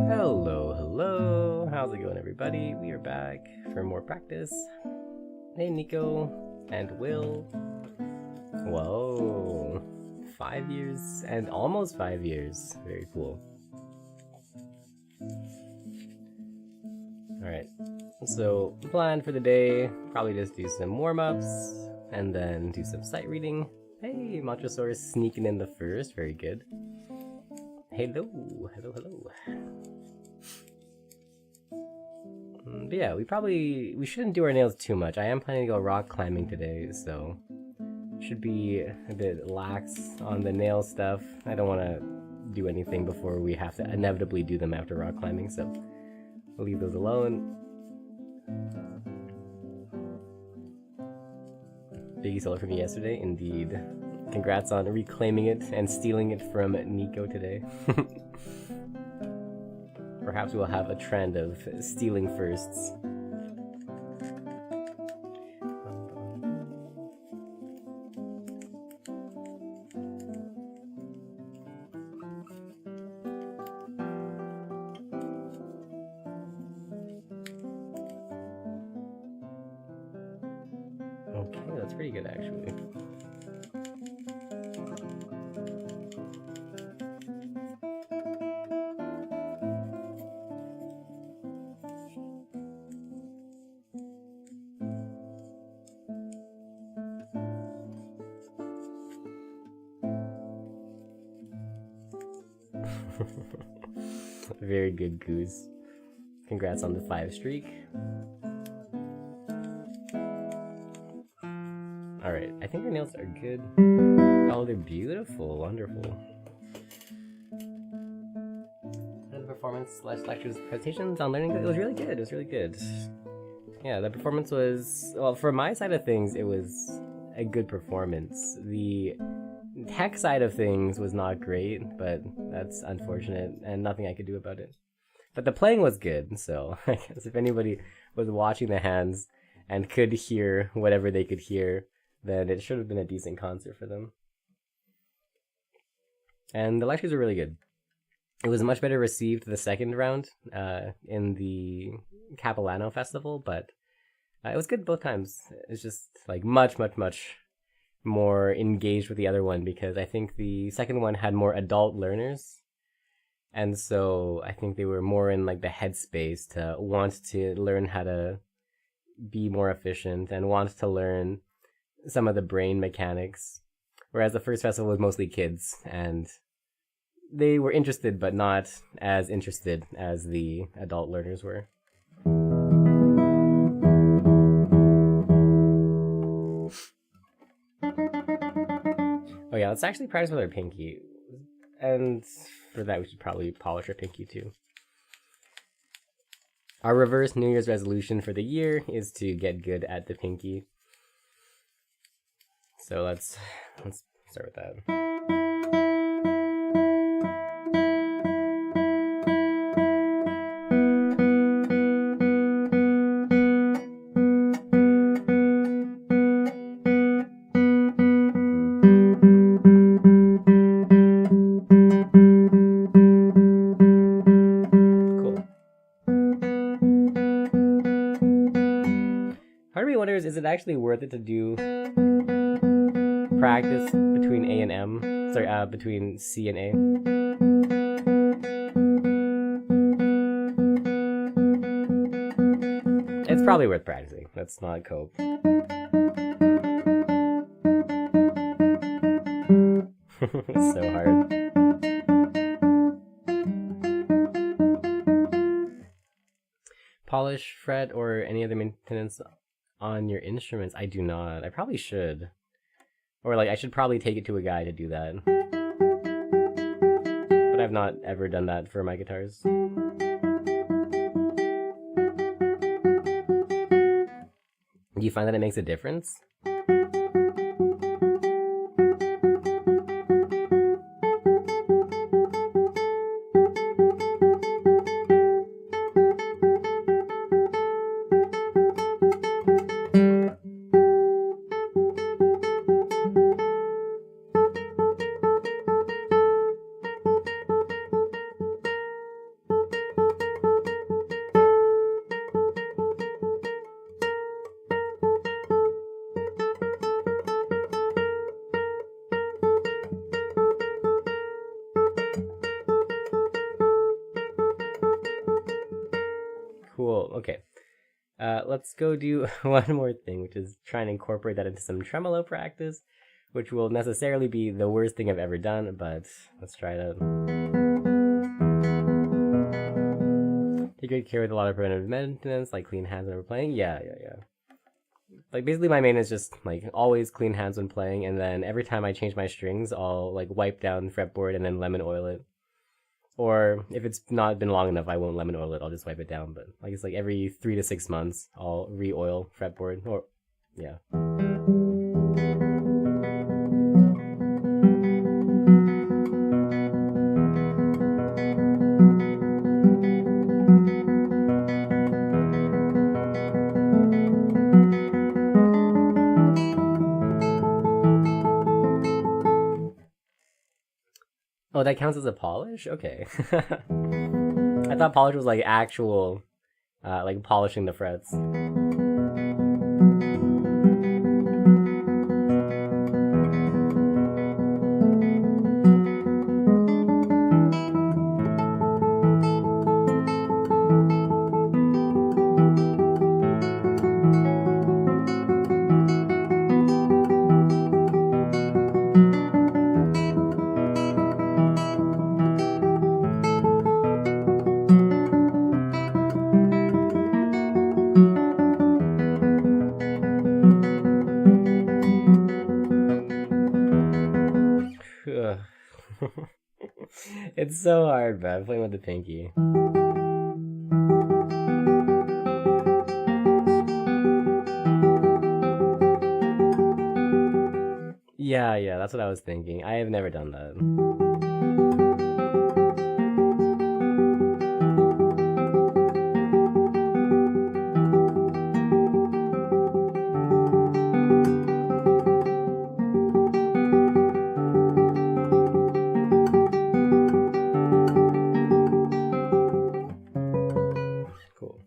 Hello, hello. How's it going, everybody? We are back for more practice. Hey, Nico and Will. Whoa, 5 years and almost 5 years. Very cool. Alright, so plan for the day, probably just do some warm-ups and then do some sight reading. Hey, Machosaurus sneaking in the first, very good. Hello, hello, hello. But yeah, we shouldn't do our nails too much. I am planning to go rock climbing today, so should be a bit lax on the nail stuff. I don't want to do anything before we have to inevitably do them after rock climbing, so we'll leave those alone. Biggie seller for me yesterday, indeed. Congrats on reclaiming it and stealing it from Nico today. Perhaps we'll have a trend of stealing firsts. Okay, that's pretty good actually. Very good, Goose. Congrats on the 5 streak. Alright, I think our nails are good. Oh, they're beautiful. Wonderful. And performance slash lectures presentations on learning. It was really good. It was really good. Yeah, the performance was, well, for my side of things, it was a good performance. The tech side of things was not great, but that's unfortunate and nothing I could do about it. But the playing was good, so I guess if anybody was watching the hands and could hear whatever they could hear, then it should have been a decent concert for them. And the lectures were really good. It was much better received the second round in the Capilano Festival, but it was good both times. It's just like much more engaged with the other one because I think the second one had more adult learners. And so I think they were more in like the headspace to want to learn how to be more efficient and want to learn some of the brain mechanics. Whereas the first festival was mostly kids and they were interested, but not as interested as the adult learners were. Oh yeah, let's actually practice with our pinky. And for that, we should probably polish our pinky too. Our reverse New Year's resolution for the year is to get good at the pinky. So let's start with that. Is it actually worth it to do practice between A and M? Sorry, between C and A? It's probably worth practicing. Let's not cope. It's so hard. Polish, fret, or any other maintenance on your instruments? I do not. I probably should. Or like I should probably take it to a guy to do that. But I've not ever done that for my guitars. Do you find that it makes a difference? Cool, okay. Let's go do one more thing, which is try and incorporate that into some tremolo practice, which will necessarily be the worst thing I've ever done, but let's try it out. Take great care with a lot of preventive maintenance, like clean hands when we're playing. Yeah. Like basically my main is just like always clean hands when playing, and then every time I change my strings, I'll like wipe down the fretboard and then lemon oil it. Or if it's not been long enough, I won't lemon oil it, I'll just wipe it down. But like it's like every 3 to 6 months, I'll re-oil fretboard, or yeah. Oh, that counts as a polish? Okay. I thought polish was like actual, like polishing the frets. It's so hard, bro. I'm playing with the pinky. Yeah, that's what I was thinking. I have never done that. Cool.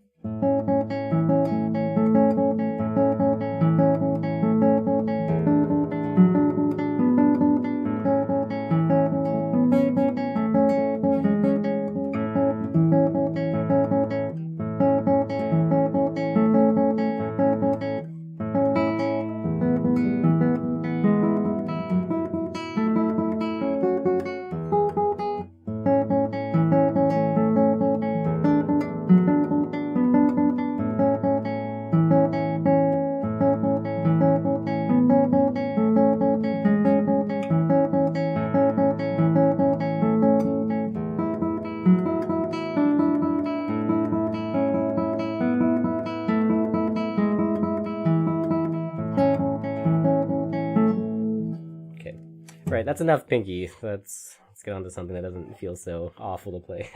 Right, that's enough pinky. Let's get on to something that doesn't feel so awful to play.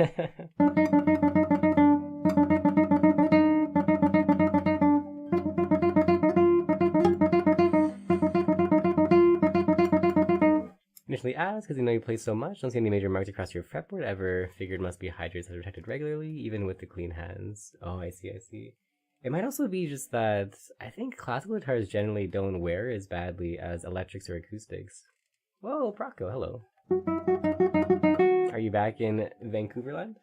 Initially asked, because you know you play so much, don't see any major marks across your fretboard. Ever figured must be hydrates that are protected regularly, even with the clean hands. Oh, I see. It might also be just that I think classical guitars generally don't wear as badly as electrics or acoustics. Whoa, Procco, hello. Are you back in Vancouverland?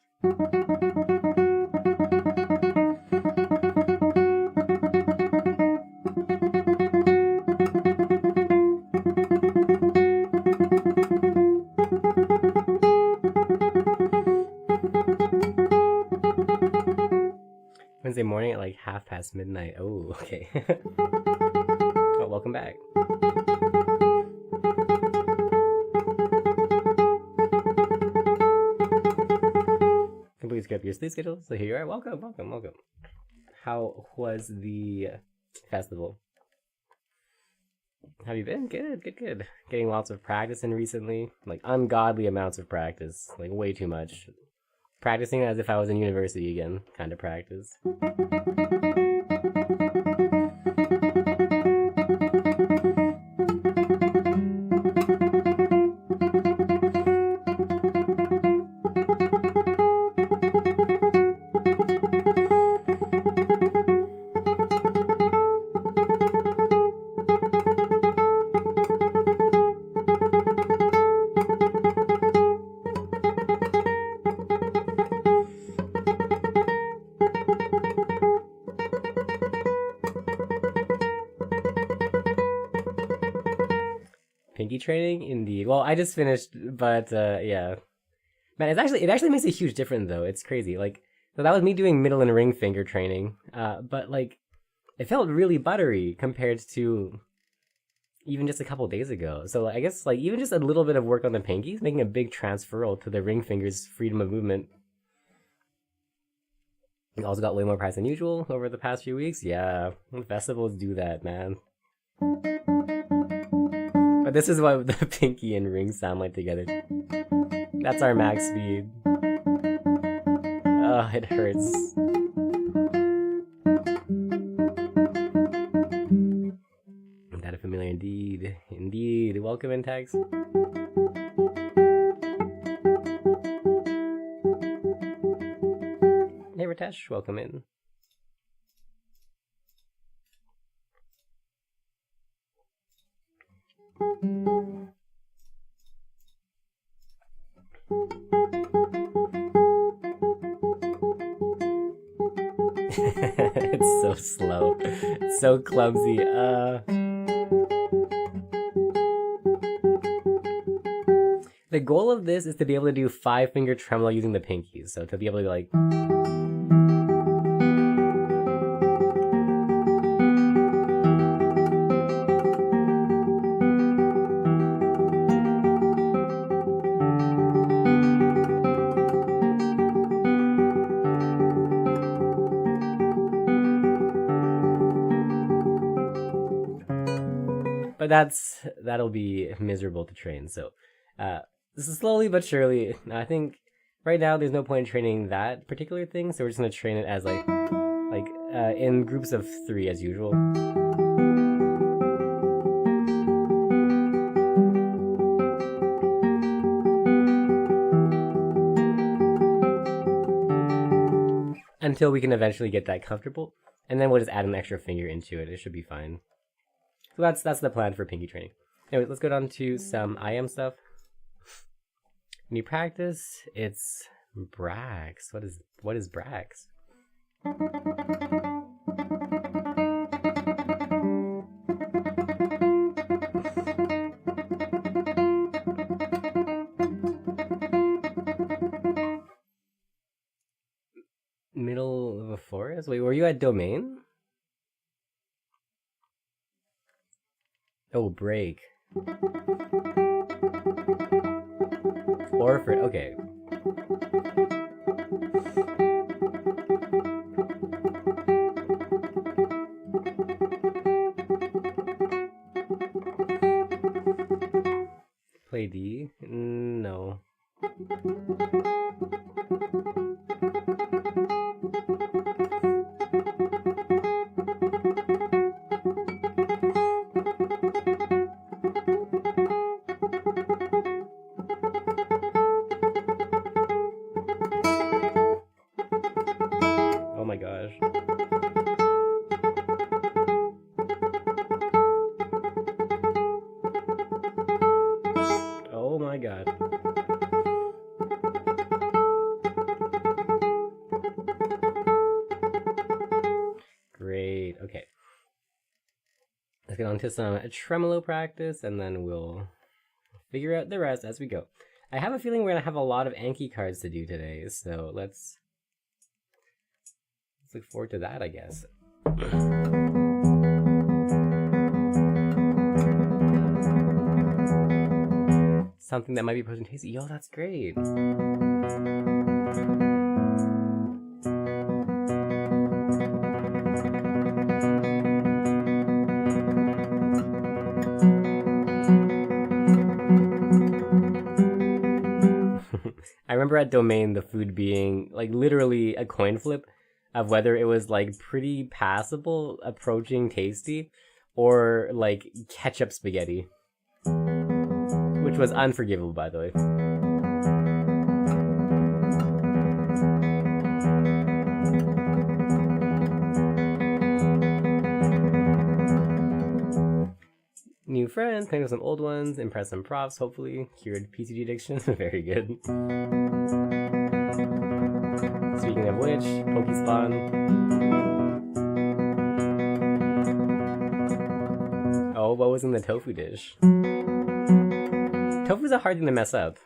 Wednesday morning at like midnight. Oh, okay. Oh, welcome back. Completely screw up your sleep schedule, so here you are. Welcome. How was the festival? Have you been? Good. Getting lots of practice in recently. Like, ungodly amounts of practice. Like, way too much. Practicing as if I was in university again, kind of practice. Pinky training, indeed. Well, I just finished, but yeah, man, it actually makes a huge difference though. It's crazy. Like, so that was me doing middle and ring finger training, but like, it felt really buttery compared to even just a couple days ago. So I guess like even just a little bit of work on the pinkies, making a big transferal to the ring fingers' freedom of movement. We also got way more practice than usual over the past few weeks. Yeah, festivals do that, man. But this is what the pinky and ring sound like together. That's our max speed. Oh, it hurts. That is familiar indeed. Indeed. Welcome in, Tags. Hey, Ritesh, welcome in. It's so slow. It's so clumsy. The goal of this is to be able to do 5-finger tremolo using the pinkies. So to be able to like... that'll be miserable to train. So, this is slowly but surely. I think right now there's no point in training that particular thing, so we're just gonna train it as like in groups of 3 as usual. Until we can eventually get that comfortable, and then we'll just add an extra finger into it. It should be fine. So that's the plan for pinky training. Anyway, let's go down to some IM stuff. New practice. It's Brax. What is Brax? Middle of a forest? Wait, were you at Domain? Oh, break. Orford, okay. Play D? No. Oh my gosh. Oh my god. Great, okay. Let's get on to some tremolo practice, and then we'll figure out the rest as we go. I have a feeling we're gonna have a lot of Anki cards to do today, so let's look forward to that, I guess. Something that might be posing tasty. Yo, that's great. I remember at Domain the food being like literally a coin flip of whether it was like pretty passable, approaching tasty, or like ketchup spaghetti. Which was unforgivable, by the way. New friends, playing with some old ones, impress some profs, hopefully. Cured PCG addiction, very good. Speaking of which, Pokespawn. Oh, what was in the tofu dish? Tofu's a hard thing to mess up.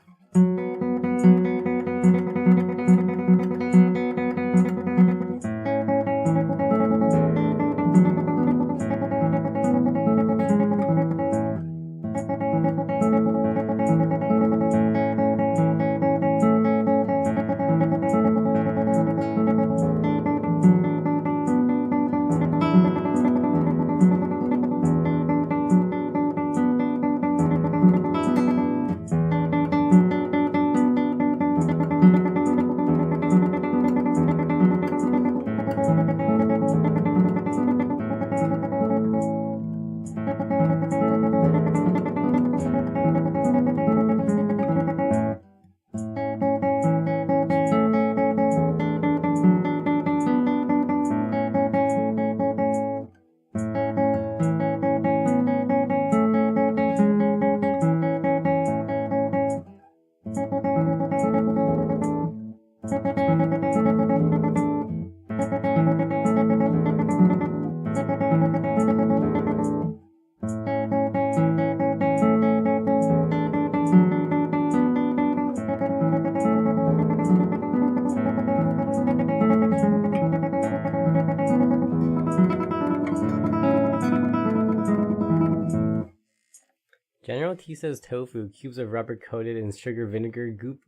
General T says tofu, cubes of rubber coated in sugar vinegar goop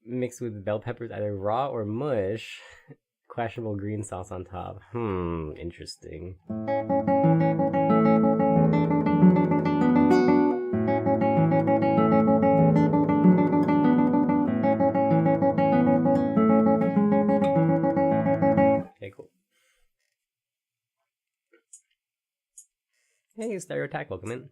mixed with bell peppers, either raw or mush. Questionable green sauce on top. Interesting. Hey, Stereo Attack, welcome in.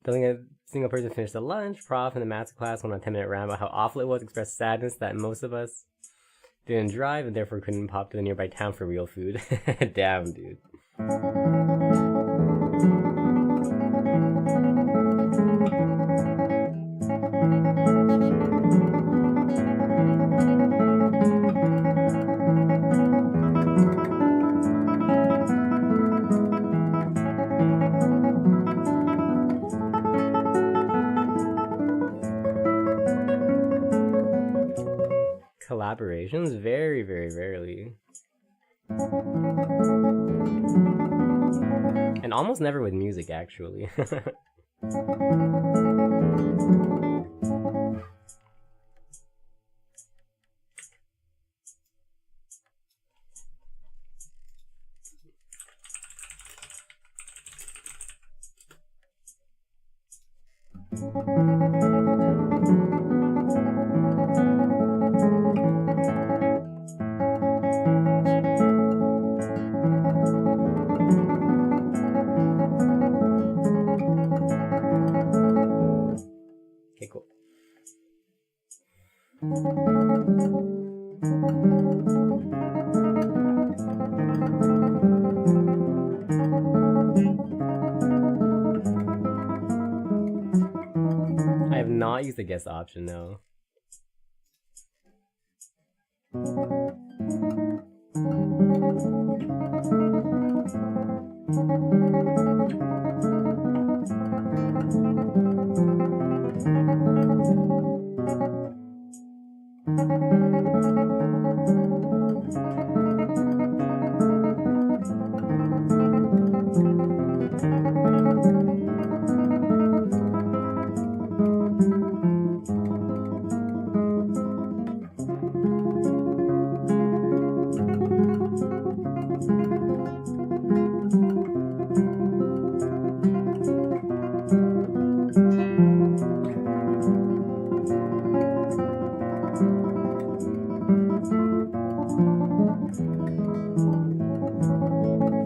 Telling a single person finished the lunch, prof in the math class went on a 10-minute rant about how awful it was, expressed sadness that most of us didn't drive and therefore couldn't pop to the nearby town for real food. Damn, dude. Collaborations? Very, very rarely. And almost never with music, actually. Okay, cool. I have not used the guest option, no.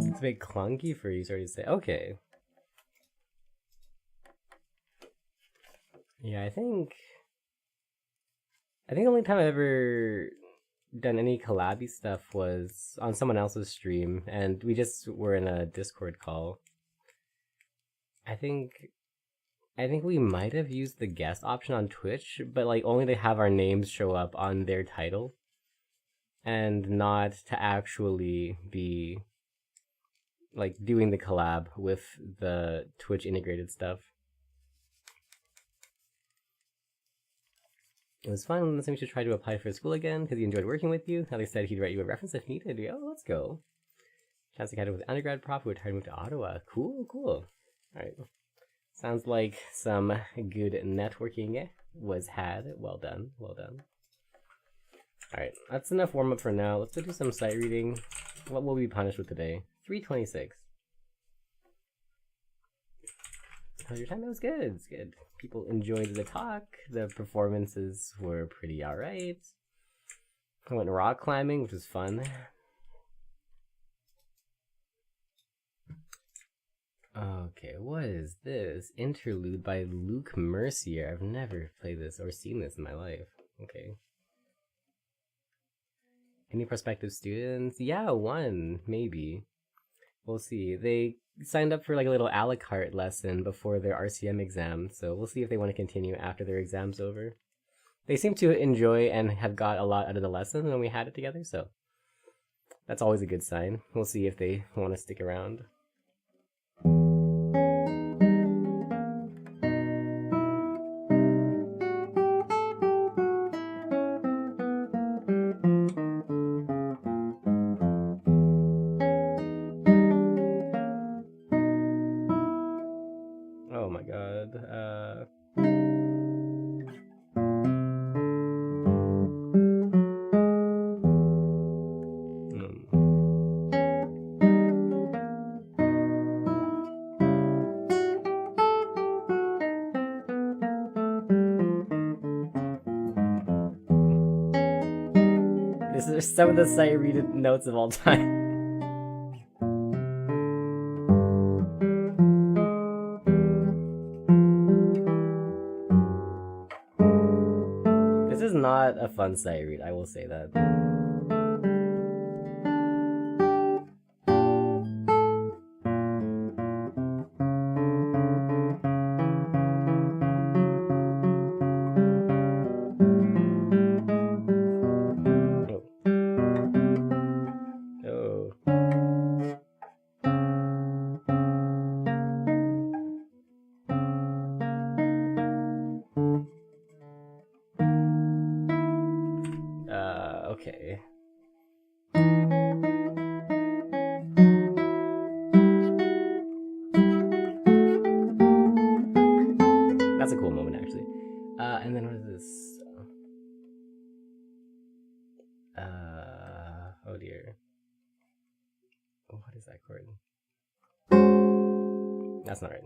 It's a bit clunky for you, sorry to say. Okay. Yeah, I think the only time I've ever done any collabby stuff was on someone else's stream, and we just were in a Discord call. I think we might have used the guest option on Twitch, but like only to have our names show up on their title, and not to actually be like doing the collab with the Twitch integrated stuff. It was fun. Let's say we should try to apply for school again because he enjoyed working with you. Alex said he'd write you a reference if needed. Oh, let's go. Chance to catch up with undergrad prof who would try to move to Ottawa. Cool, cool. Alright. Sounds like some good networking was had. Well done, well done. Alright, that's enough warm-up for now. Let's go do some sight reading. What will we be punished with today? 326. How's your time? It was good. It's good. People enjoyed the talk. The performances were pretty alright. I went rock climbing, which was fun. Okay, what is this? Interlude by Luke Mercier. I've never played this or seen this in my life. Okay. Any prospective students? Yeah, one, maybe. We'll see. They signed up for like a little a la carte lesson before their RCM exam, so we'll see if they want to continue after their exam's over. They seem to enjoy and have got a lot out of the lesson when we had it together, so that's always a good sign. We'll see if they want to stick around. This is some of the sight read notes of all time. This is not a fun sight read, I will say that. Okay. That's a cool moment, actually. And then what is this? Oh dear. What is that chord? That's not right.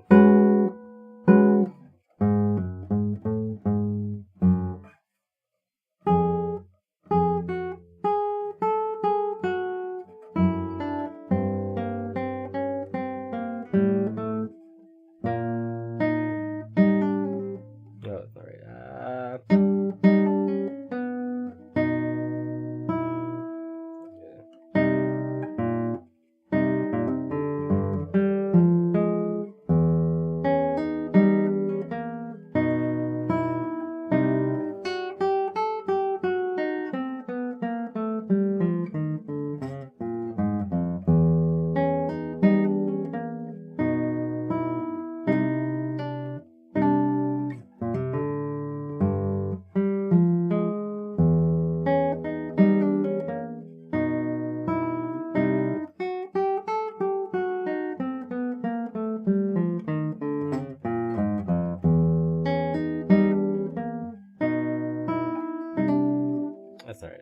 That's alright.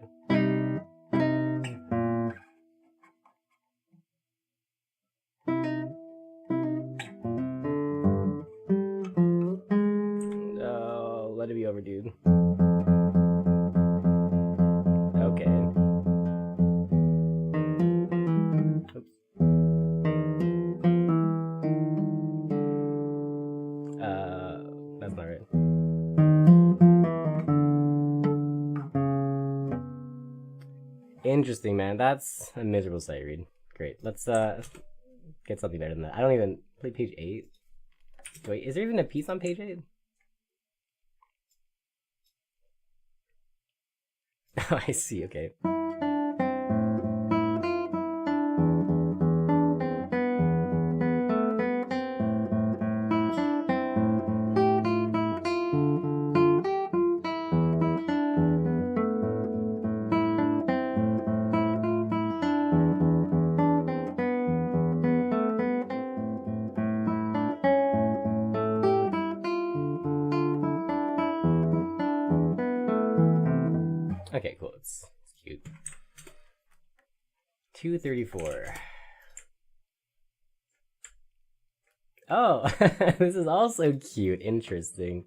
Oh, let it be over, dude. Okay. Oops. That's not right. Interesting, man. That's a miserable sight read. Great. Let's get something better than that. I don't even play page 8. Wait, is there even a piece on page 8? Oh, I see. Okay. Okay, cool. It's cute. 234. Oh, this is also cute. Interesting.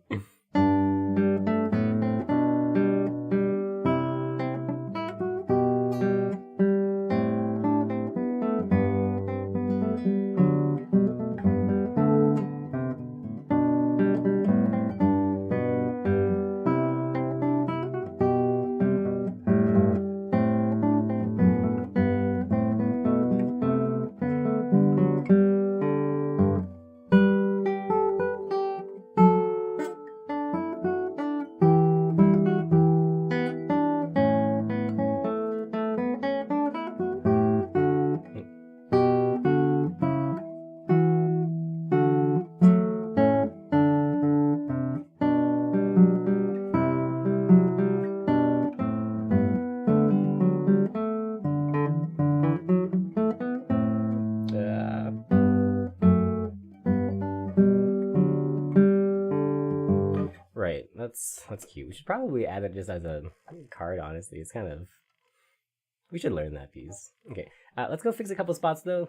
Right, that's cute. We should probably add it just as a card, honestly. It's kind of... We should learn that piece. Okay, let's go fix a couple spots, though.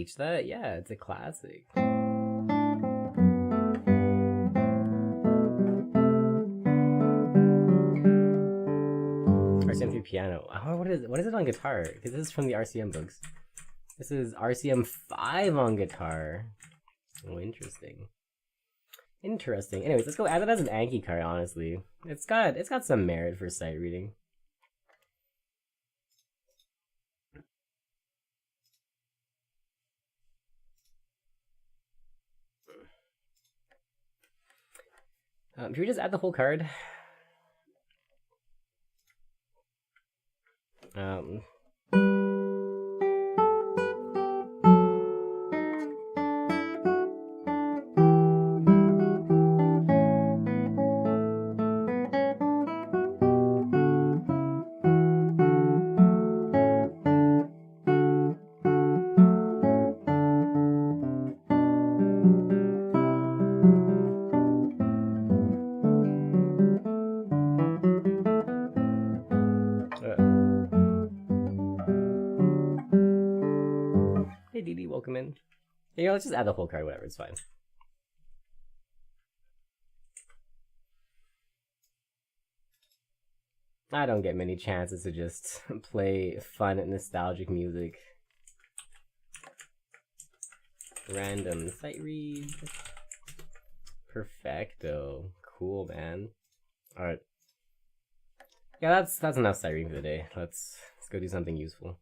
teach that? Yeah, it's a classic. RCM3 piano. Oh, what is it on guitar? Because this is from the RCM books. This is RCM5 on guitar. Oh, interesting. Interesting. Anyways, let's go add it as an Anki card, honestly. It's got some merit for sight reading. Should we just add the whole card? Hey Didi, welcome in. You know, let's just add the whole card, whatever, it's fine. I don't get many chances to just play fun and nostalgic music. Random sight read. Perfecto. Cool, man. Alright. Yeah, that's enough sight reading for the day. Let's go do something useful.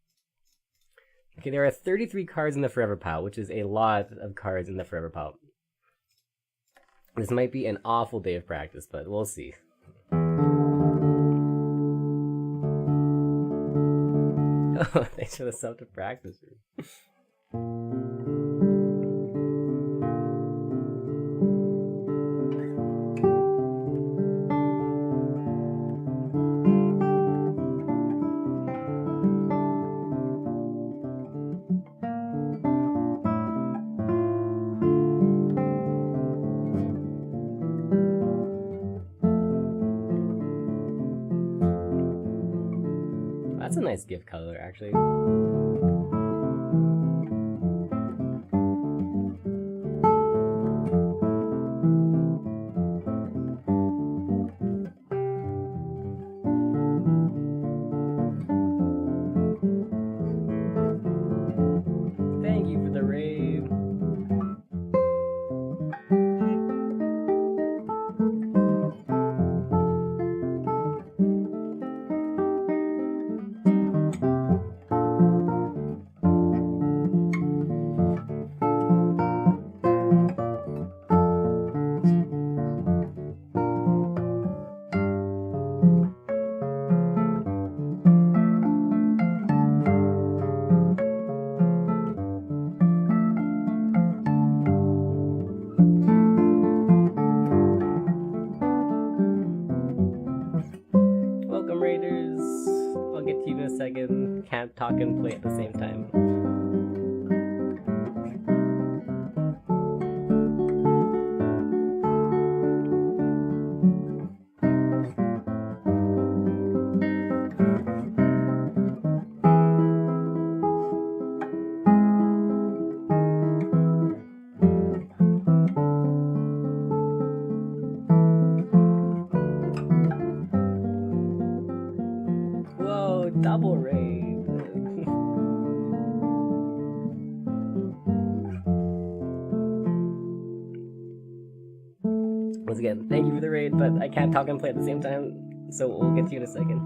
Okay, there are 33 cards in the Forever Pile, which is a lot of cards in the Forever Pile. This might be an awful day of practice, but we'll see. Oh, thanks for the sub to practice. That's a nice gift color, actually. Thank you for the raid. Welcome, Raiders. I'll get to you in a second. Can't talk and play at the same time. Whoa, double raid. Once again, thank you for the raid, but I can't talk and play at the same time, so we'll get to you in a second.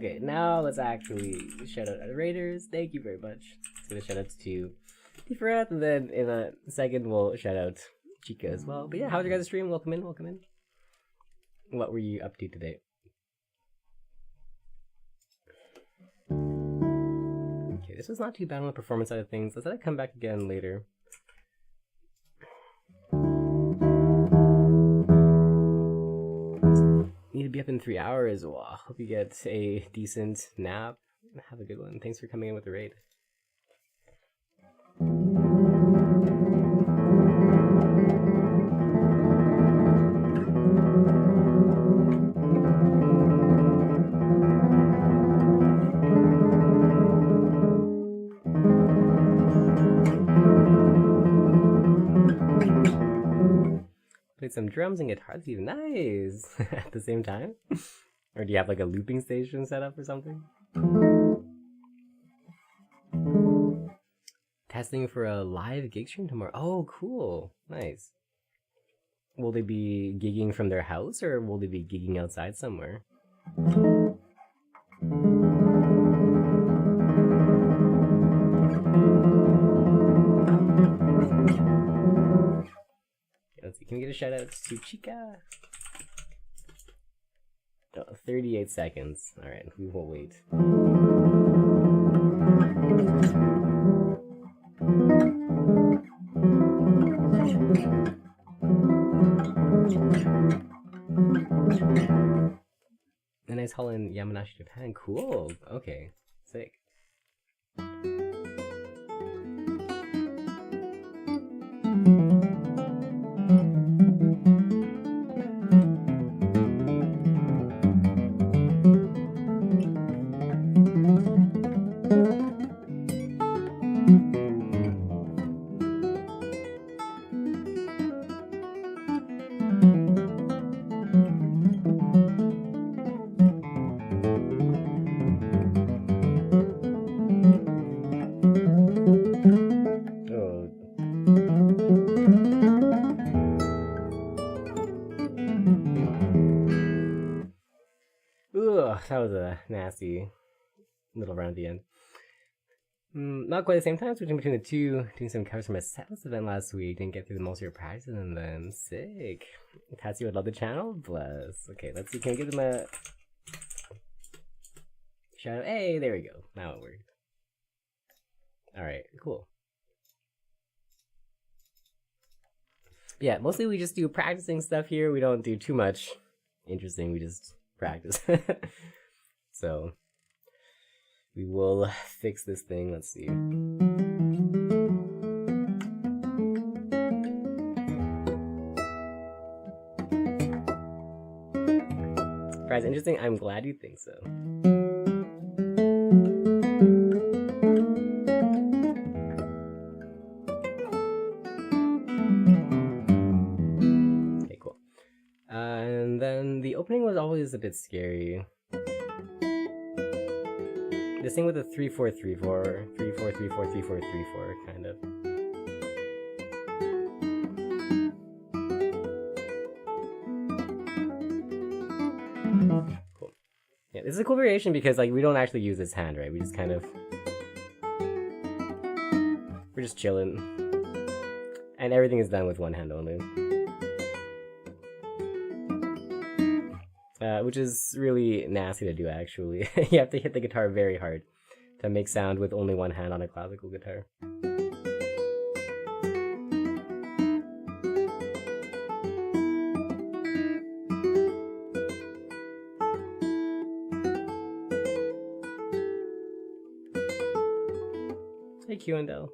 Okay, now let's actually shout out our raiders. Thank you very much. Let's give a shout out to Tiferet, and then in a second we'll shout out Chica as well. But yeah, how's your guys' stream? Welcome in, welcome in. What were you up to today? Okay, this was not too bad on the performance side of things. Let's let it come back again later. Need to be up in 3 hours. Well, hope you get a decent nap. Have a good one. Thanks for coming in with the raid. Played some drums and guitar. That's even nice. At the same time? Or do you have like a looping station set up or something? Testing for a live gig stream tomorrow. Oh, cool. Nice. Will they be gigging from their house or will they be gigging outside somewhere? Let's see, can we get a shout out to Chica? Oh, 38 seconds. Alright, we will wait. A nice haul in Yamanashi, Japan. Cool. Okay. Sick. That was a nasty little round at the end. Not quite the same time, switching between the two, doing some covers from a setlist event last week, didn't get through the most of your prizes, and then sick. Tatsu would love the channel, bless. Okay, let's see, can we give them a shout out? Hey, there we go, now it worked. Alright, cool. But yeah, mostly we just do practicing stuff here, we don't do too much interesting, we just practice. So we will fix this thing. Let's see. Surprise, interesting. I'm glad you think so. Okay, cool. And then the opening was always a bit scary. This thing with the 3-4-3-4, 3-4-3-4, 3-4-3-4, kind of. Cool. Yeah, this is a cool variation because like we don't actually use this hand, right? We just kind of we're just chilling, and everything is done with one hand only. Which is really nasty to do, actually. You have to hit the guitar very hard to make sound with only one hand on a classical guitar. Hey, Q&L.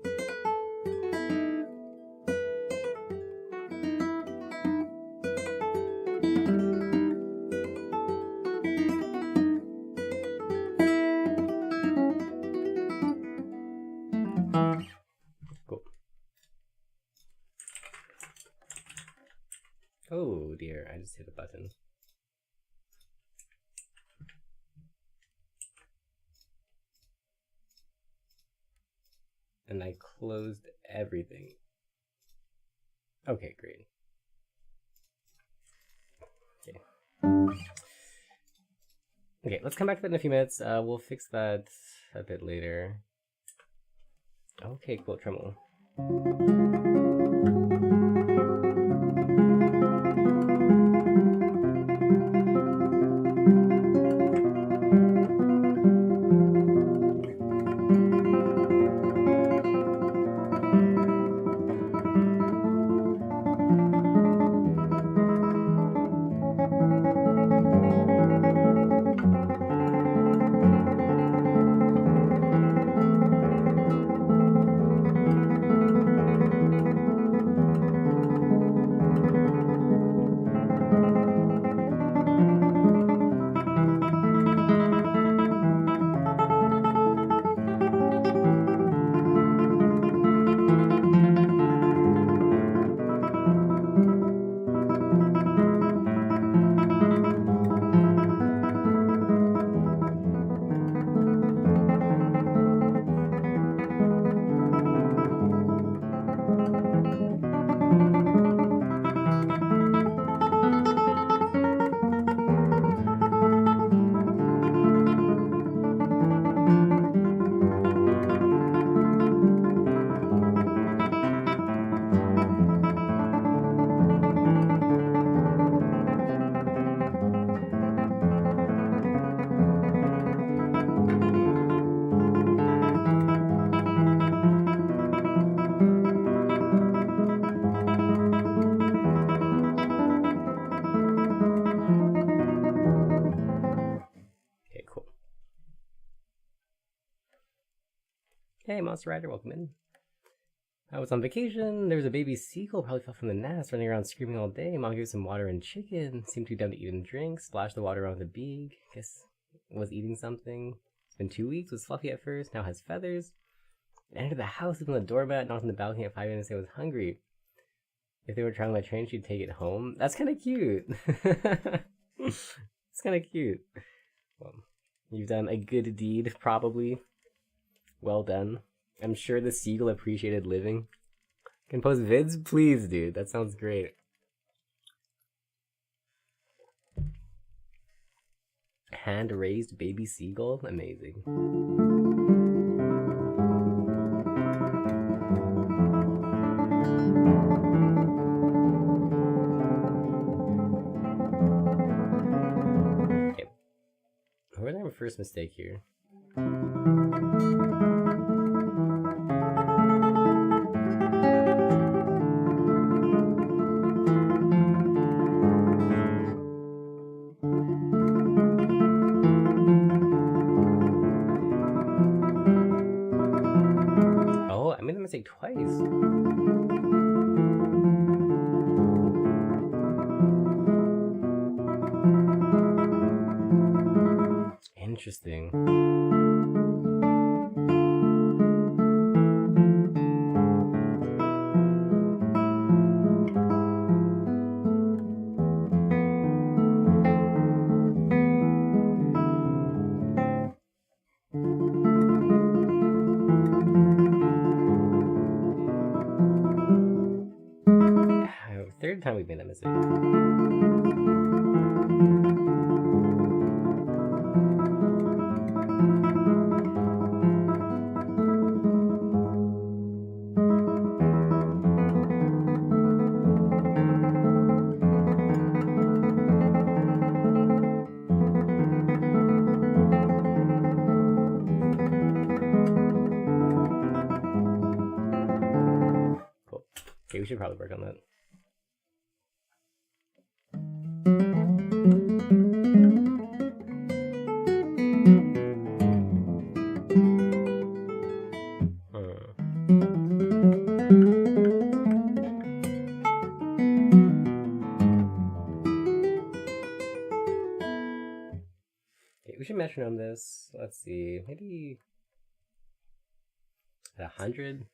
Oh dear, I just hit a button. And I closed everything. Okay, great. Okay. Okay, let's come back to that in a few minutes. We'll fix that a bit later. Okay, cool, tremolo. Hey, Monster Rider, welcome in. I was on vacation. There was a baby seagull, probably fell from the nest, running around screaming all day. Mom gave some water and chicken. Seemed too dumb to eat and drink. Splashed the water around with the beak. Guess was eating something. It's been 2 weeks. Was fluffy at first. Now has feathers. Entered the house, sleeping on the doormat. Knocked on the balcony at 5 a.m. and said I was hungry. If they were trying my train, she'd take it home. That's kind of cute. It's kind of cute. Well, you've done a good deed, probably. Well done. I'm sure the seagull appreciated living. Can post vids? Please, dude. That sounds great. Hand-raised baby seagull? Amazing. Okay. We're gonna have a first mistake here. Oh, I made the mistake twice. Interesting. Third time we've made that mistake. Cool. Okay, we should probably work on that. We should metronome this. Let's see, maybe at 100.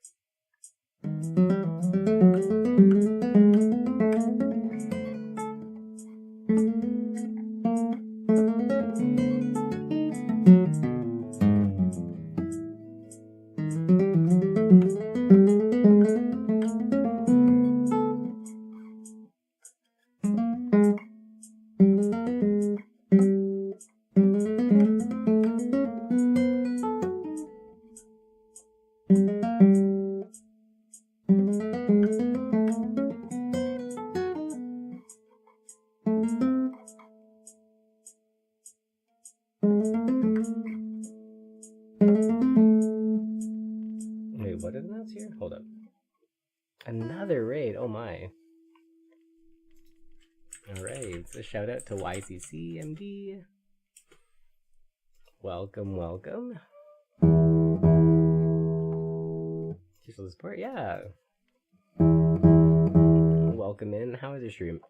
A shout out to YCC MD. Welcome, welcome. Just for the support, yeah. Welcome in. How is your stream?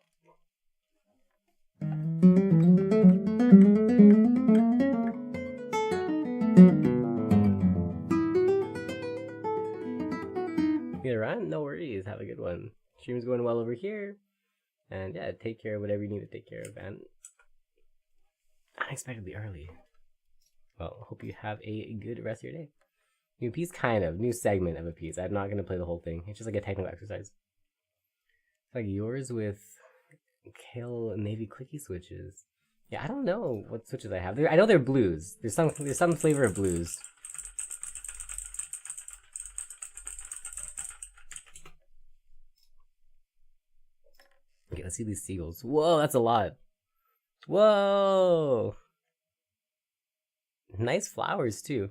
You run? No worries. Have a good one. Stream's going well over here. And yeah, take care of whatever you need to take care of, and unexpectedly early. Well, hope you have a good rest of your day. New piece, kind of. New segment of a piece. I'm not going to play the whole thing. It's just like a technical exercise. It's like yours with Kale Navy clicky switches. Yeah, I don't know what switches I have. I know they're blues. There's some flavor of blues. Okay, let's see these seagulls. Whoa, that's a lot. Whoa! Nice flowers, too.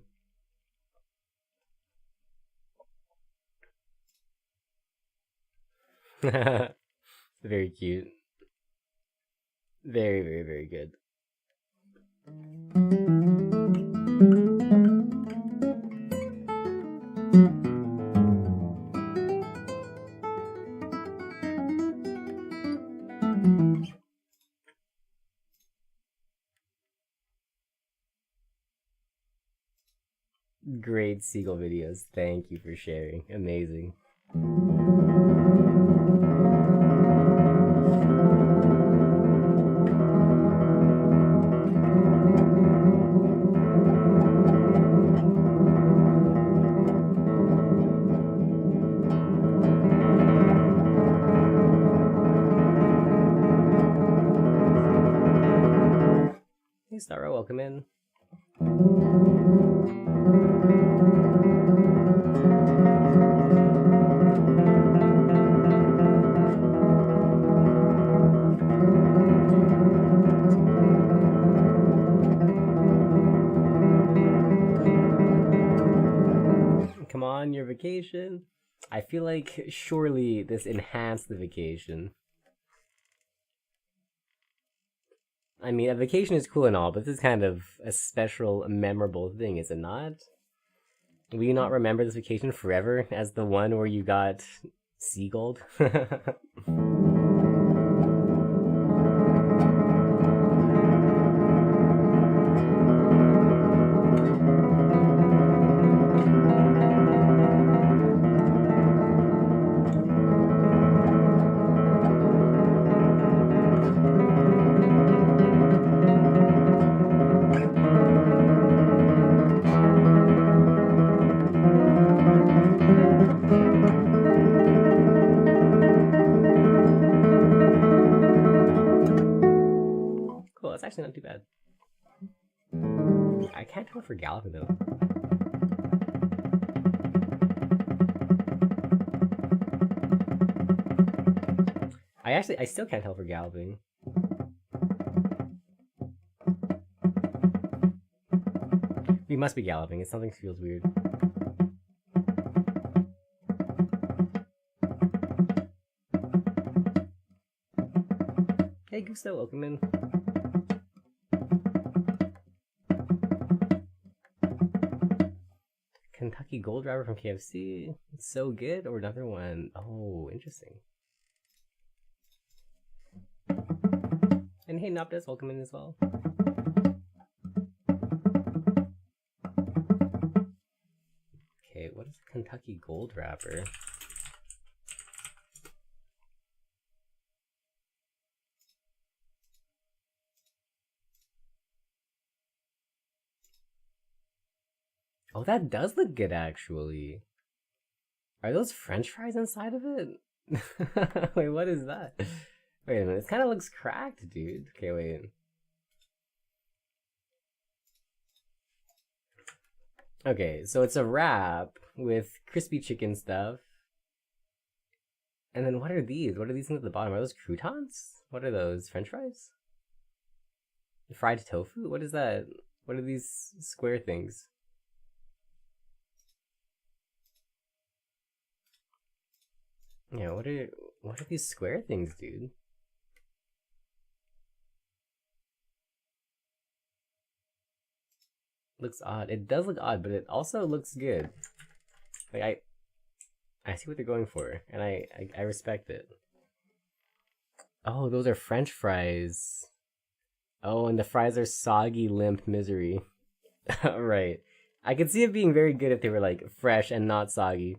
Very cute. Very, very, very good. Great seagull videos. Thank you for sharing. Amazing. Hey, Starro, welcome in. Come on, your vacation. I feel like surely this enhanced the vacation. I mean, a vacation is cool and all, but this is kind of a special, memorable thing, is it not? Will you not remember this vacation forever as the one where you got seagulled? That's actually not too bad. I can't tell for galloping though. I still can't tell for galloping. We must be galloping. It's something feels weird. Hey Gusto, welcome in. Kentucky Gold Driver from KFC. It's so good, or another one. Oh, interesting. And hey, Noptus, welcome in as well. Okay, what is a Kentucky Gold Wrapper? Oh, that does look good, actually. Are those French fries inside of it? Wait, what is that? Wait a minute, this kind of looks cracked, dude. Okay, wait. Okay, so it's a wrap with crispy chicken stuff. And then what are these? What are these things at the bottom? Are those croutons? What are those? French fries? Fried tofu? What is that? What are these square things? Yeah, what are these square things, dude? looks odd. It does look odd, but it also looks good. Like I see what they're going for, and I respect it. Oh, those are French fries. Oh, and the fries are soggy, limp misery. Right. I could see it being very good if they were like fresh and not soggy.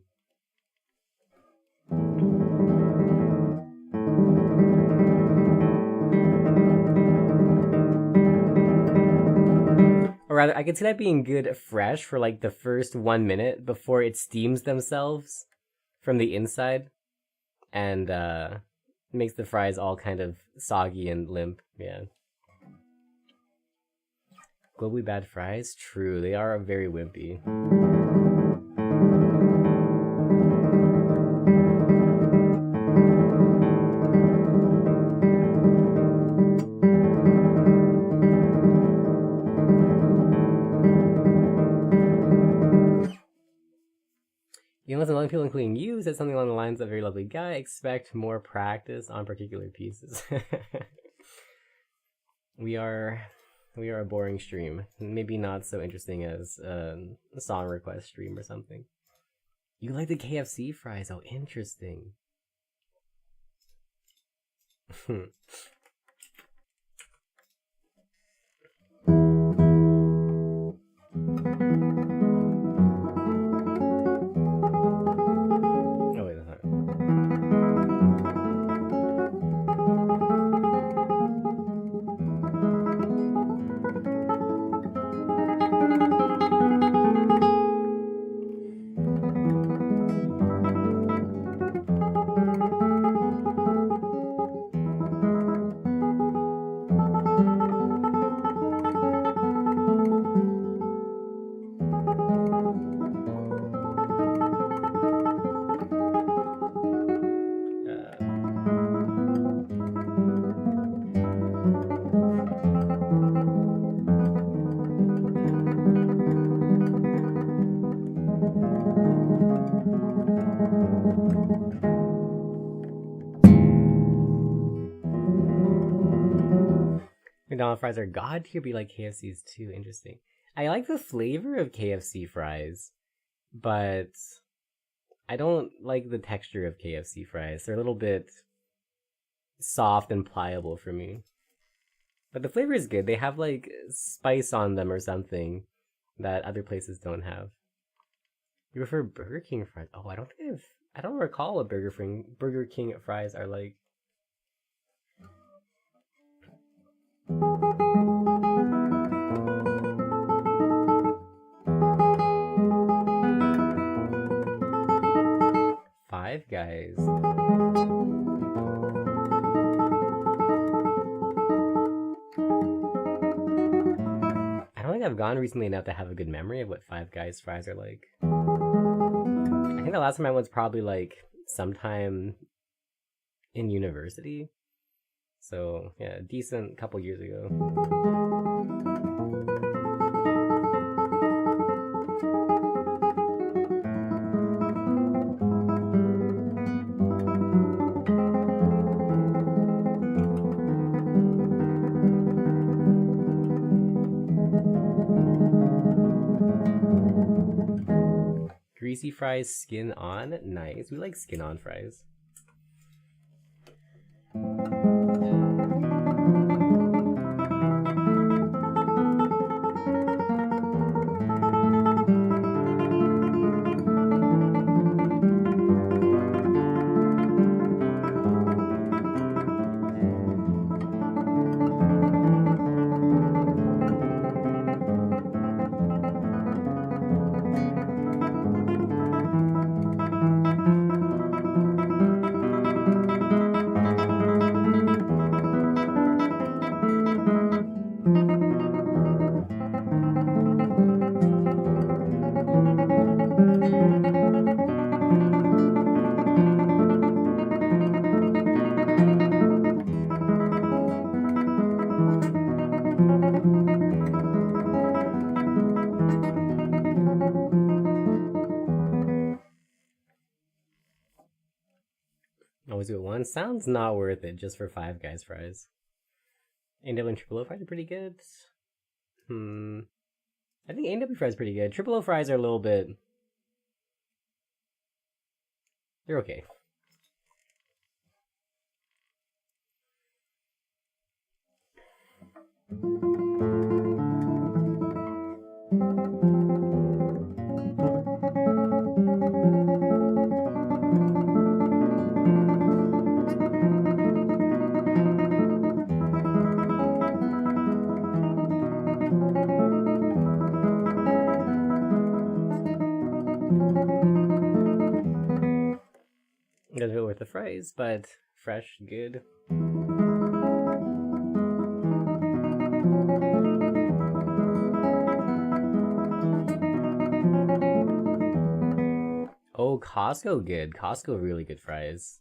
Or rather, I could see that being good fresh for like the first 1 minute before it steams themselves from the inside and makes the fries all kind of soggy and limp. Yeah. Globally bad fries? True, they are very wimpy. You know, a lot of people, including you, said something along the lines of "very lovely guy. Expect more practice on particular pieces." we are a boring stream. Maybe not so interesting as a song request stream or something. You like the KFC fries? Oh, interesting. Oh wait, that's not. McDonald's fries are god tier, be like KFC's too. Interesting. I like the flavor of KFC fries, but I don't like the texture of KFC fries. They're a little bit soft and pliable for me. But the flavor is good. They have like spice on them or something that other places don't have. You prefer Burger King fries? Oh, I don't recall what Burger King fries are like. Five Guys. I don't think I've gone recently enough to have a good memory of what Five Guys fries are like. I think the last time I went was probably like sometime in university. So yeah, decent couple years ago. Greasy fries, skin on. Nice. We like skin on fries. Always do it once. Sounds not worth it just for Five Guys fries. A&W and Triple O fries are pretty good. I think A&W fries pretty good. Triple O fries are a little bit... They're okay. Doesn't feel worth the fries, but fresh, good. Oh, Costco good. Costco really good fries.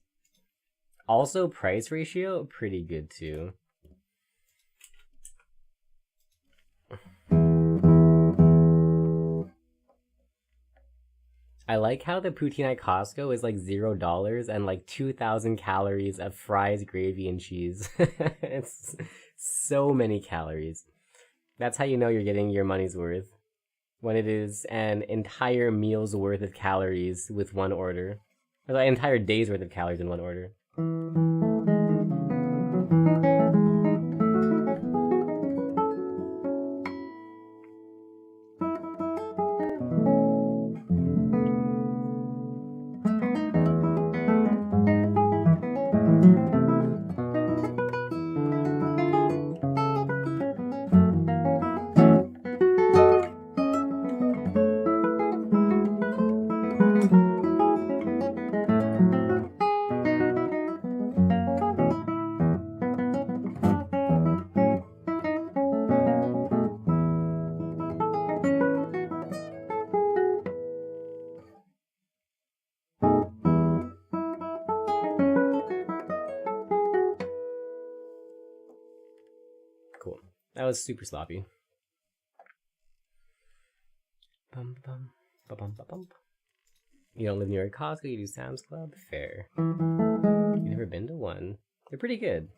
Also, price ratio, pretty good too. I like how the poutine at Costco is like $0 and like 2,000 calories of fries, gravy, and cheese. It's so many calories. That's how you know you're getting your money's worth. When it is an entire meal's worth of calories with one order. Or an entire day's worth of calories in one order. Cool. That was super sloppy. Bum, bum, ba-bum, ba-bum. You don't live near a Costco, you do Sam's Club? Fair. You've never been to one. They're pretty good.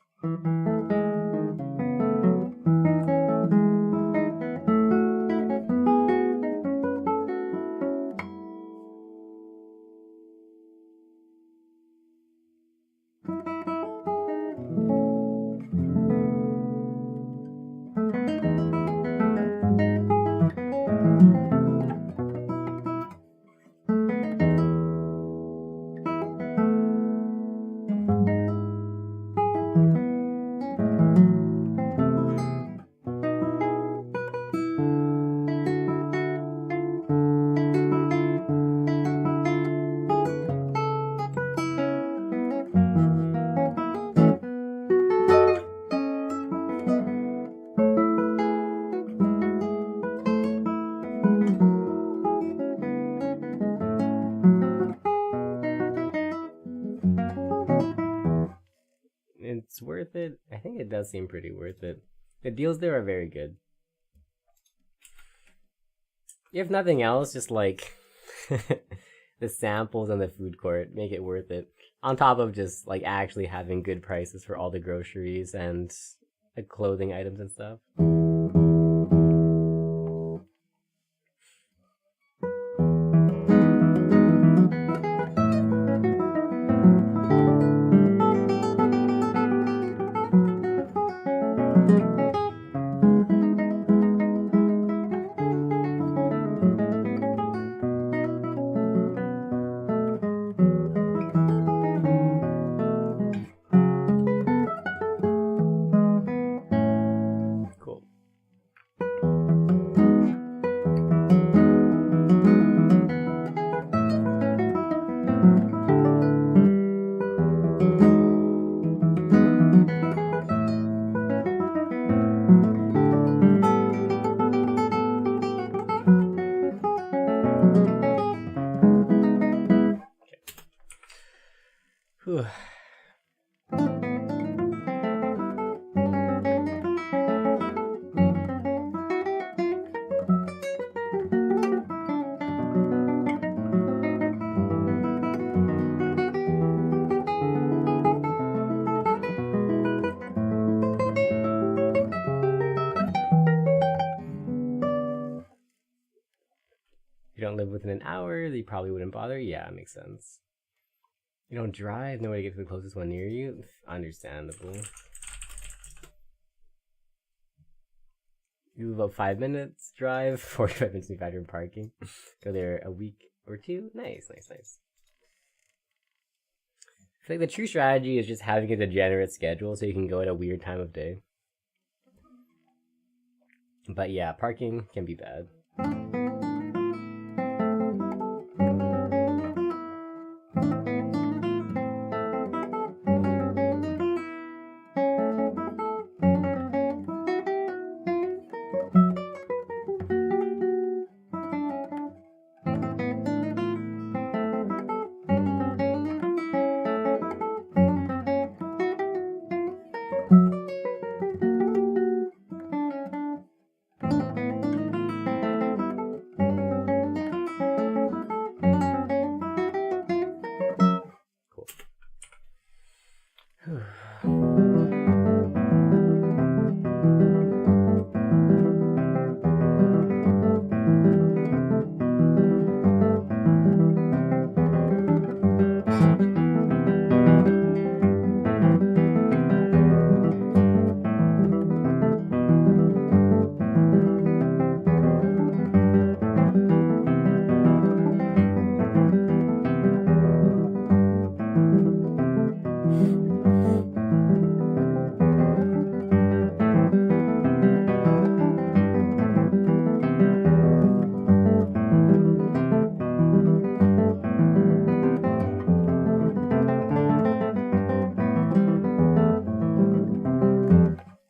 It's worth it. I think it does seem pretty worth it. The deals there are very good. If nothing else, just like the samples and the food court make it worth it. On top of just like actually having good prices for all the groceries and clothing items and stuff. Cool. you don't live within an hour, you probably wouldn't bother. Yeah, makes sense. You don't drive, no way to get to the closest one near you. Understandable. You live about 5 minutes drive, 45 minutes in factor in parking. Go there a week or two. Nice. I feel like the true strategy is just having a degenerate schedule so you can go at a weird time of day. But yeah, parking can be bad.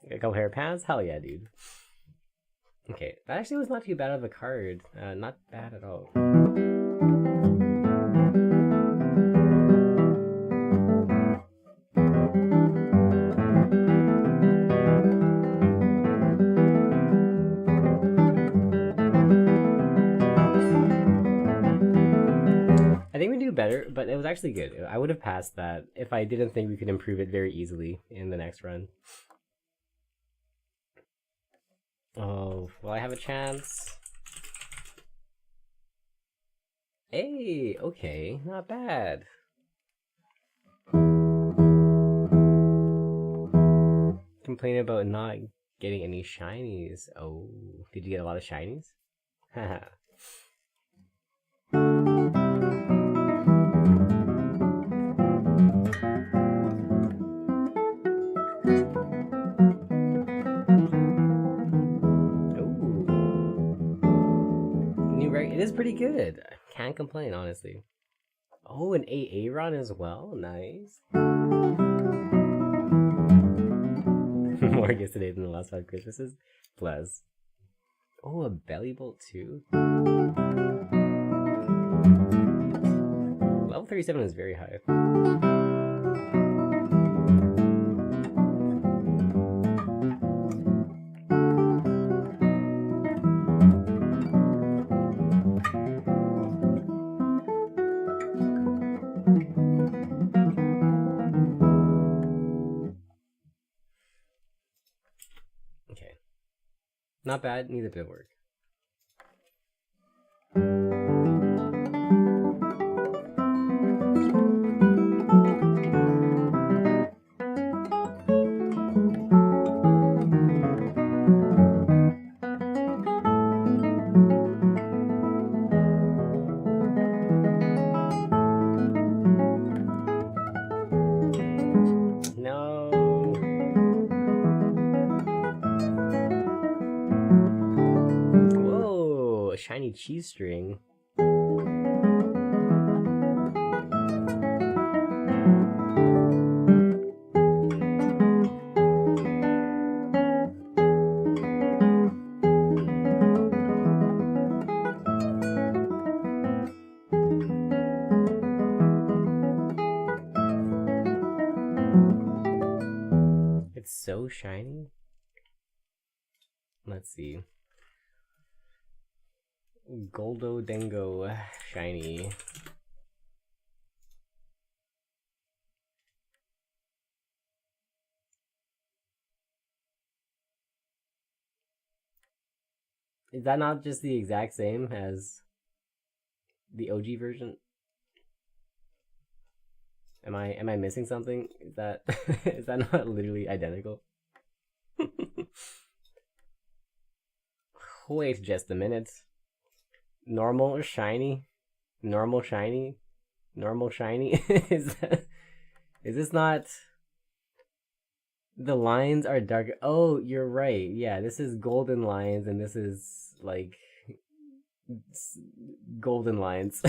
A couple hair pants? Hell yeah, dude. Okay, that actually was not too bad of a card. Not bad at all. I think we do better, but it was actually good. I would have passed that if I didn't think we could improve it very easily in the next run. Oh, will I have a chance? Hey, okay, not bad. Complain about not getting any shinies. Oh, did you get a lot of shinies? Haha. It is pretty good. Can't complain, honestly. Oh, an AA run as well. Nice. More gifts today than the last 5 Christmases. Plus. Oh, a belly bolt too. Level 37 is very high. Not bad, needs a bit of work. Shiny cheese string. It's so shiny. Let's see. Goldodengo shiny. Is that not just the exact same as the OG version? Am I missing something? Is that is that not literally identical? Wait just a minute. Normal shiny, normal shiny, normal shiny. is this not? The lines are darker. Oh, you're right. Yeah, this is golden lines, and this is like golden lines.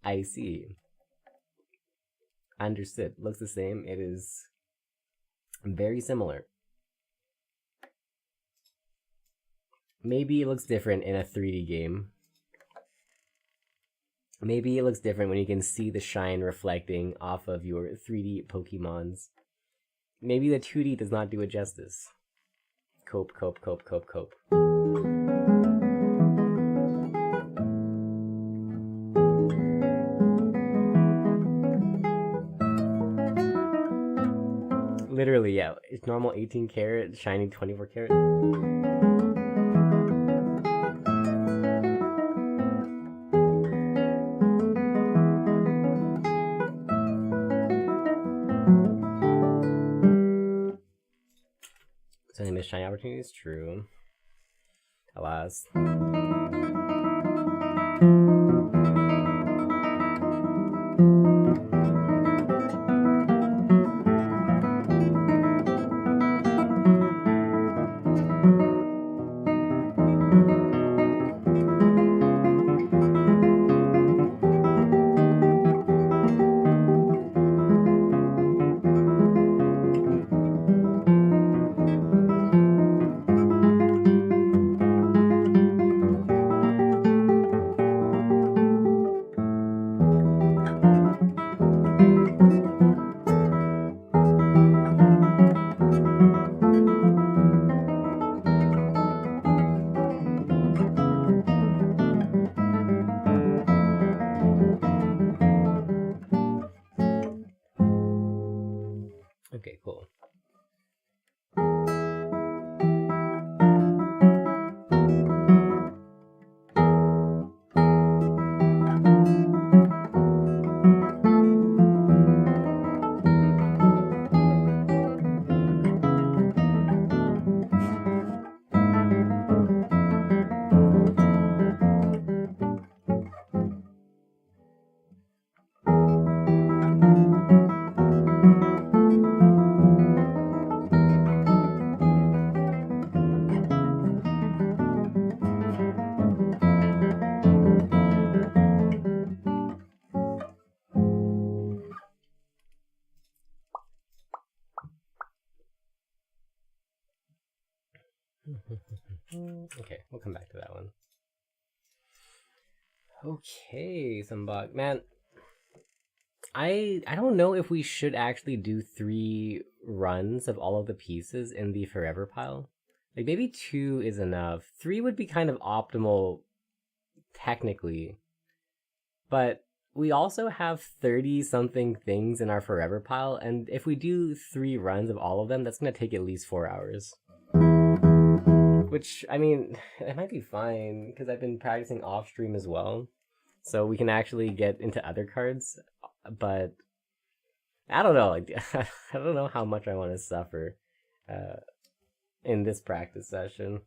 I see. Understood. Looks the same. It is very similar. Maybe it looks different in a 3D game. Maybe it looks different when you can see the shine reflecting off of your 3D Pokemons. Maybe the 2D does not do it justice. Cope. Literally, yeah. It's normal 18 karat, shiny 24 karat. So they miss shiny opportunities? True. Alas. Okay, cool. Okay, we'll come back to that one. Okay, Sunbok. Man, I don't know if we should actually do 3 runs of all of the pieces in the forever pile. Like, maybe 2 is enough. 3 would be kind of optimal, technically. But we also have 30-something things in our forever pile, and if we do 3 runs of all of them, that's going to take at least 4 hours. Which, I mean, it might be fine, because I've been practicing off-stream as well. So we can actually get into other cards, but I don't know. Like, I don't know how much I want to suffer in this practice session.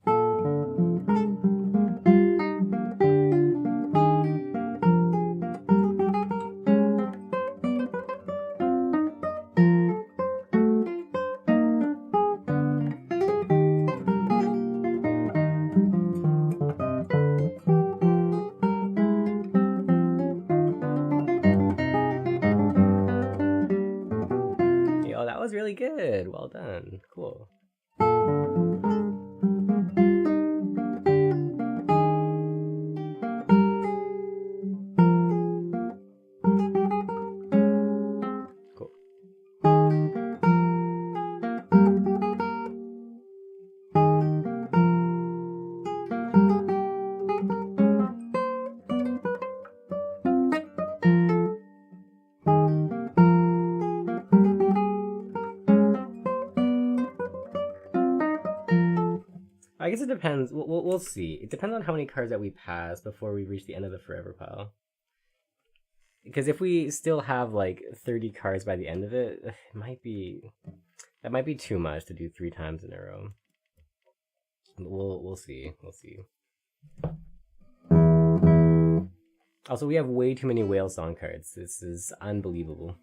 Really good. Well done. Cool. I guess it depends. We'll see. It depends on how many cards that we pass before we reach the end of the forever pile. Because if we still have like 30 cards by the end of it, that might be too much to do 3 times in a row. We'll see. We'll see. Also, we have way too many whale song cards. This is unbelievable.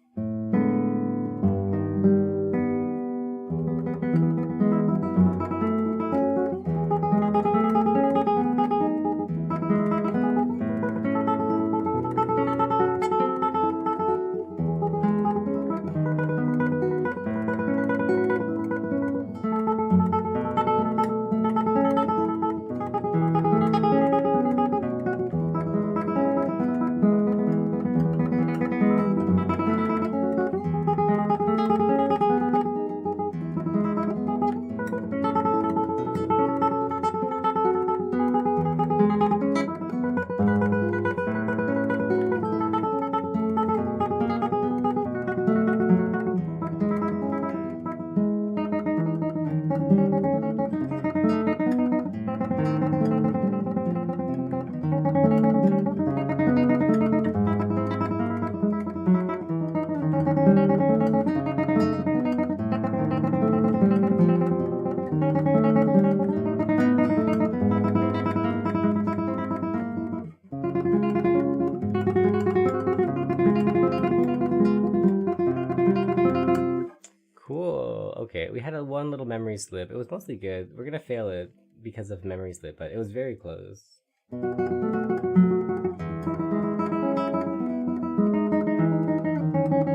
Cool. Okay, we had one little memory slip. It was mostly good. We're gonna fail it because of memory slip, but it was very close.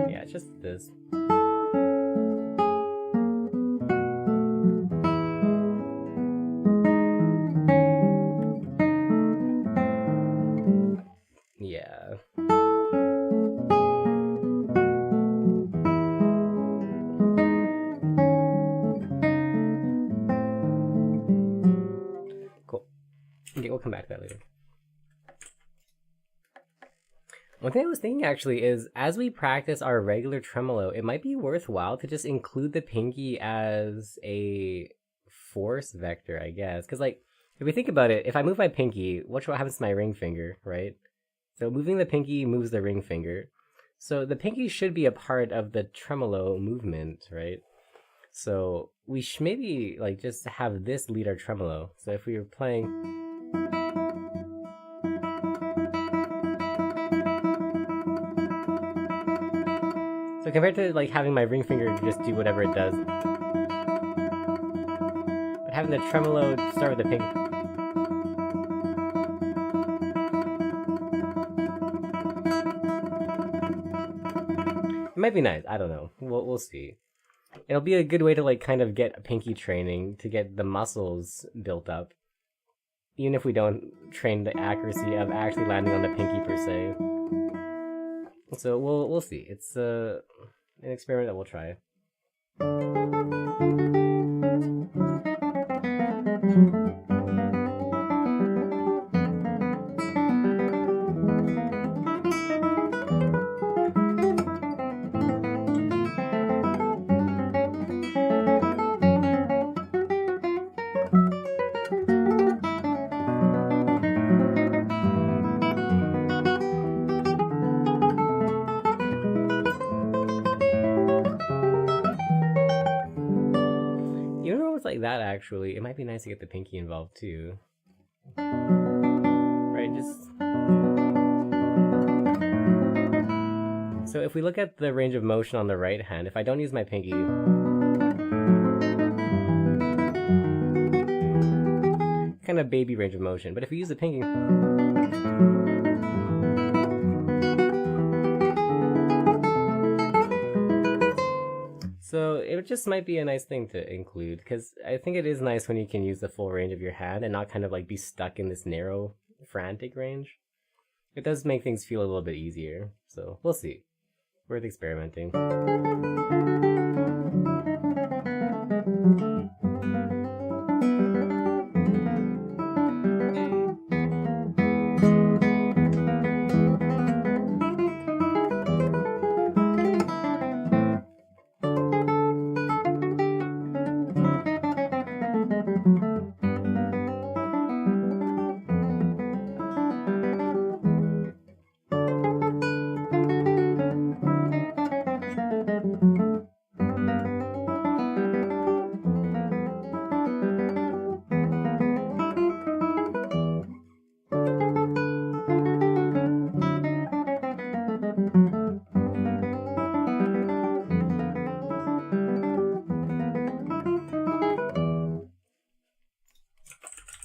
Yeah, it's just this. Yeah. Cool. Okay, we'll come back to that later. One thing I was thinking actually is, as we practice our regular tremolo, it might be worthwhile to just include the pinky as a force vector, I guess. Because, like, if we think about it, if I move my pinky, watch what happens to my ring finger, right? So moving the pinky moves the ring finger. So the pinky should be a part of the tremolo movement, right? So we should maybe, like, just have this lead our tremolo. So if we were playing... So compared to like having my ring finger just do whatever it does, but having the tremolo start with the pinky. It might be nice. I don't know. We'll see. It'll be a good way to like kind of get pinky training, to get the muscles built up, even if we don't train the accuracy of actually landing on the pinky per se. So we'll see. It's an experiment that we'll try. Like that, actually, it might be nice to get the pinky involved too. Right, just... So if we look at the range of motion on the right hand, if I don't use my pinky... kind of baby range of motion, but if we use the pinky... So it just might be a nice thing to include, because I think it is nice when you can use the full range of your hand and not kind of like be stuck in this narrow, frantic range. It does make things feel a little bit easier, so we'll see. Worth experimenting.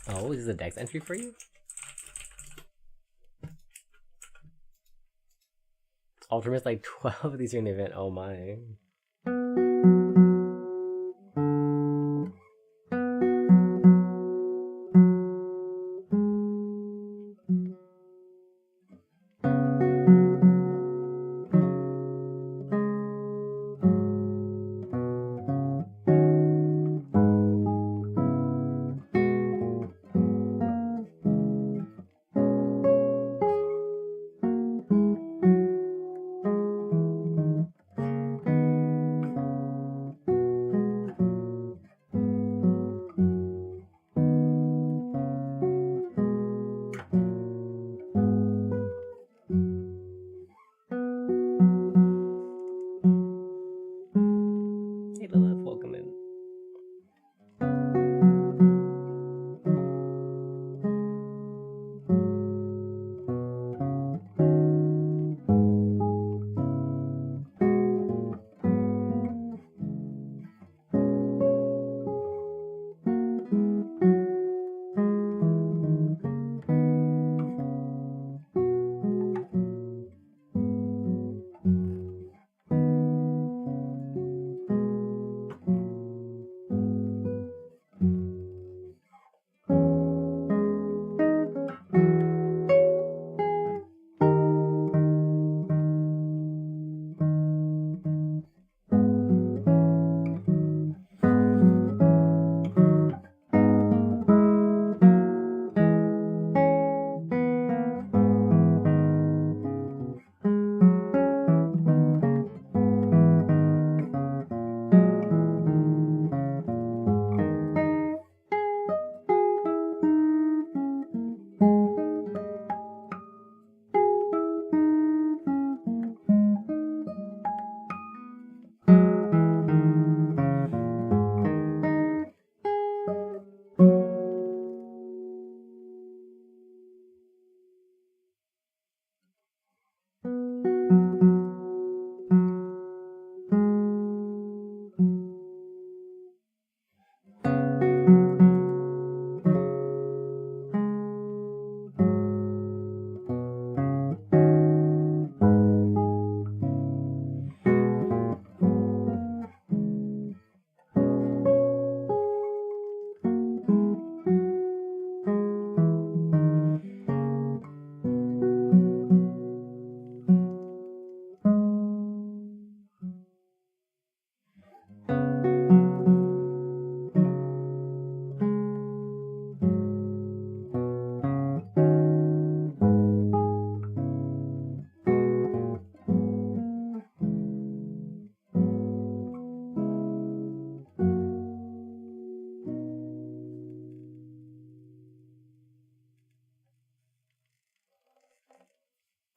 Oh, is this a dex entry for you? Ultimate's like 12 of these are in the event. Oh my. Hey Lilith, welcome in.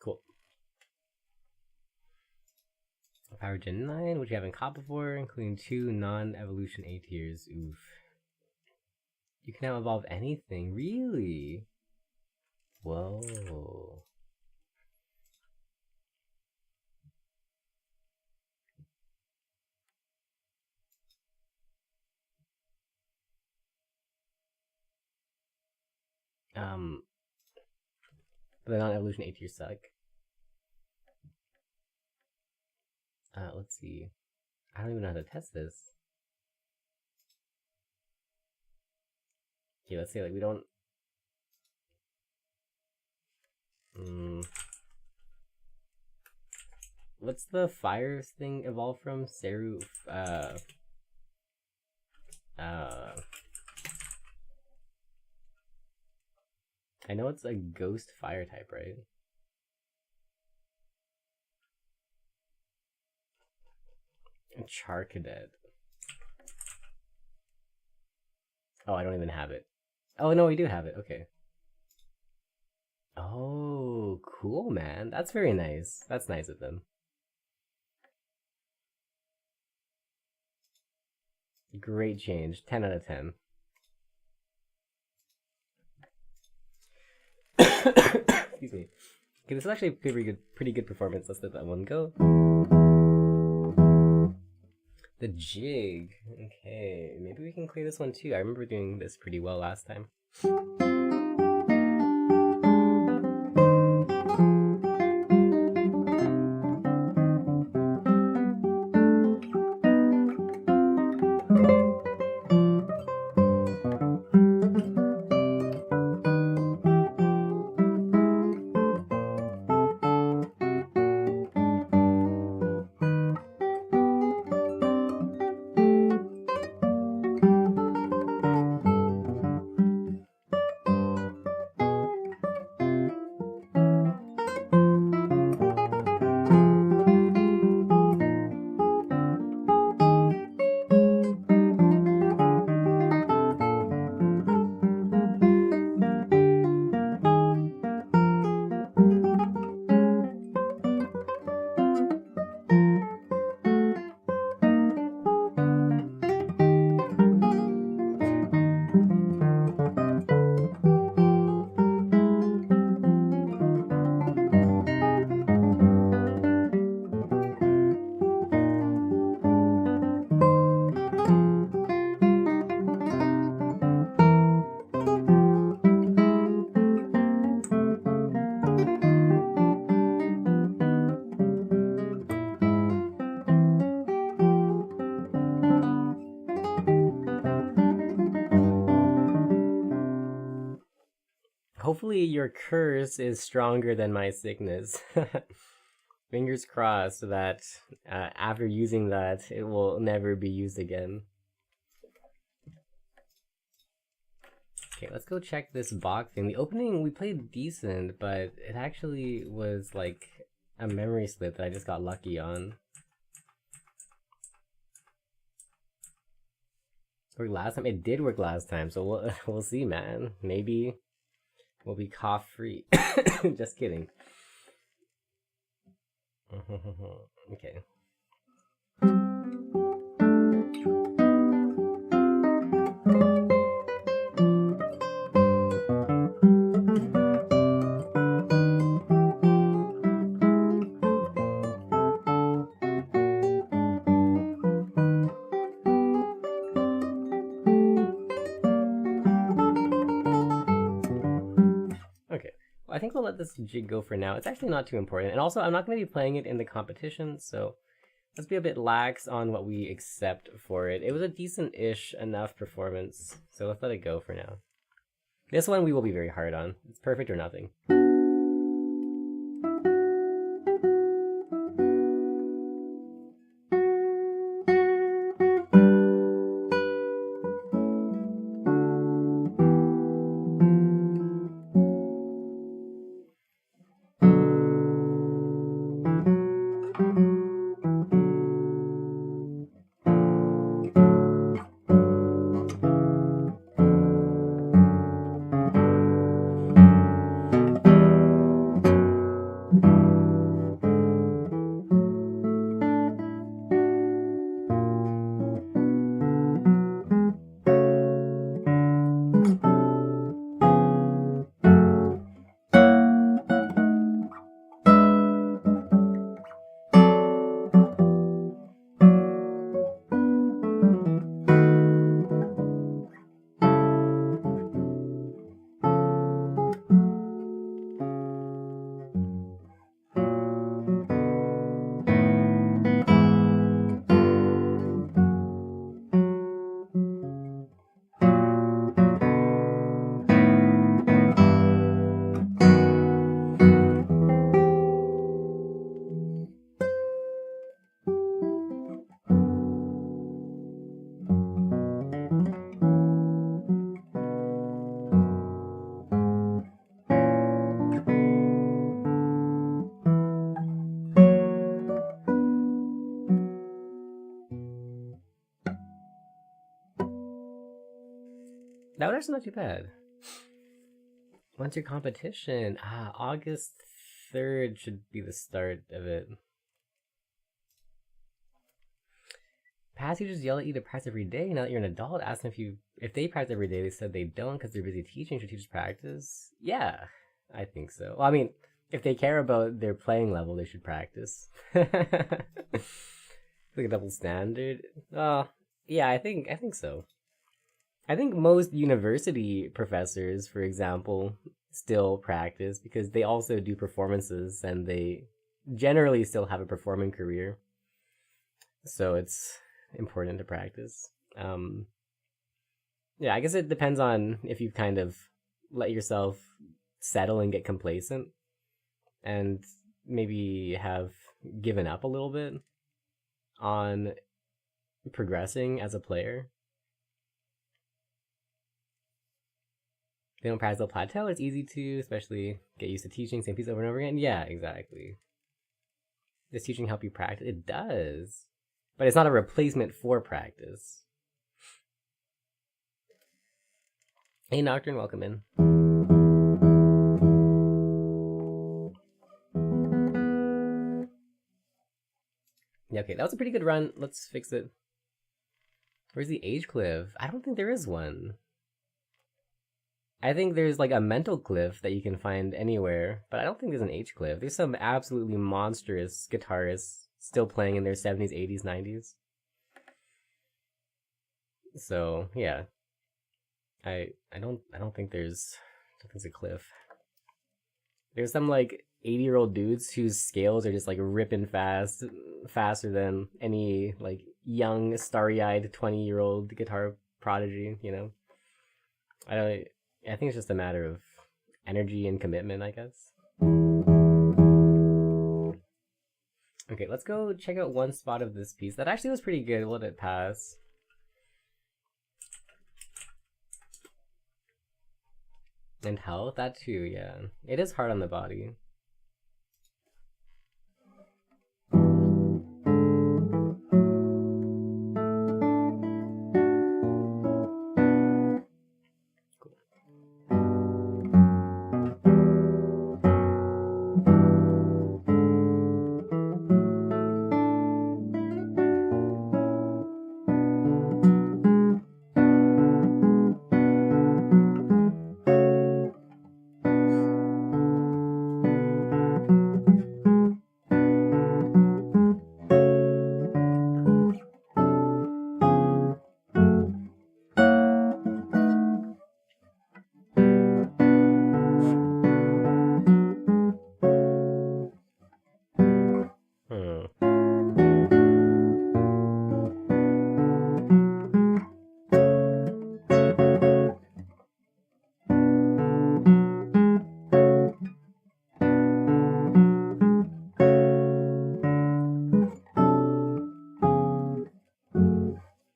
Cool. Power Gen 9, which you haven't caught before, including 2 non-evolution A tiers. Oof. You can now evolve anything, really? Whoa. But the non-evolution A tiers suck. Let's see. I don't even know how to test this. Okay, let's say like we don't. What's the fire thing evolve from? Seru. I know it's a ghost fire type, right? Charcadet. Oh, I don't even have it. Oh, no, we do have it. Okay. Oh, cool, man. That's very nice. That's nice of them. Great change. 10 out of 10. Excuse me. Okay, this is actually a pretty good performance. Let's let that one go. The jig. Okay, maybe we can clear this one too. I remember doing this pretty well last time. Hopefully your curse is stronger than my sickness. Fingers crossed that after using that, it will never be used again. Okay, let's go check this box thing. The opening, we played decent, but it actually was like a memory slip that I just got lucky on. Worked last time? It did work last time, so we'll see, man. Maybe we'll be cough free. Just kidding. Okay. I think we'll let this jig go for now. It's actually not too important. And also, I'm not going to be playing it in the competition, so let's be a bit lax on what we accept for it. It was a decent-ish enough performance, so let's let it go for now. This one we will be very hard on. It's perfect or nothing. That was not too bad. When's your competition? August 3rd should be the start of it. Past teachers yell at you to practice every day. Now that you're an adult, ask them if they practice every day. They said they don't because they're busy teaching. Should teachers practice? Yeah, I think so. Well, I mean, if they care about their playing level, they should practice. Like a double standard. Yeah, I think so. I think most university professors, for example, still practice because they also do performances and they generally still have a performing career. So it's important to practice. Yeah, I guess it depends on if you've kind of let yourself settle and get complacent and maybe have given up a little bit on progressing as a player. They don't practice a plateau. It's easy to, especially get used to teaching same piece over and over again. Yeah, exactly. Does teaching help you practice? It does, but it's not a replacement for practice. Hey, Nocturne, welcome in. Yeah, okay, that was a pretty good run. Let's fix it. Where's the age cliff? I don't think there is one. I think there's like a mental cliff that you can find anywhere, but I don't think there's an age cliff. There's some absolutely monstrous guitarists still playing in their 70s, 80s, 90s. So, yeah. I don't think there's a cliff. There's some like 80-year-old dudes whose scales are just like ripping faster than any like young, starry-eyed 20-year-old guitar prodigy, you know? I think it's just a matter of energy and commitment, I guess. Okay, let's go check out one spot of this piece. That actually was pretty good. We'll let it pass. And health, that too, yeah. It is hard on the body.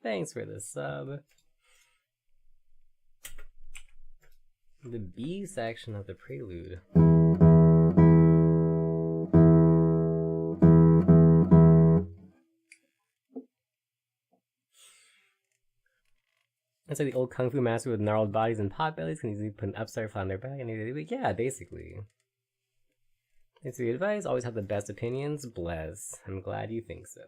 Thanks for the sub. The B section of the prelude. It's like the old kung fu master with gnarled bodies and pot bellies can easily put an upside flat on their back and yeah, basically. It's the advice, always have the best opinions. Bless. I'm glad you think so.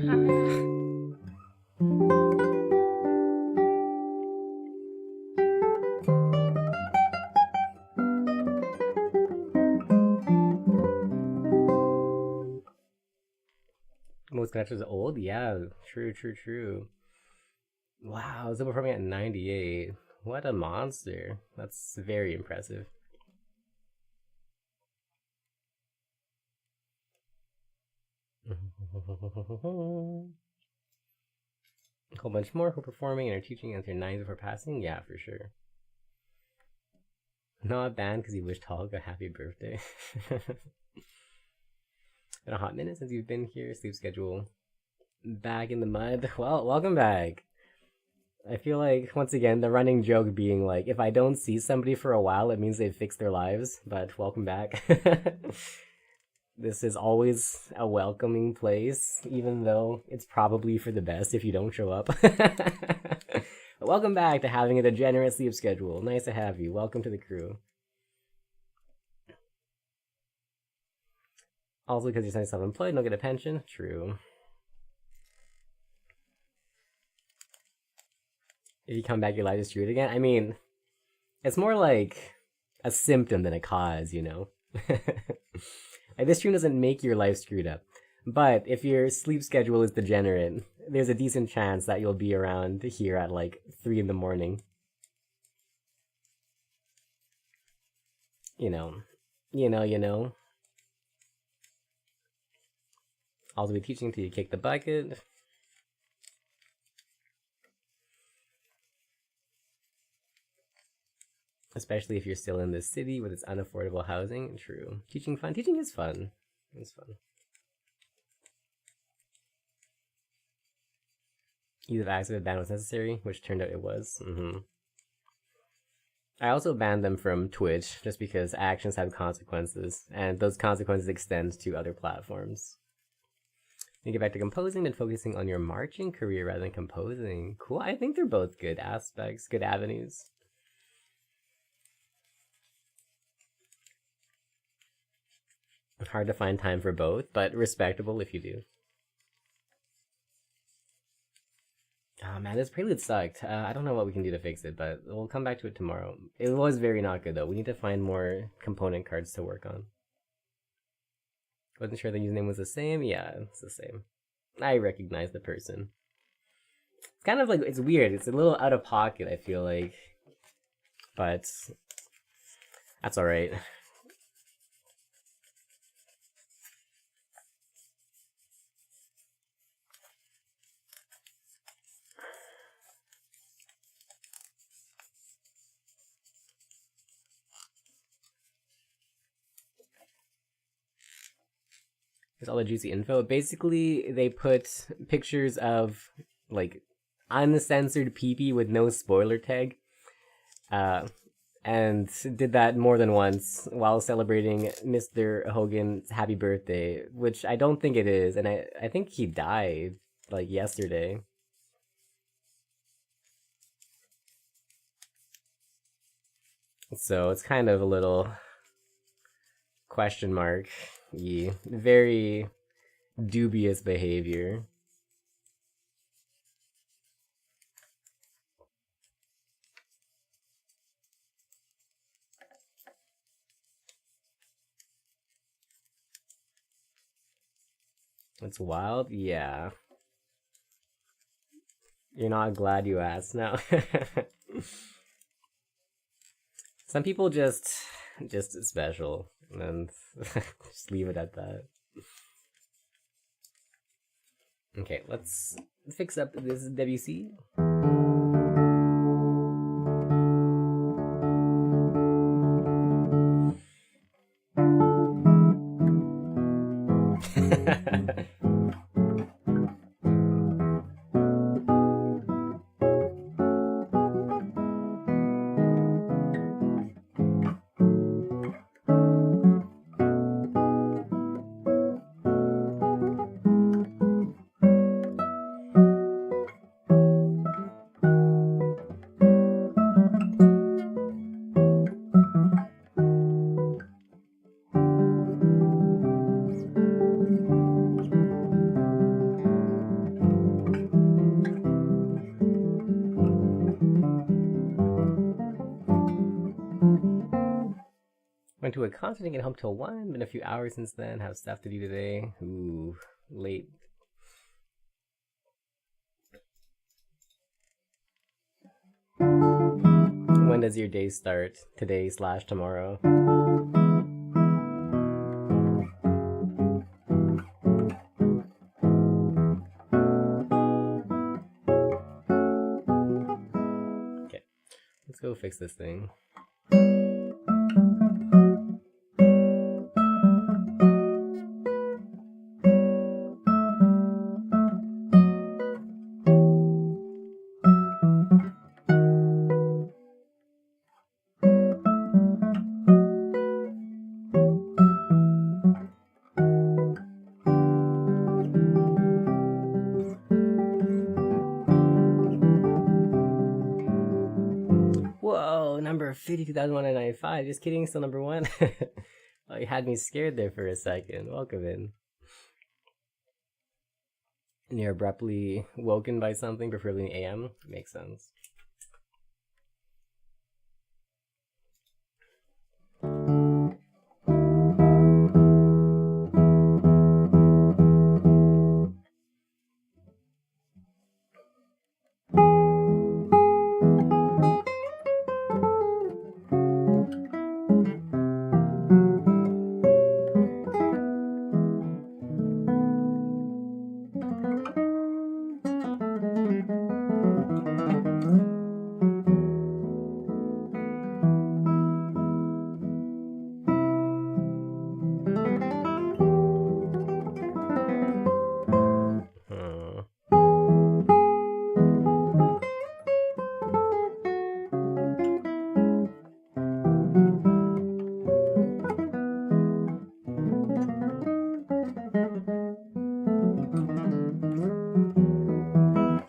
Most connections are old? Yeah, true. Wow, still performing at 98. What a monster. That's very impressive. A whole bunch more who are performing and are teaching until 9 before passing? Yeah, for sure. Not banned because you wished Hulk a happy birthday. Been a hot minute since you've been here. Sleep schedule back in the mud. Well, welcome back. I feel like, once again, the running joke being like, if I don't see somebody for a while, it means they've fixed their lives. But welcome back. This is always a welcoming place, even though it's probably for the best if you don't show up. Welcome back to having a degenerate sleep schedule. Nice to have you. Welcome to the crew. Also, because you're self-employed, don't get a pension. True. If you come back, your life is screwed again. I mean, it's more like a symptom than a cause, you know? Like, this stream doesn't make your life screwed up. But if your sleep schedule is degenerate, there's a decent chance that you'll be around here at like 3 in the morning. You know. Also be teaching till you kick the bucket. Especially if you're still in this city with its unaffordable housing. True. Teaching fun. Teaching is fun. It's fun. Ease of access ban was necessary, which turned out it was. I also banned them from Twitch just because actions have consequences, and those consequences extend to other platforms. You get back to composing and focusing on your marching career rather than composing. Cool. I think they're both good aspects, good avenues. Hard to find time for both, but respectable if you do. Oh man, this prelude sucked. I don't know what we can do to fix it, but we'll come back to it tomorrow. It was very not good though. We need to find more component cards to work on. Wasn't sure the username was the same. Yeah, it's the same. I recognize the person. It's kind of like, it's weird. It's a little out of pocket, I feel like. But that's alright. Here's all the juicy info. Basically, they put pictures of, like, uncensored pee-pee with no spoiler tag. And did that more than once while celebrating Mr. Hogan's happy birthday, which I don't think it is, and I think he died, like, yesterday. So it's kind of a little question mark. Yeah, very dubious behavior. It's wild? Yeah. You're not glad you asked now. Some people just special, and just leave it at that. Okay, let's fix up this WC. went to a concert, didn't get home till 1. Been a few hours since then. Have stuff to do today. Ooh, late. When does your day start? Today/tomorrow? Okay, let's go fix this thing. Whoa, number 52,195. Just kidding, still number 1. Oh, you had me scared there for a second. Welcome in. And you're abruptly woken by something, preferably in AM. Makes sense.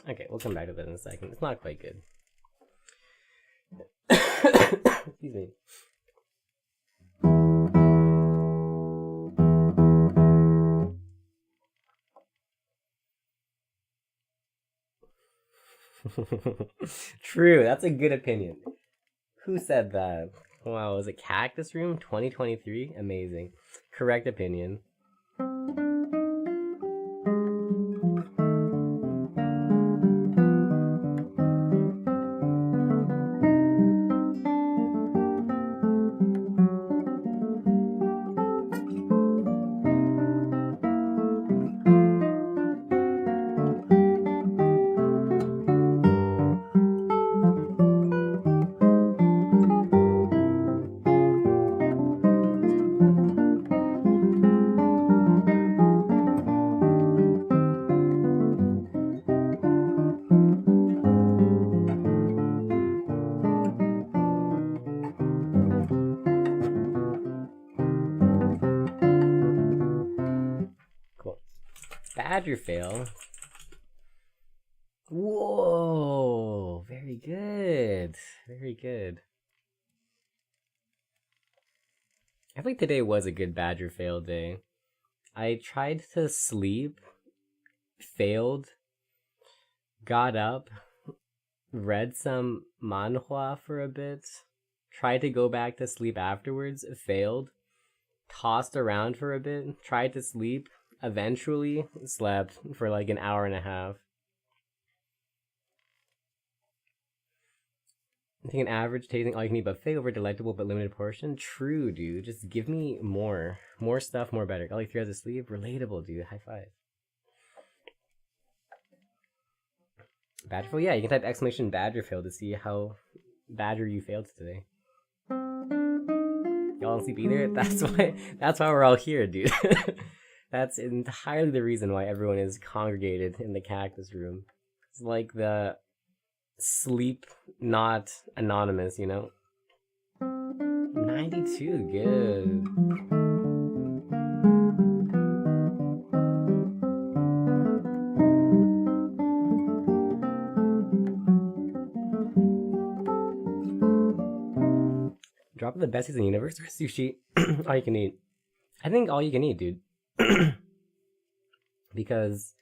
Okay, we'll come back to that in a second. It's not quite good. Excuse me. True, that's a good opinion. Who said that? Wow, was it Cactus Room 2023? Amazing. Correct opinion. Badger fail. Whoa, very good. Very good. I think today was a good Badger fail day. I tried to sleep, failed, got up, read some manhwa for a bit, tried to go back to sleep afterwards, failed, tossed around for a bit, tried to sleep, eventually slept for like an hour and a half. I think an average tasting all you can eat buffet over delectable but limited portion. True, dude. Just give me more. More stuff, more better. Got like 3 hours of sleep. Relatable, dude. High five. Badgerfail? Yeah, you can type exclamation Badgerfail to see how badger you failed today. Y'all don't sleep either? That's why we're all here, dude. That's entirely the reason why everyone is congregated in the Cactus Room. It's like the sleep not anonymous, you know? 92, good. Drop of the best in the universe or sushi? All you can eat. I think all you can eat, dude. Because,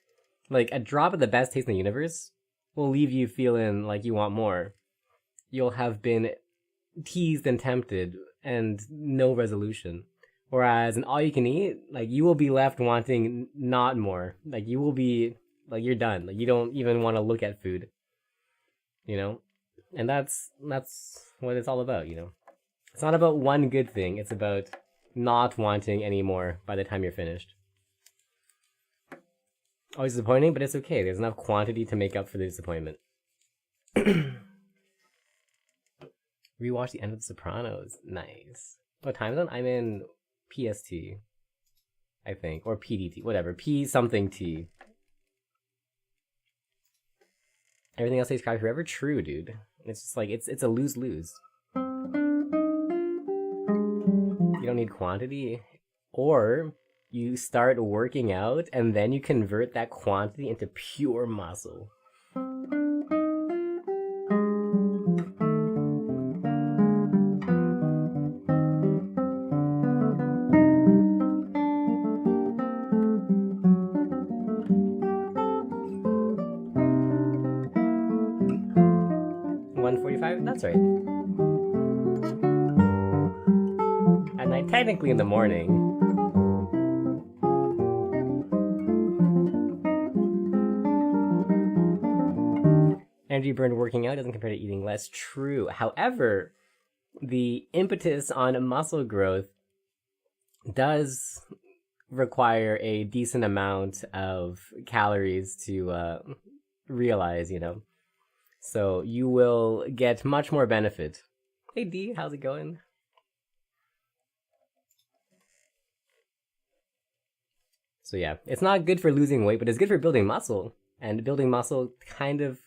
like, a drop of the best taste in the universe will leave you feeling like you want more. You'll have been teased and tempted and no resolution. Whereas an all you can eat, like you will be left wanting not more. Like you will be like you're done. Like you don't even want to look at food. You know? And that's what it's all about, you know. It's not about one good thing, it's about not wanting any more by the time you're finished. Always disappointing, but it's okay. There's enough quantity to make up for the disappointment. Rewatch the end of The Sopranos. Nice. What time zone? I'm in PST, I think. Or PDT. Whatever. P something T. Everything else stays crappy forever? True, dude. It's just like, it's a lose-lose. You don't need quantity. Or you start working out and then you convert that quantity into pure muscle. That's right. At night, technically in the morning. Energy burned working out doesn't compare to eating less. True. However, the impetus on muscle growth does require a decent amount of calories to realize, you know. So you will get much more benefit. Hey D, how's it going? So yeah, it's not good for losing weight, but it's good for building muscle. And building muscle kind of,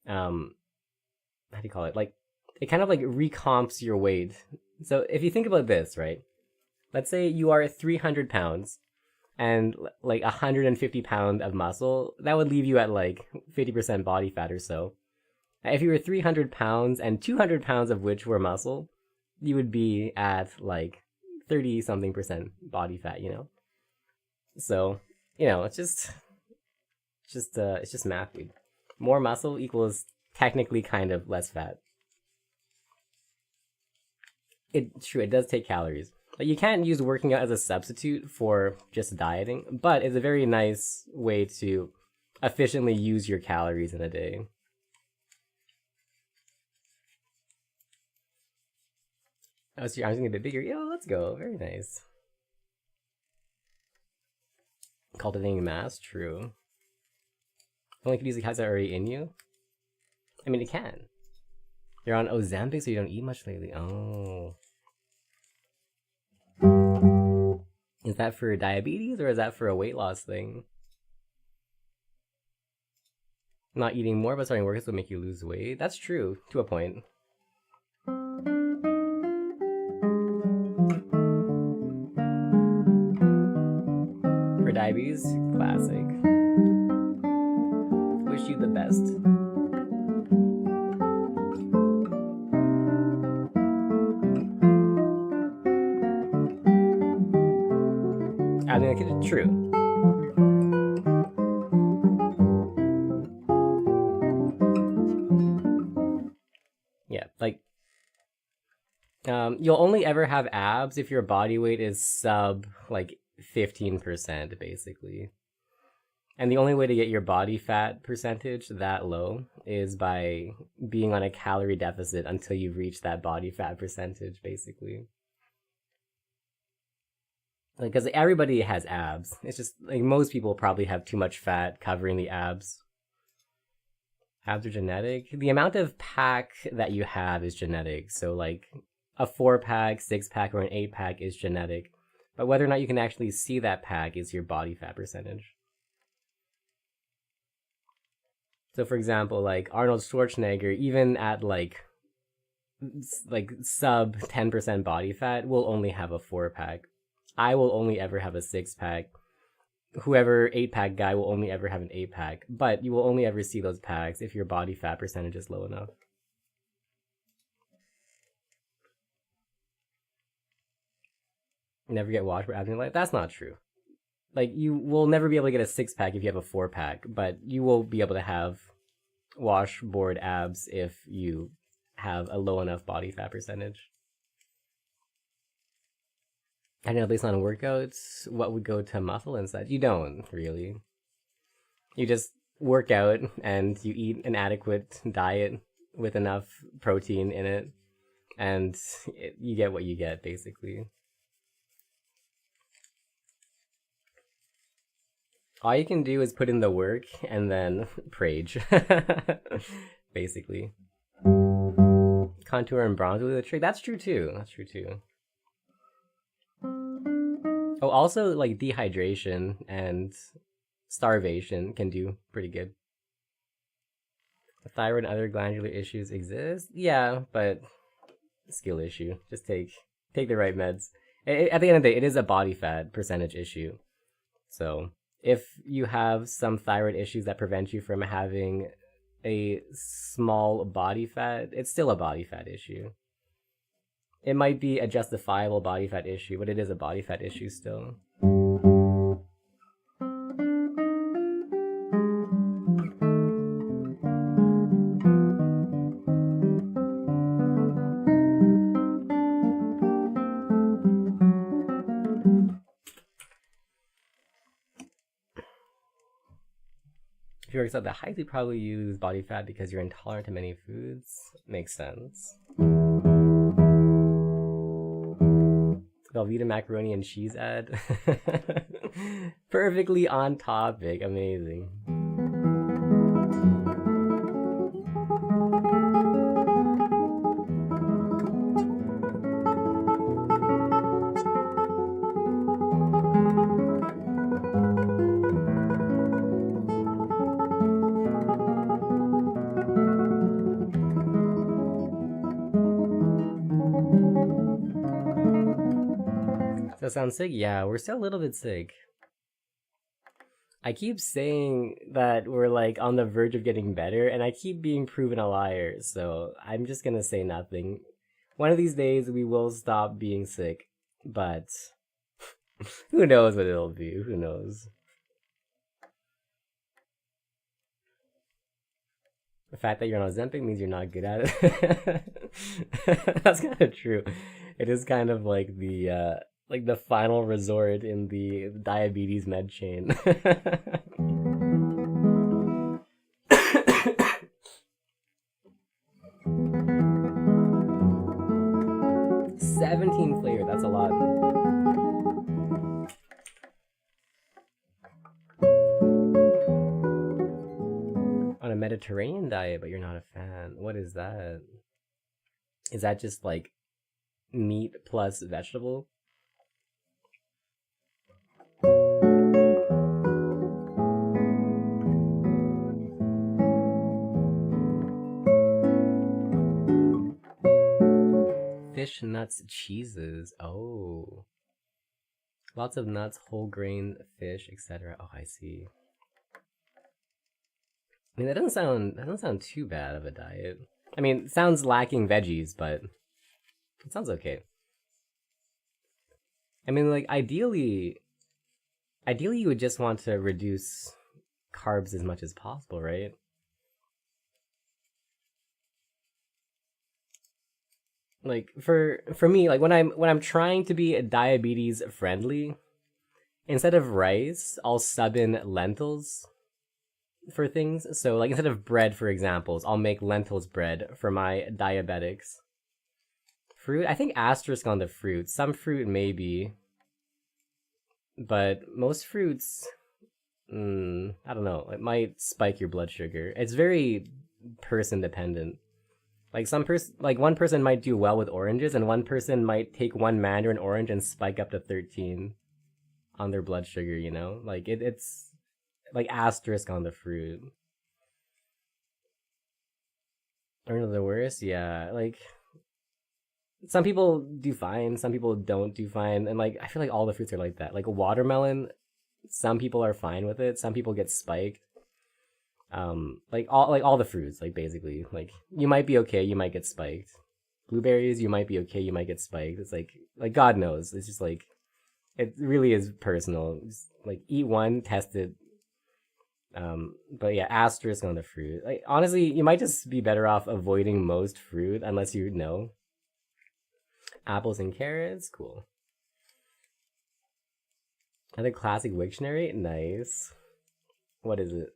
how do you call it? Like, it kind of like recomps your weight. So if you think about this, right? Let's say you are 300 pounds and like 150 pounds of muscle, that would leave you at like 50% body fat or so. If you were 300 pounds and 200 pounds of which were muscle, you would be at like 30 something percent body fat, you know? So, you know, it's just math, dude. More muscle equals technically kind of less fat. It's true, it does take calories. But you can't use working out as a substitute for just dieting, but it's a very nice way to efficiently use your calories in a day. Oh, so your arms getting a bit bigger. Yo, let's go. Very nice. Cultivating mass, true. Only could use the cats that are already in you. I mean, it can. You're on Ozempic, so you don't eat much lately. Oh. Is that for diabetes or is that for a weight loss thing? Not eating more but starting workouts will make you lose weight? That's true, to a point. For diabetes, classic. Wish you the best. I think it's true. Yeah, like, you'll only ever have abs if your body weight is sub, like, 15%, basically. And the only way to get your body fat percentage that low is by being on a calorie deficit until you reach that body fat percentage, basically. Like, because everybody has abs. It's just, like, most people probably have too much fat covering the abs. Abs are genetic. The amount of pack that you have is genetic. So, like, a 4-pack, 6-pack, or an 8-pack is genetic. But whether or not you can actually see that pack is your body fat percentage. So, for example, like, Arnold Schwarzenegger, even at, like sub 10% body fat, will only have a 4-pack. I will only ever have a 6-pack. Whoever 8-pack guy will only ever have an 8-pack. But you will only ever see those packs if your body fat percentage is low enough. Never get washboard abs in your life? That's not true. Like, you will never be able to get a 6-pack if you have a 4-pack, but you will be able to have washboard abs if you have a low enough body fat percentage. I know based on workouts, what would go to muscle and such. You don't really. You just work out and you eat an adequate diet with enough protein in it, and you get what you get basically. All you can do is put in the work and then prage. Basically. Contour and bronze with a trick. That's true too. That's true too. Oh, also like dehydration and starvation can do pretty good. Thyroid and other glandular issues exist. Yeah, but skill issue. Just take the right meds. At the end of the day, it is a body fat percentage issue. So if you have some thyroid issues that prevent you from having a small body fat, it's still a body fat issue. It might be a justifiable body fat issue, but it is a body fat issue still. If you work out the height, you probably use body fat because you're intolerant to many foods. Makes sense. Velveeta macaroni and cheese ad. Perfectly on topic. Amazing. Does that sound sick? Yeah, we're still a little bit sick. I keep saying that we're like on the verge of getting better, and I keep being proven a liar, so I'm just gonna say nothing. One of these days we will stop being sick, but who knows what it'll be? Who knows? The fact that you're on Ozempic means you're not good at it. That's kind of true. It is kind of like the final resort in the diabetes med chain. 17 flavor, that's a lot. On a Mediterranean diet, but you're not a fan. What is that? Is that just like meat plus vegetable? Fish, nuts, cheeses. Oh. Lots of nuts, whole grain, fish, etc. Oh, I see. I mean, that doesn't sound too bad of a diet. I mean, it sounds lacking veggies, but it sounds okay. I mean, like ideally you would just want to reduce carbs as much as possible, right? Like for me, like when I'm trying to be diabetes friendly, instead of rice, I'll sub in lentils for things. So like instead of bread, for examples, I'll make lentils bread for my diabetics. Fruit, I think asterisk on the fruit. Some fruit maybe, but most fruits, I don't know. It might spike your blood sugar. It's very person dependent. Like one person might do well with oranges, and one person might take one mandarin orange and spike up to 13 on their blood sugar. You know, like it's like asterisk on the fruit. Or the worst, yeah. Like some people do fine, some people don't do fine, and like I feel like all the fruits are like that. Like a watermelon, some people are fine with it, some people get spiked. Like all the fruits, like basically, like you might be okay, you might get spiked. Blueberries, you might be okay, you might get spiked. It's like God knows. It's just like it really is personal. Just, like eat one, test it. But yeah, asterisk on the fruit. Like honestly, you might just be better off avoiding most fruit unless you know. Apples and carrots, cool. Another classic Wiktionary? Nice. What is it?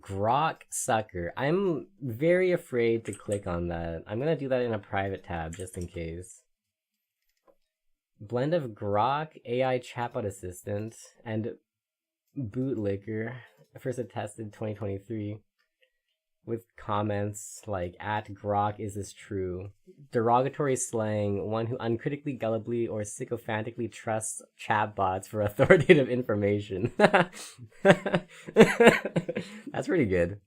Grok Sucker. I'm very afraid to click on that. I'm gonna do that in a private tab just in case. Blend of Grok, AI chatbot assistant, and Bootlicker, first attested 2023, with comments like at Grok is this true? Derogatory slang, one who uncritically, gullibly, or sycophantically trusts chatbots for authoritative information. That's pretty good.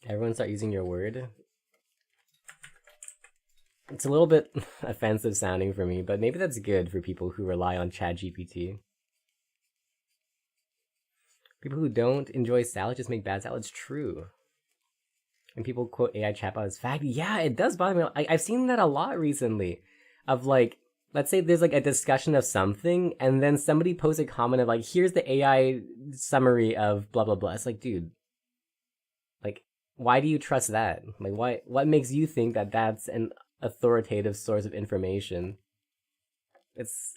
Everyone start using your word. It's a little bit offensive sounding for me, but maybe that's good for people who rely on ChatGPT. People who don't enjoy salad just make bad salads. True. And people quote AI chatbot as fact. Yeah, it does bother me. I've seen that a lot recently. Of like, let's say there's like a discussion of something, and then somebody posts a comment of like, here's the AI summary of blah blah blah. It's like, dude, like, why do you trust that? Like, why? What makes you think that that's an authoritative source of information? It's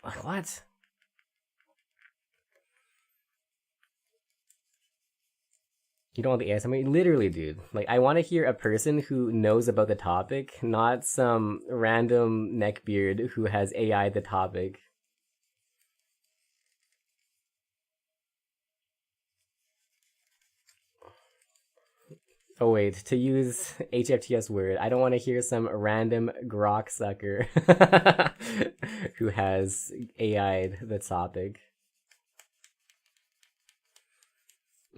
like, what? You don't want the ASMR? Literally, dude. Like, I want to hear a person who knows about the topic, not some random neckbeard who has AI the topic. Oh wait, to use HFTS word, I don't want to hear some random grok sucker who has AI'd the topic.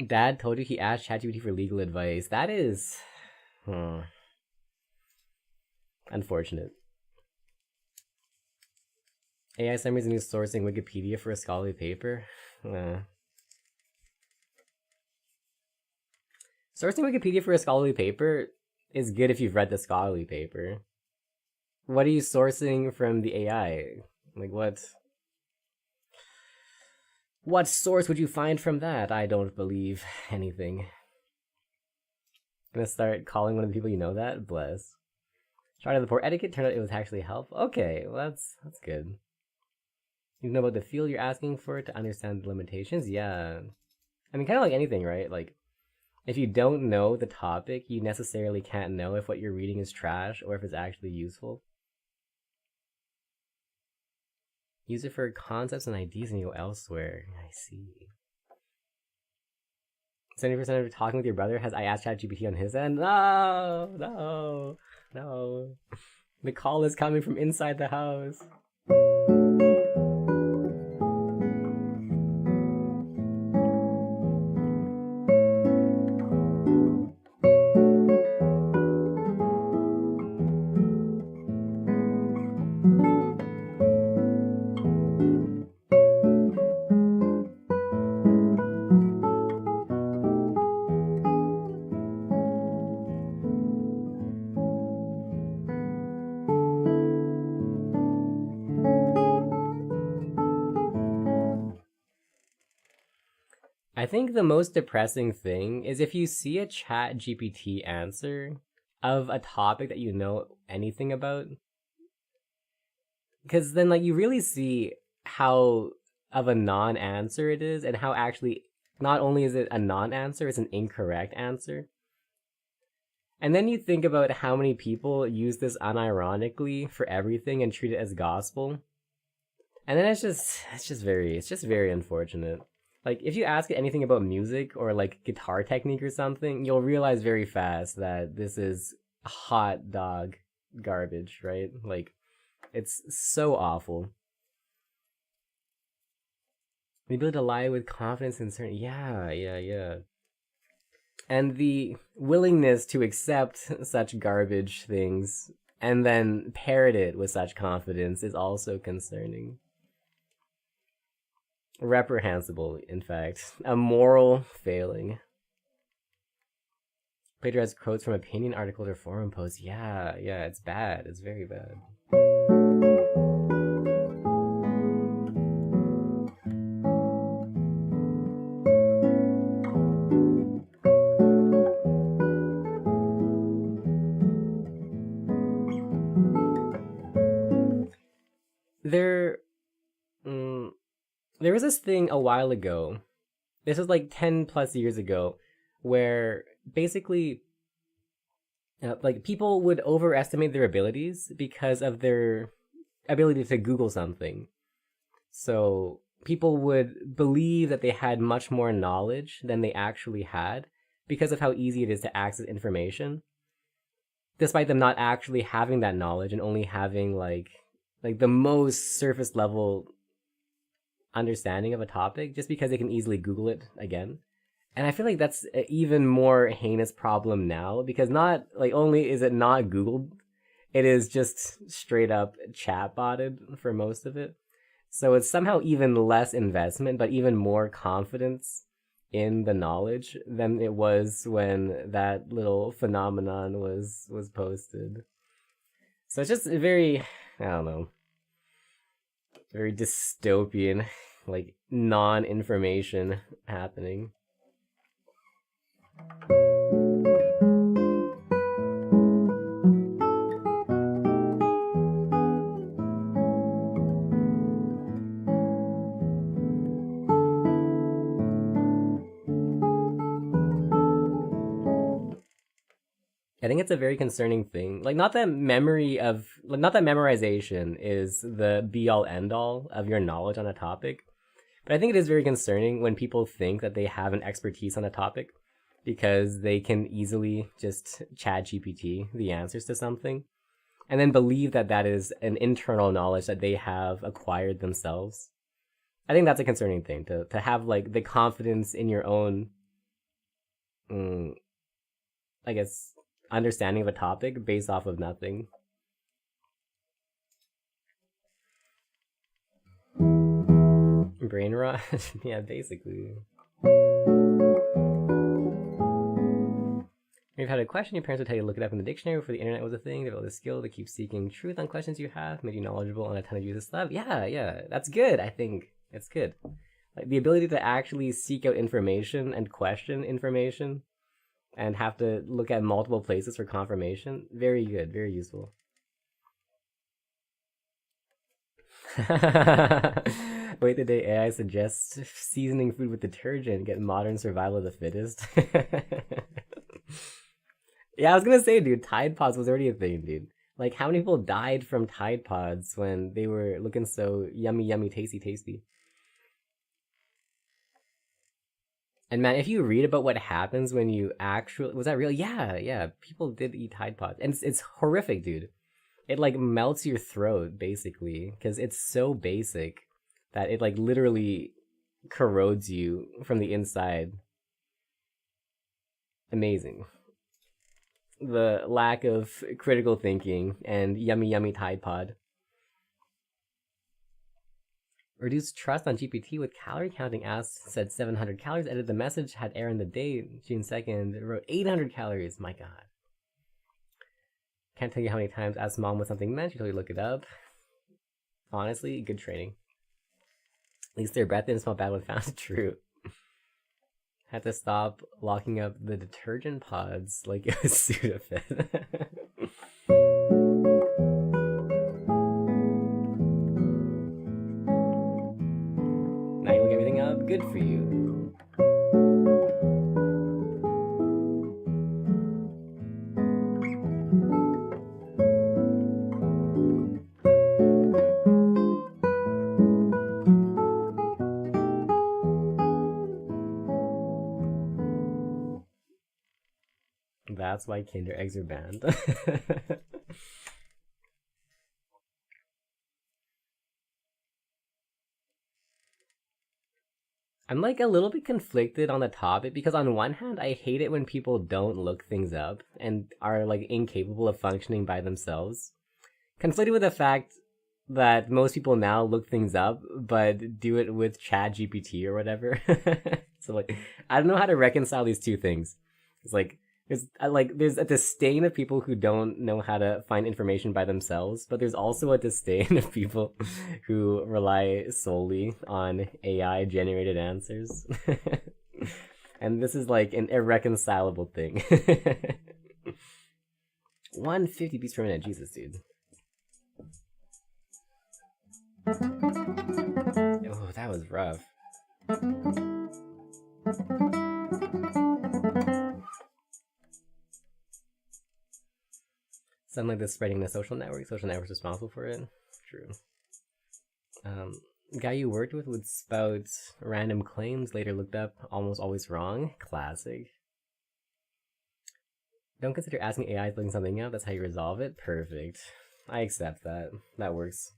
Dad told you he asked ChatGPT for legal advice. That is... unfortunate. AI summaries and sourcing Wikipedia for a scholarly paper? Sourcing Wikipedia for a scholarly paper is good if you've read the scholarly paper. What are you sourcing from the AI? Like, what? What source would you find from that? I don't believe anything. Gonna start calling one of the people you know that? Bless. Started the poor etiquette, turned out it was actually helpful. Okay, well that's good. You know about the field you're asking for to understand the limitations? Yeah. I mean, kind of like anything, right? Like, if you don't know the topic, you necessarily can't know if what you're reading is trash or if it's actually useful. Use it for concepts and ideas and you go elsewhere. I see. 70% of talking with your brother has I asked ChatGPT on his end? No. The call is coming from inside the house. I think the most depressing thing is if you see a ChatGPT answer of a topic that you know anything about, because then like you really see how of a non-answer it is and how actually not only is it a non-answer, it's an incorrect answer. And then you think about how many people use this unironically for everything and treat it as gospel. And then it's just very unfortunate. Like, if you ask it anything about music or like guitar technique or something, you'll realize very fast that this is hot dog garbage, right? Like, it's so awful. The ability to lie with confidence and certainty. Yeah. And the willingness to accept such garbage things and then parrot it with such confidence is also concerning. Reprehensible, in fact. A moral failing. Plagiarized quotes from opinion articles or forum posts. Yeah, it's bad. It's very bad. this thing a while ago. This was like 10 plus years ago, where basically, like people would overestimate their abilities because of their ability to Google something. So people would believe that they had much more knowledge than they actually had because of how easy it is to access information, despite them not actually having that knowledge and only having like the most surface level understanding of a topic, just because they can easily Google it again. And I feel like that's an even more heinous problem now, because not like only is it not Googled, it is just straight up chatbotted for most of it. So it's somehow even less investment, but even more confidence in the knowledge than it was when that little phenomenon was posted. So it's just very, I don't know, very dystopian, like non-information happening. I think it's a very concerning thing. Like, not that memorization is the be all end all of your knowledge on a topic, but I think it is very concerning when people think that they have an expertise on a topic because they can easily just chat GPT the answers to something and then believe that that is an internal knowledge that they have acquired themselves. I think that's a concerning thing, to have like the confidence in your own, I guess, understanding of a topic based off of nothing. Brain rot? Yeah, basically. You've had a question, your parents would tell you to look it up in the dictionary before the internet was a thing. Develop the skill to keep seeking truth on questions you have, made you knowledgeable on a ton of useless stuff. Yeah, that's good, I think. It's good. Like, the ability to actually seek out information and question information and have to look at multiple places for confirmation. Very good, very useful. Wait the day AI suggests seasoning food with detergent, get modern survival of the fittest. Yeah, I was gonna say, dude, Tide Pods was already a thing, dude. Like, how many people died from Tide Pods when they were looking so yummy, tasty? And man, if you read about what happens when you actually... Was that real? Yeah, people did eat Tide Pods. And it's horrific, dude. It, like, melts your throat, basically, because it's so basic that it, like, literally corrodes you from the inside. Amazing. The lack of critical thinking and yummy Tide Pod. Reduce trust on GPT with calorie counting. Asked, said 700 calories. Edited the message, had error in the date, June 2nd. Wrote 800 calories. My god. Can't tell you how many times asked mom what something meant. She told you to look it up. Honestly, good training. At least their breath didn't smell bad when found. True. Had to stop locking up the detergent pods like it was Sudafed. Now you look everything up. Good for you. That's why Kinder eggs are banned. I'm like a little bit conflicted on the topic because on one hand, I hate it when people don't look things up and are like incapable of functioning by themselves. Conflicted with the fact that most people now look things up, but do it with Chat GPT or whatever. So like, I don't know how to reconcile these two things. It's like, there's a disdain of people who don't know how to find information by themselves, but there's also a disdain of people who rely solely on AI generated answers. And this is like an irreconcilable thing. 150 beats per minute, Jesus, dude. Oh, that was rough. Something like this spreading the social network. Social networks responsible for it. True. Guy you worked with would spout random claims, later looked up, almost always wrong. Classic. Don't consider asking AI looking something up, that's how you resolve it. Perfect. I accept that. That works.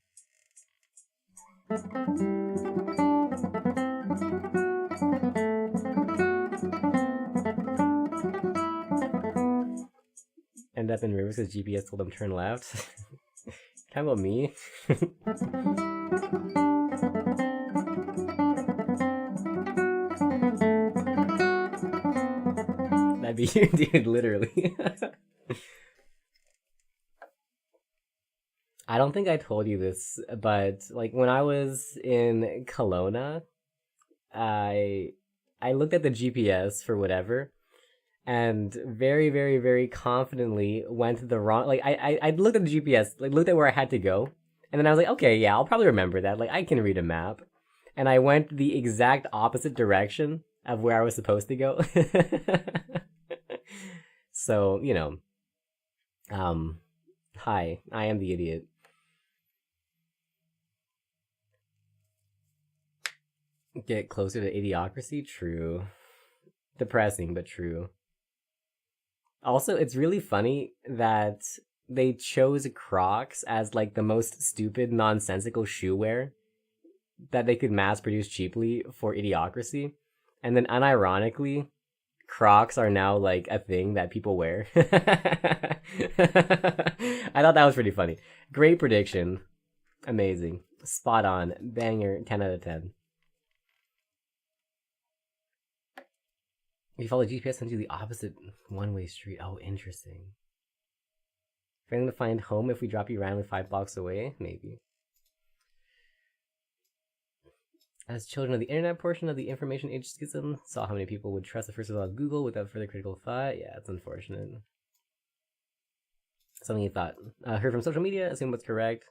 End up in rivers because GPS told them turn left. How about me? That'd be you, dude, literally. I don't think I told you this, but like when I was in Kelowna, I looked at the GPS for whatever, and very, very, very confidently went to the wrong. Like I looked at the GPS, like looked at where I had to go, and then I was like, okay, yeah, I'll probably remember that. Like I can read a map, and I went the exact opposite direction of where I was supposed to go. So you know, hi, I am the idiot. Get closer to idiocracy? True. Depressing, but true. Also, it's really funny that they chose Crocs as like the most stupid, nonsensical shoe wear that they could mass produce cheaply for idiocracy. And then unironically, Crocs are now like a thing that people wear. I thought that was pretty funny. Great prediction. Amazing. Spot on. Banger. 10 out of 10. If you follow GPS, sends you the opposite one-way street. Oh, interesting. Failing to find home if we drop you randomly 5 blocks away? Maybe. As children of the internet portion of the information age schism, saw how many people would trust the first result of Google without further critical thought. Yeah, it's unfortunate. Something you thought. Heard from social media, assume what's correct.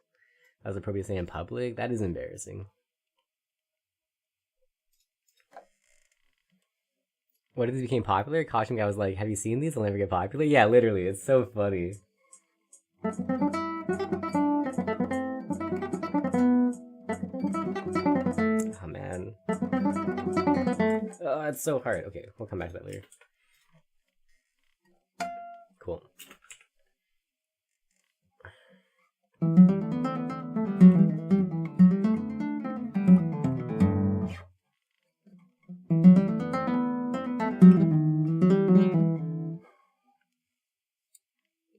That was appropriate to say in public. That is embarrassing. What if this became popular? Caution guy was like, have you seen these? They'll never get popular. Yeah, literally. It's so funny. Oh, man. Oh, it's so hard. Okay, we'll come back to that later. Cool.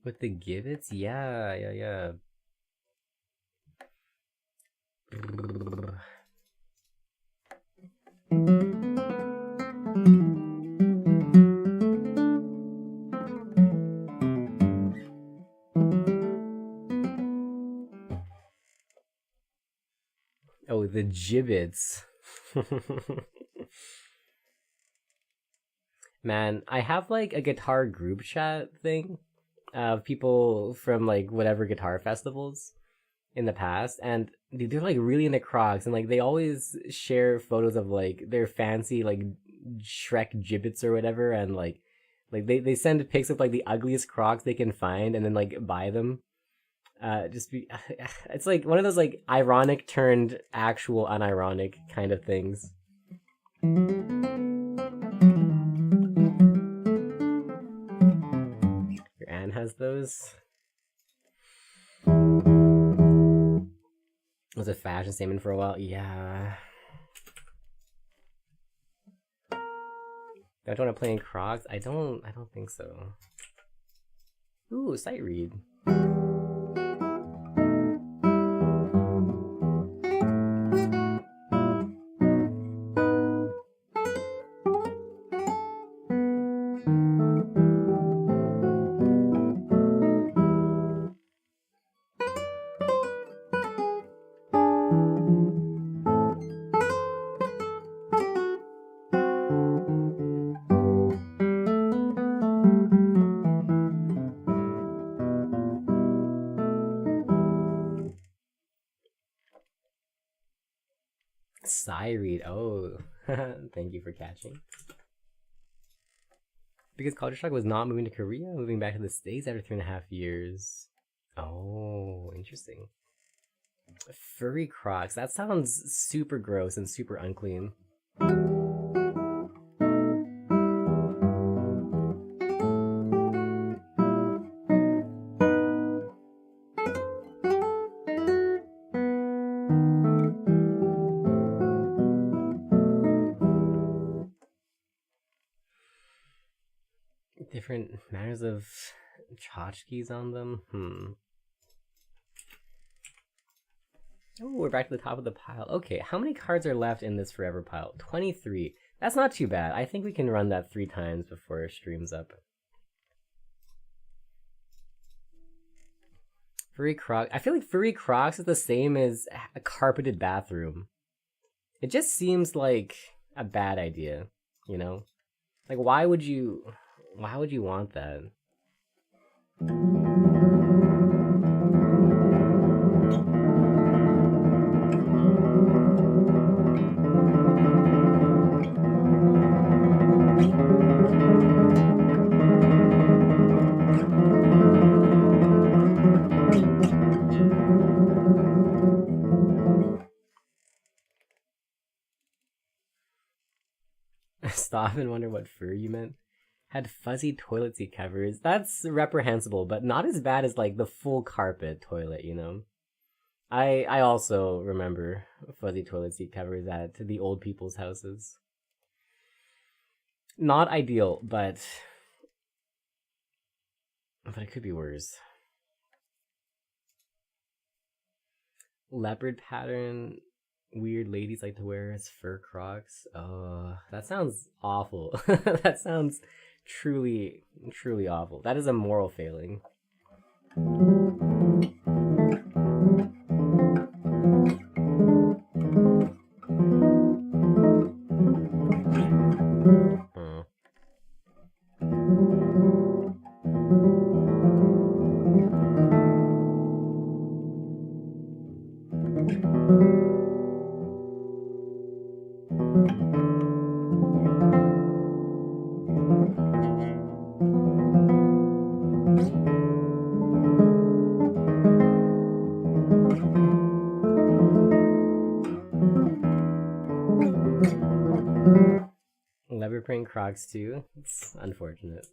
With the gibbets? Yeah. Oh, the gibbets. Man, I have like a guitar group chat thing of people from like whatever guitar festivals in the past, and dude, they're like really into Crocs, and like they always share photos of like their fancy like Shrek gibbets or whatever, and like they send pics of like the ugliest Crocs they can find and then like buy them. It's like one of those like ironic turned actual unironic kind of things. Your Anne has those. Was a fashion statement for a while. Yeah. Don't you want to play in Crocs? I don't think so. Ooh, sight read. Sight read. Oh, Thank you for catching. Because Culture Shock was not moving to Korea, moving back to the States after 3.5 years. Oh, interesting. Furry Crocs. That sounds super gross and super unclean. Different manners of tchotchkes on them. Oh, we're back to the top of the pile. Okay, how many cards are left in this forever pile? 23. That's not too bad. I think we can run that 3 times before it streams up. Furry Croc. I feel like Furry Crocs is the same as a carpeted bathroom. It just seems like a bad idea, you know? Like, why would you want that? Stop and wonder what fur you meant. Had fuzzy toilet seat covers. That's reprehensible, but not as bad as like the full carpet toilet, you know? I also remember fuzzy toilet seat covers at the old people's houses. Not ideal, but it could be worse. Leopard pattern. Weird ladies like to wear as fur Crocs. Oh, that sounds awful. That sounds truly awful. That is a moral failing. Leopard print Crocs too. It's unfortunate.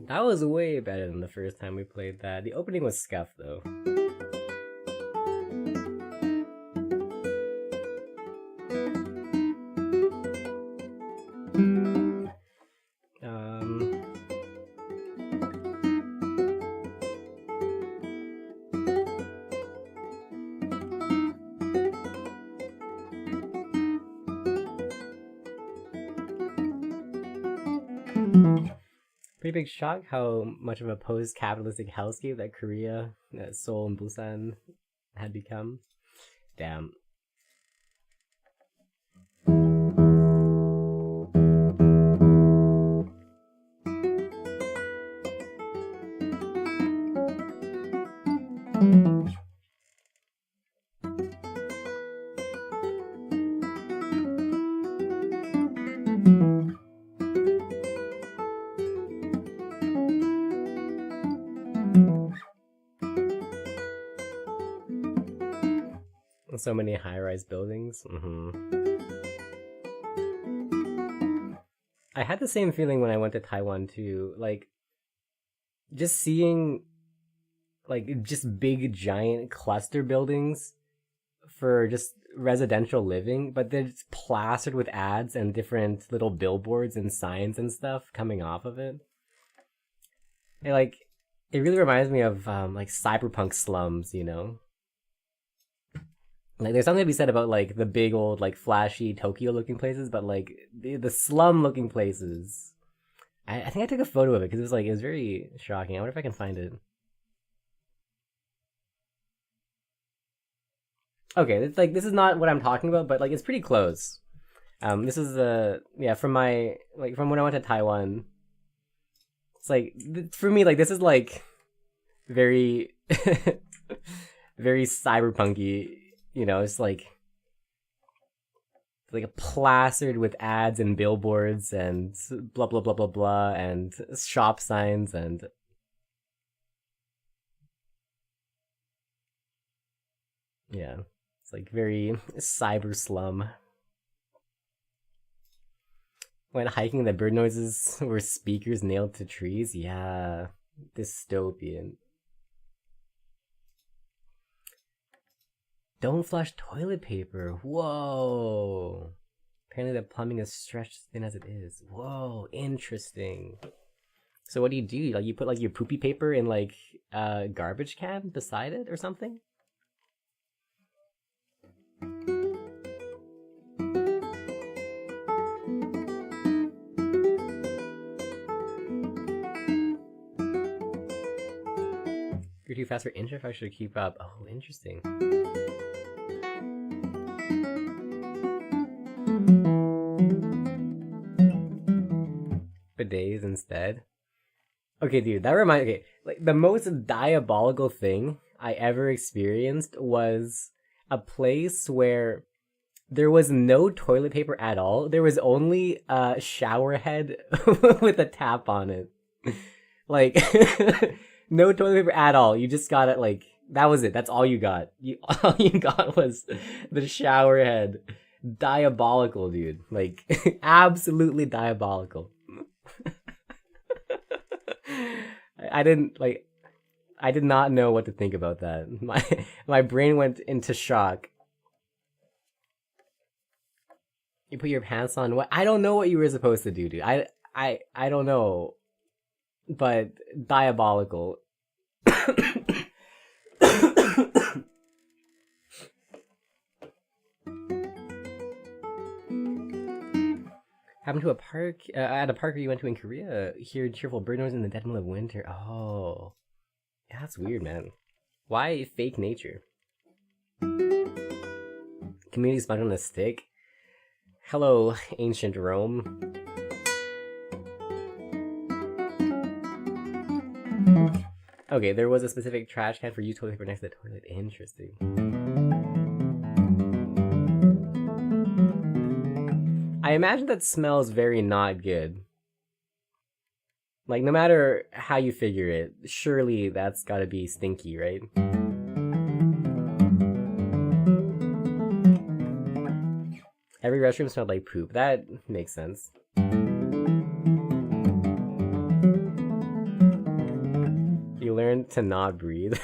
That was way better than the first time we played that. The opening was scuffed though. Pretty big shock how much of a post-capitalistic hellscape that Korea, Seoul, and Busan had become. Damn. So many high-rise buildings. I had the same feeling when I went to Taiwan too. Like, just seeing, like, just big, giant cluster buildings for just residential living, but then it's plastered with ads and different little billboards and signs and stuff coming off of it. And like, it really reminds me of like cyberpunk slums, you know? Like, there's something to be said about like the big old like flashy Tokyo looking places, but like the slum looking places. I think I took a photo of it because it was very shocking. I wonder if I can find it. Okay, it's like this is not what I'm talking about, but like it's pretty close. This is yeah, from my like from when I went to Taiwan. It's like for me, like this is like very very cyberpunky. You know, it's like plastered with ads and billboards and blah blah blah blah blah and shop signs and yeah, it's like very cyber slum. When hiking, the bird noises were speakers nailed to trees. Yeah, dystopian. Don't flush toilet paper. Whoa. Apparently the plumbing is stretched as thin as it is. Whoa, interesting. So what do? Like you put like your poopy paper in like a garbage can beside it or something? You're too fast for intro if I should keep up. Oh, interesting. Bidets instead. Okay, dude, that reminds okay, like the most diabolical thing I ever experienced was a place where there was no toilet paper at all. There was only a shower head with a tap on it. Like no toilet paper at all. You just got it like that was it. That's all you got. All you got was the shower head. Diabolical, dude. Like absolutely diabolical. I didn't like I did not know what to think about that. My brain went into shock. You put your pants on what? I don't know what you were supposed to do, dude. I don't know. But diabolical. Happened to a park at a park you went to in Korea. Hear cheerful bird noise in the dead middle of winter. Oh, yeah, that's weird, man. Why fake nature? Community sponge on a stick. Hello, ancient Rome. Okay, there was a specific trash can for used toilet paper next to the toilet. Interesting. I imagine that smells very not good. Like, no matter how you figure it, surely that's gotta be stinky, right? Every restroom smelled like poop. That makes sense. You learn to not breathe.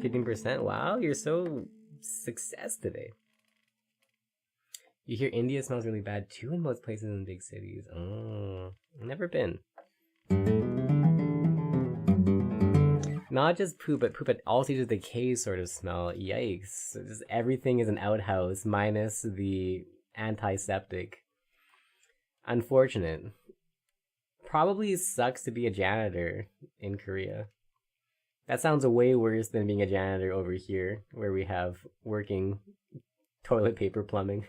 15%? Wow, you're so success today. You hear India smells really bad too in most places in big cities. Oh, never been. Not just poop, but poop at all stages of decay sort of smell. Yikes. Just everything is an outhouse minus the antiseptic. Unfortunate. Probably sucks to be a janitor in Korea. That sounds way worse than being a janitor over here, where we have working toilet paper plumbing.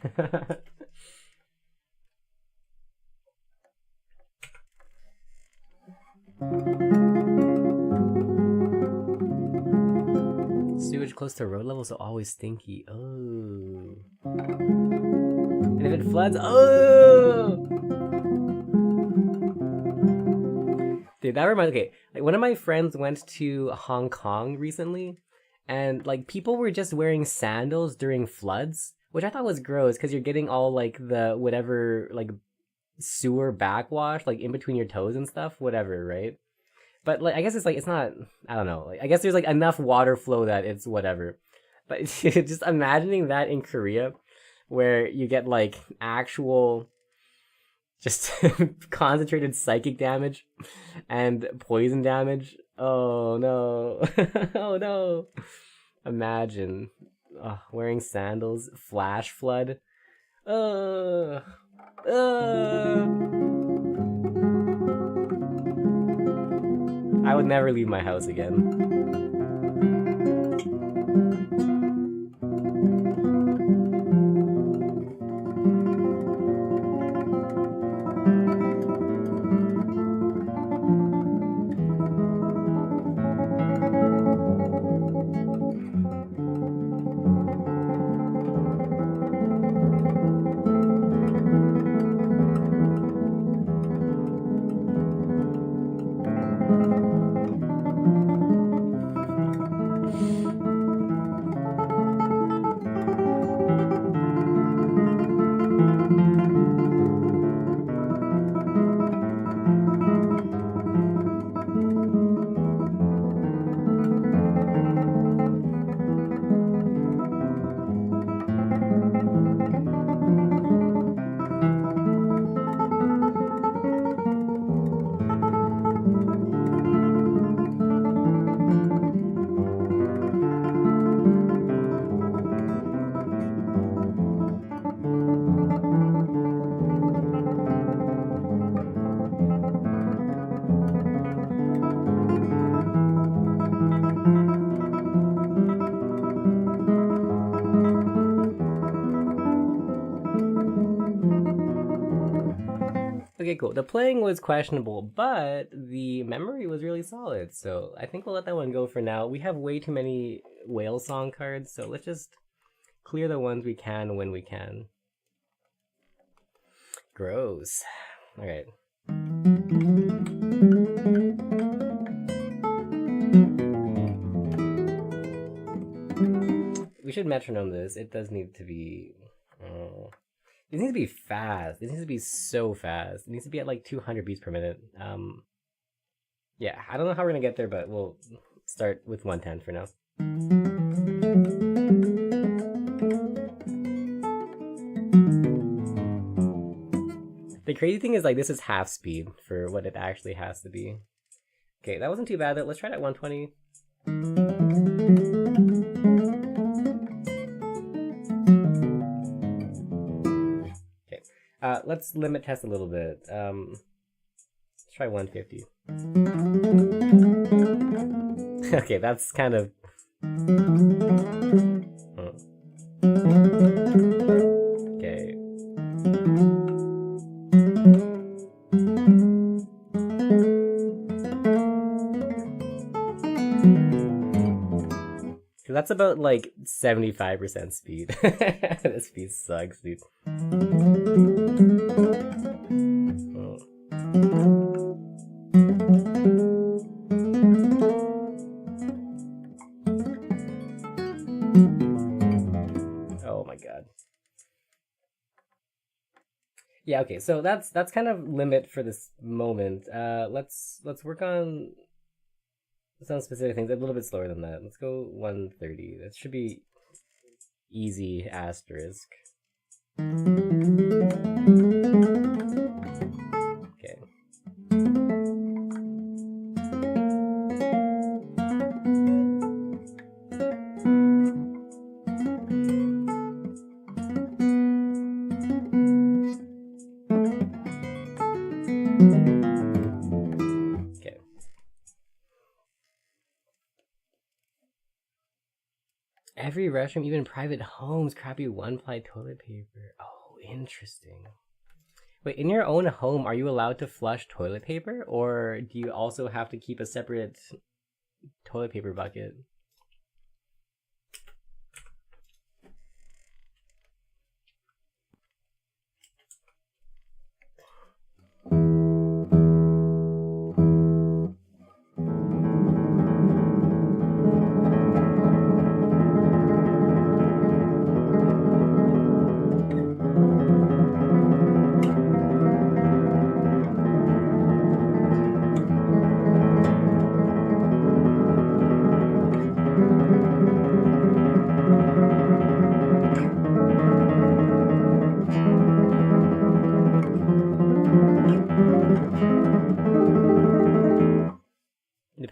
Sewage close to road level, so always stinky. Oh. And if it floods, oh! Dude, that reminds me, okay, like one of my friends went to Hong Kong recently, and like people were just wearing sandals during floods, which I thought was gross because you're getting all like the whatever like sewer backwash, like in between your toes and stuff, whatever, right? But like, I guess it's like it's not. I don't know. Like, I guess there's like enough water flow that it's whatever. But just imagining that in Korea, where you get like actual, just concentrated psychic damage and poison damage. Oh no! Oh no! Imagine wearing sandals, flash flood. Uh, I would never leave my house again. Okay, cool. The playing was questionable, but the memory was really solid. So I think we'll let that one go for now. We have way too many whale song cards, so let's just clear the ones we can when we can. Gross. Alright. We should metronome this. It does need to be... it needs to be fast. It needs to be so fast. It needs to be at like 200 beats per minute. Yeah, I don't know how we're gonna get there, but we'll start with 110 for now. The crazy thing is, like, this is half speed for what it actually has to be. Okay, that wasn't too bad. Let's try that 120. Let's limit test a little bit. Let's try 150. Okay, that's kind of... Okay. That's about like 75% speed. This speed sucks, dude. Oh my god. Yeah, okay, so that's kind of limit for this moment. Let's work on some specific things a little bit slower than that. Let's go 130. That should be easy asterisk. Okay. Every restroom, even private homes, crappy one-ply toilet paper. Oh, interesting. Wait, in your own home, are you allowed to flush toilet paper? Or do you also have to keep a separate toilet paper bucket?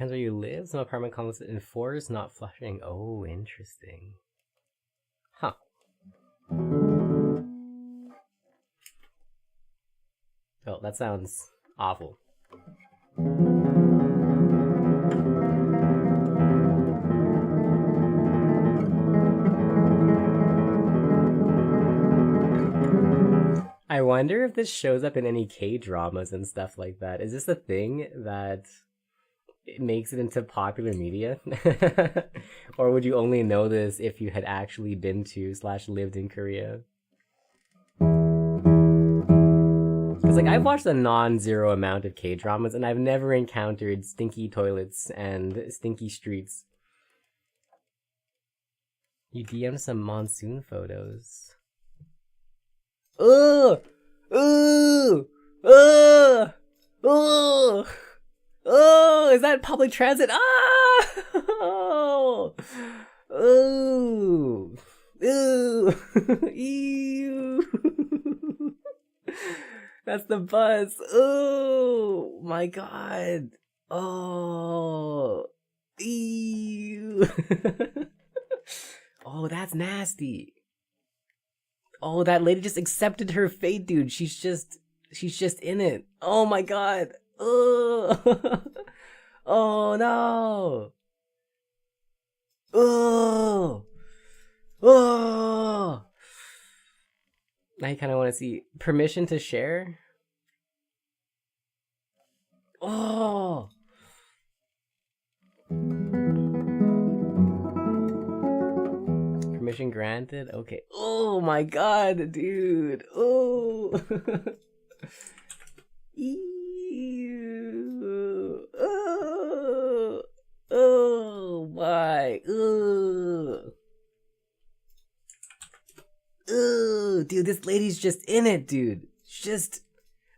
Depends where you live. Some apartment complexes enforce not flushing. Oh, interesting. Huh. Oh, that sounds awful. I wonder if this shows up in any K-dramas and stuff like that. Is this a thing that it makes it into popular media? Or would you only know this if you had actually been to / lived in Korea? Because like I've watched a non-zero amount of K-dramas and I've never encountered stinky toilets and stinky streets. You DM'd some monsoon photos. Ugh! Ugh! Ugh! Ugh! Oh, is that public transit? Ah! Oh! Ooh! Ooh! Ew! That's the bus. Oh my god! Oh! Ew! Oh, that's nasty. Oh, that lady just accepted her fate, dude. She's just in it. Oh my god. Oh, oh no. Oh, oh. I kind of want to see permission to share. Oh. Permission granted. Okay. Oh my god, dude. Oh. Ew. Oh. Oh my. Oh. Oh, dude, this lady's just in it, dude. Just.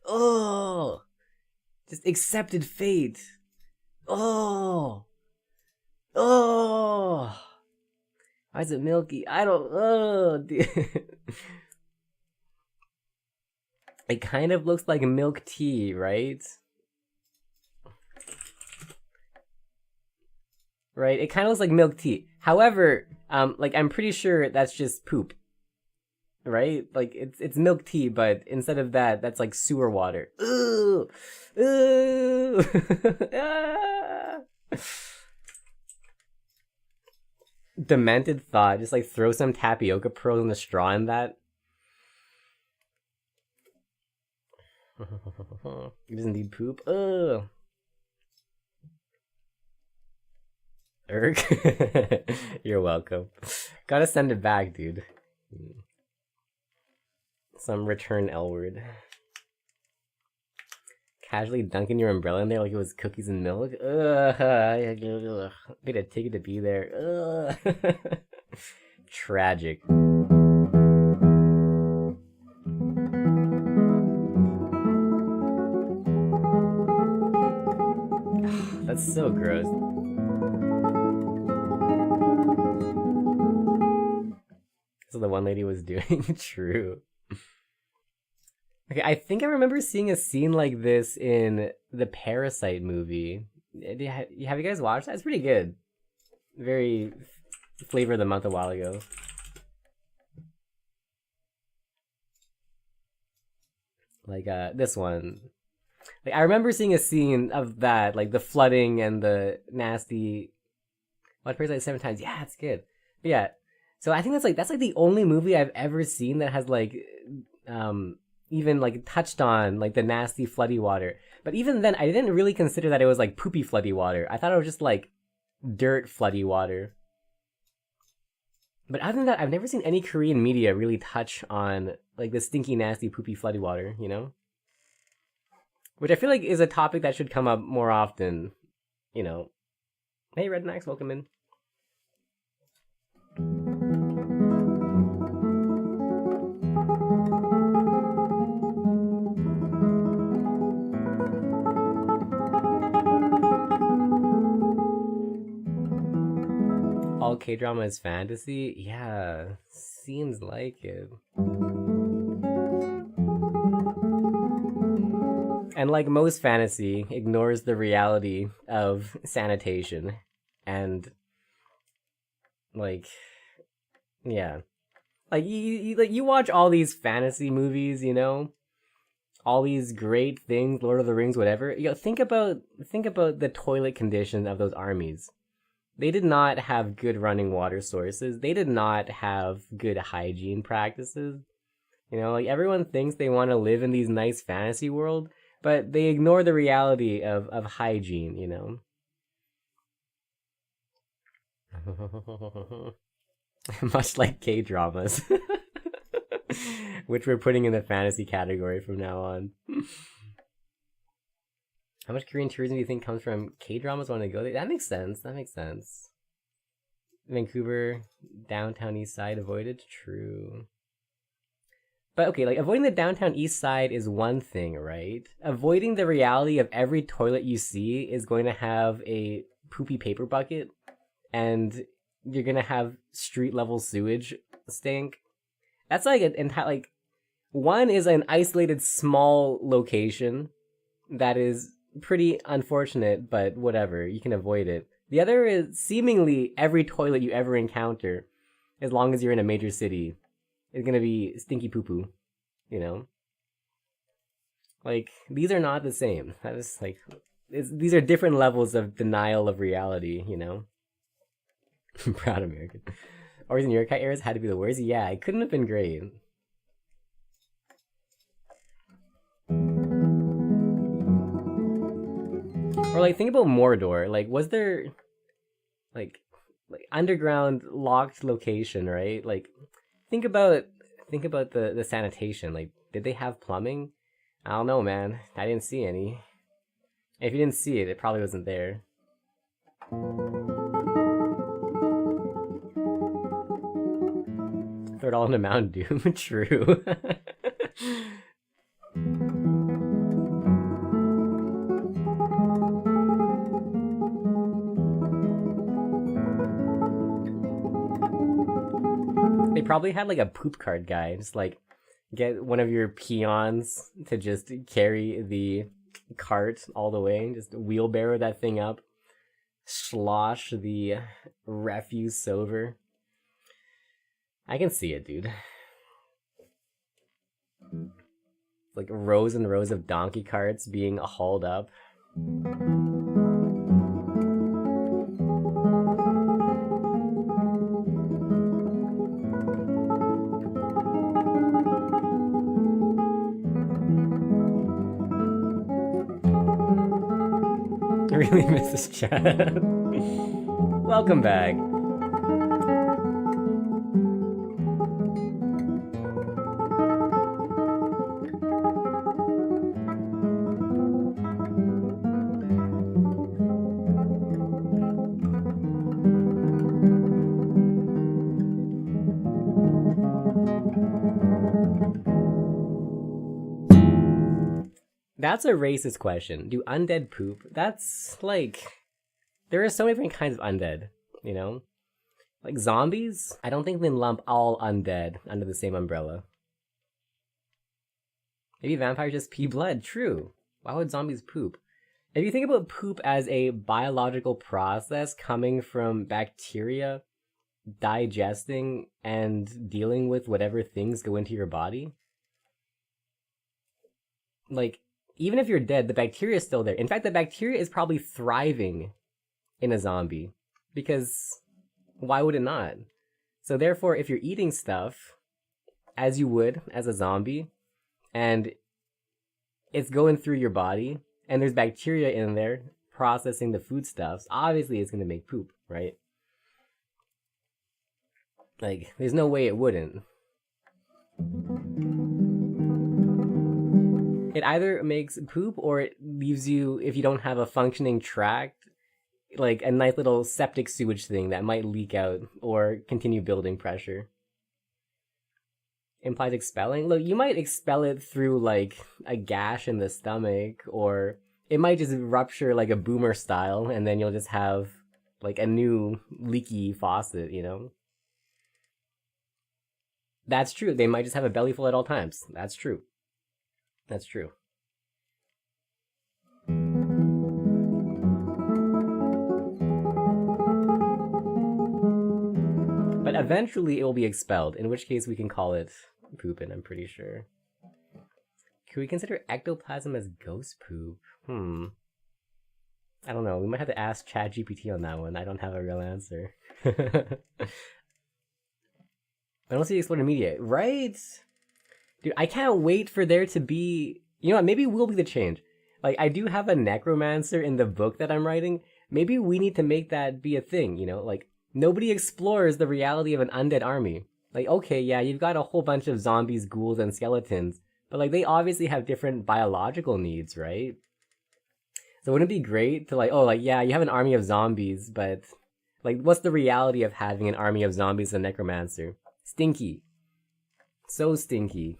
Oh. Just accepted fate. Oh. Oh. Why is it milky? I don't. Oh, dude. It kind of looks like milk tea, right? Right? It kind of looks like milk tea. However, like I'm pretty sure that's just poop. Right? Like it's milk tea, but instead of that, that's like sewer water. Ooh. Ooh. Ah. Demented thought. Just like throw some tapioca pearls in the straw in that. It doesn't need poop. Ugh. Erk. You're welcome. Gotta send it back, dude. Some return L word. Casually dunking your umbrella in there like it was cookies and milk. Ugh. Made a ticket to be there. Ugh. Tragic. That's so gross. So the one lady was doing. True. Okay, I think I remember seeing a scene like this in the Parasite movie. Have you guys watched that? It's pretty good. Very flavor of the month a while ago. Like this one. Like I remember seeing a scene of that, like the flooding and the nasty. Watch Parasite 7 times. Yeah, it's good. But yeah, so I think that's like the only movie I've ever seen that has like even like touched on like the nasty floody water. But even then, I didn't really consider that it was like poopy floody water. I thought it was just like dirt floody water. But other than that, I've never seen any Korean media really touch on like the stinky, nasty, poopy floody water. You know. Which I feel like is a topic that should come up more often, you know. Hey, Red Max, welcome in. All K-drama is fantasy? Yeah, seems like it. And like most fantasy, ignores the reality of sanitation. And like, yeah. Like you watch all these fantasy movies, you know? All these great things, Lord of the Rings, whatever. You know, think about the toilet condition of those armies. They did not have good running water sources. They did not have good hygiene practices. You know, like everyone thinks they want to live in these nice fantasy world, but they ignore the reality of hygiene, you know. Much like K-dramas. Which we're putting in the fantasy category from now on. How much Korean tourism do you think comes from K-dramas wanting to go there? That makes sense. Vancouver, downtown east side avoided? True. But okay, like avoiding the downtown east side is one thing, right? Avoiding the reality of every toilet you see is going to have a poopy paper bucket, and you're gonna have street level sewage stink. That's like an entire, like, one is an isolated small location that is pretty unfortunate, but whatever, you can avoid it. The other is seemingly every toilet you ever encounter, as long as you're in a major city, is gonna be stinky poo poo, you know? Like, these are not the same. That is like, these are different levels of denial of reality, you know? Proud American. Ours and Yurkai eras had to be the worst? Yeah, it couldn't have been great. Or like, think about Mordor. Like, was there like underground locked location, right? Like, think about the sanitation. Like, did they have plumbing? I don't know, man. I didn't see any. If you didn't see it, it probably wasn't there. Throw it all into Mountain Dew. True. They probably had like a poop cart guy. Just like get one of your peons to just carry the cart all the way. Just wheelbarrow that thing up. Slosh the refuse over. I can see it, dude. Like rows and rows of donkey carts being hauled up. I really miss this chat. Welcome back. That's a racist question. Do undead poop? That's like, there are so many different kinds of undead, you know? Like zombies, I don't think they lump all undead under the same umbrella. Maybe vampires just pee blood, true. Why would zombies poop? If you think about poop as a biological process coming from bacteria digesting and dealing with whatever things go into your body, like, even if you're dead, the bacteria is still there. In fact, the bacteria is probably thriving in a zombie, because why would it not? So therefore, if you're eating stuff as you would as a zombie, and it's going through your body, and there's bacteria in there processing the foodstuffs, obviously it's going to make poop, right? Like, there's no way it wouldn't. It either makes poop or it leaves you, if you don't have a functioning tract, like a nice little septic sewage thing that might leak out or continue building pressure. Implies expelling? Look, you might expel it through like a gash in the stomach, or it might just rupture like a boomer style, and then you'll just have like a new leaky faucet, you know? That's true. They might just have a belly full at all times. That's true. That's true. eventually it will be expelled, in which case we can call it poopin', I'm pretty sure. Could we consider ectoplasm as ghost poop? I don't know. We might have to ask ChatGPT on that one. I don't have a real answer. I don't see explored media. Right? Dude, I can't wait for there to be... You know what? Maybe we'll be the change. Like, I do have a necromancer in the book that I'm writing. Maybe we need to make that be a thing, you know? Like, nobody explores the reality of an undead army. Like, okay, yeah, you've got a whole bunch of zombies, ghouls, and skeletons. But, like, they obviously have different biological needs, right? So wouldn't it be great to, like, oh, like, yeah, you have an army of zombies, but, like, what's the reality of having an army of zombies and necromancer? Stinky. So stinky.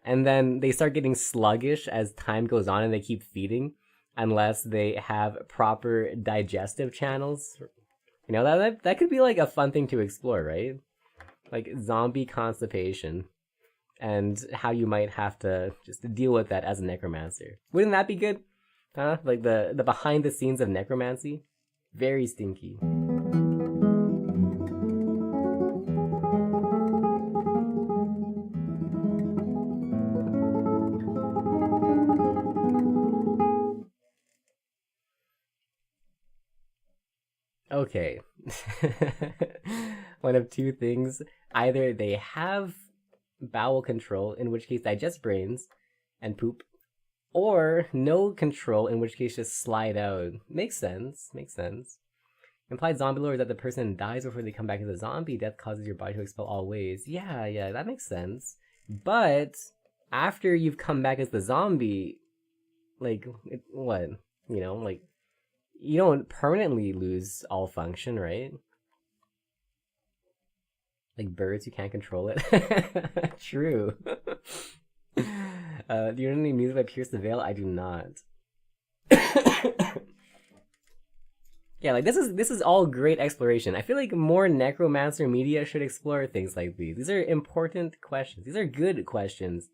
And then they start getting sluggish as time goes on and they keep feeding unless they have proper digestive channels. You know, that could be, like, a fun thing to explore, right? Like, zombie constipation. And how you might have to just deal with that as a necromancer. Wouldn't that be good? Huh? Like the behind the scenes of necromancy? Very stinky. Okay. One of two things. Either they have bowel control, in which case digest brains and poop, or no control, in which case just slide out. Makes sense. Implied zombie lore is that the person dies before they come back as a zombie. Death causes your body to expel all ways. Yeah, that makes sense. But after you've come back as the zombie, like, what? You know, like, you don't permanently lose all function, right? Like birds, you can't control it. True. Do you know any music by Pierce the Veil? I do not. Yeah, like this is all great exploration. I feel like more necromancer media should explore things like these. These are important questions. These are good questions.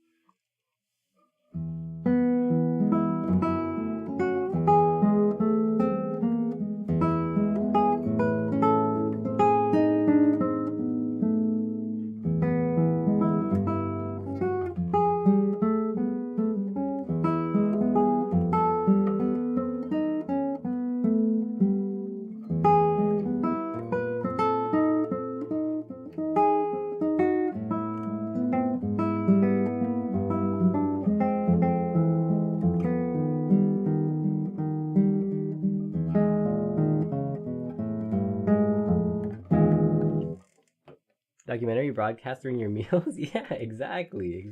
Documentary broadcast during your meals? Yeah, exactly.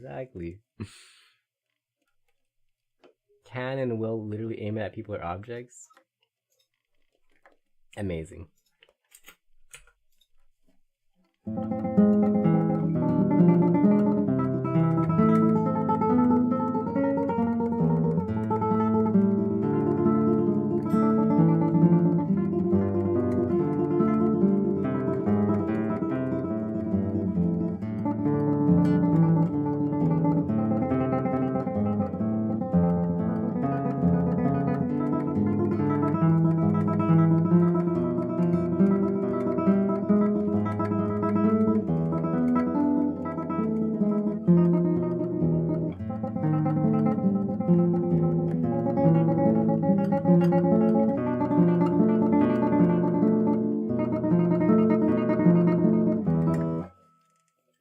Can and will literally aim it at people or objects. Amazing.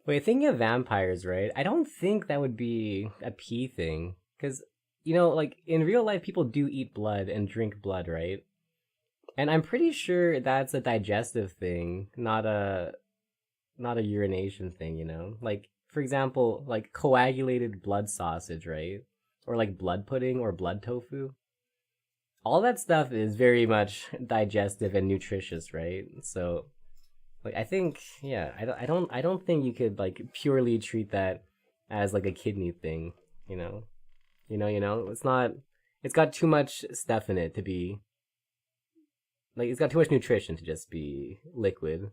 Wait, thinking of vampires, right? I don't think that would be a pee thing. Because, you know, like, in real life, people do eat blood and drink blood, right? And I'm pretty sure that's a digestive thing, not a urination thing, you know? Like, for example, like, coagulated blood sausage, right? Or, like, blood pudding or blood tofu. All that stuff is very much digestive and nutritious, right? So... like, I think, yeah, I don't think you could, like, purely treat that as, like, a kidney thing, you know? It's not, it's got too much stuff in it to be, like, it's got too much nutrition to just be liquid.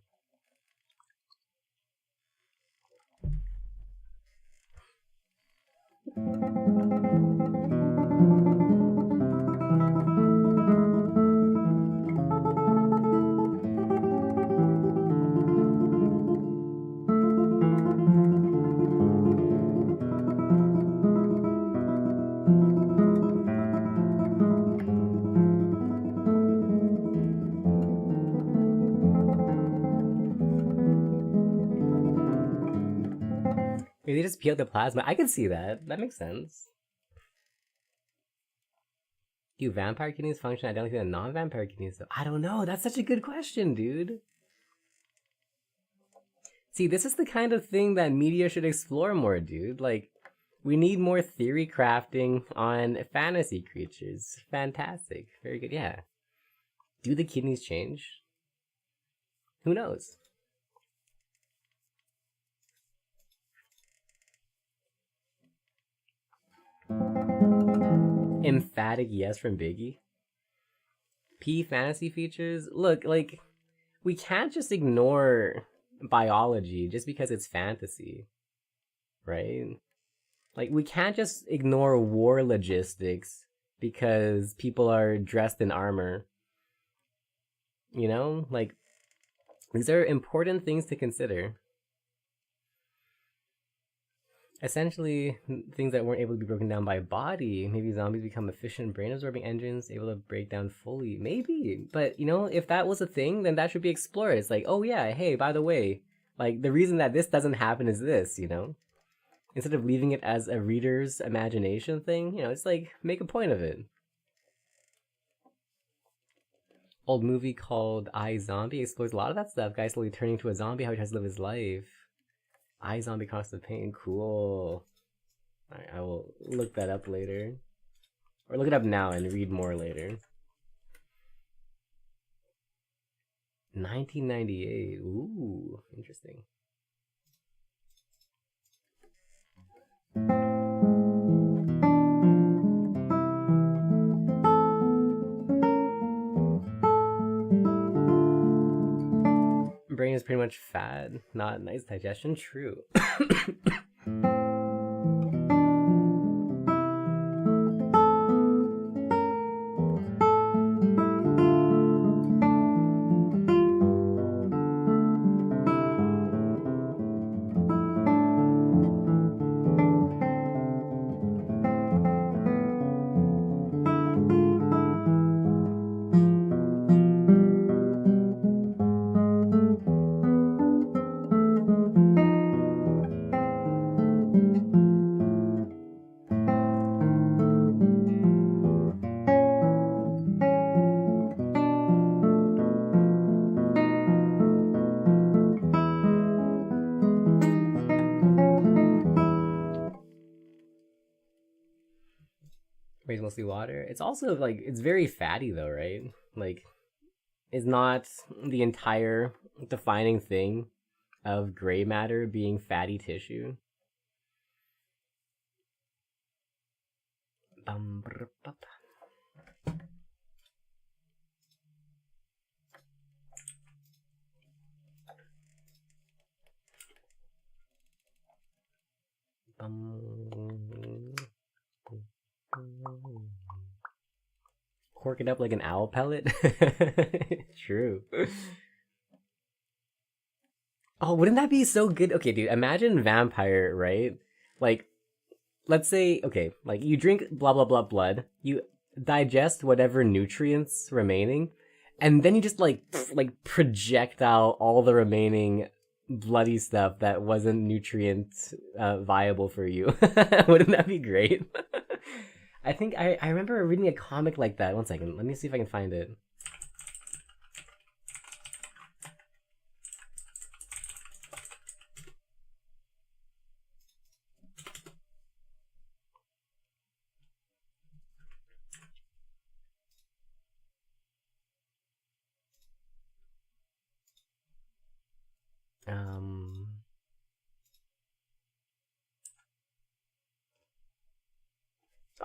Maybe they just peel the plasma. I can see that. That makes sense. Do vampire kidneys function identically to non-vampire kidneys? Though? I don't know. That's such a good question, dude. See, this is the kind of thing that media should explore more, dude. Like, we need more theory crafting on fantasy creatures. Fantastic. Very good. Yeah. Do the kidneys change? Who knows? Emphatic yes from Biggie. P fantasy features? Look, like, we can't just ignore biology just because it's fantasy, right? Like, we can't just ignore war logistics because people are dressed in armor. You know? Like, these are important things to consider. Essentially, things that weren't able to be broken down by body. Maybe zombies become efficient brain-absorbing engines, able to break down fully. Maybe. But, you know, if that was a thing, then that should be explored. It's like, oh yeah, hey, by the way, like, the reason that this doesn't happen is this, you know? Instead of leaving it as a reader's imagination thing, you know, it's like, make a point of it. Old movie called I, Zombie explores a lot of that stuff. Guy slowly turning to a zombie, how he tries to live his life. I, Zombie Constant Pain, cool. Alright, I will look that up later. Or look it up now and read more later. 1998, ooh, interesting. Brain is pretty much fat, not nice digestion. True. Brain's mostly water. It's also like it's very fatty though, right? Like, it's not the entire defining thing of gray matter being fatty tissue. Cork it up like an owl pellet. True. Oh, wouldn't that be so good? Okay, dude, imagine vampire, right? Like, let's say, okay, like you drink blah blah blah blood, you digest whatever nutrients remaining, and then you just like project out all the remaining bloody stuff that wasn't nutrient viable for you. Wouldn't that be great? I think I remember reading a comic like that. One second, let me see if I can find it.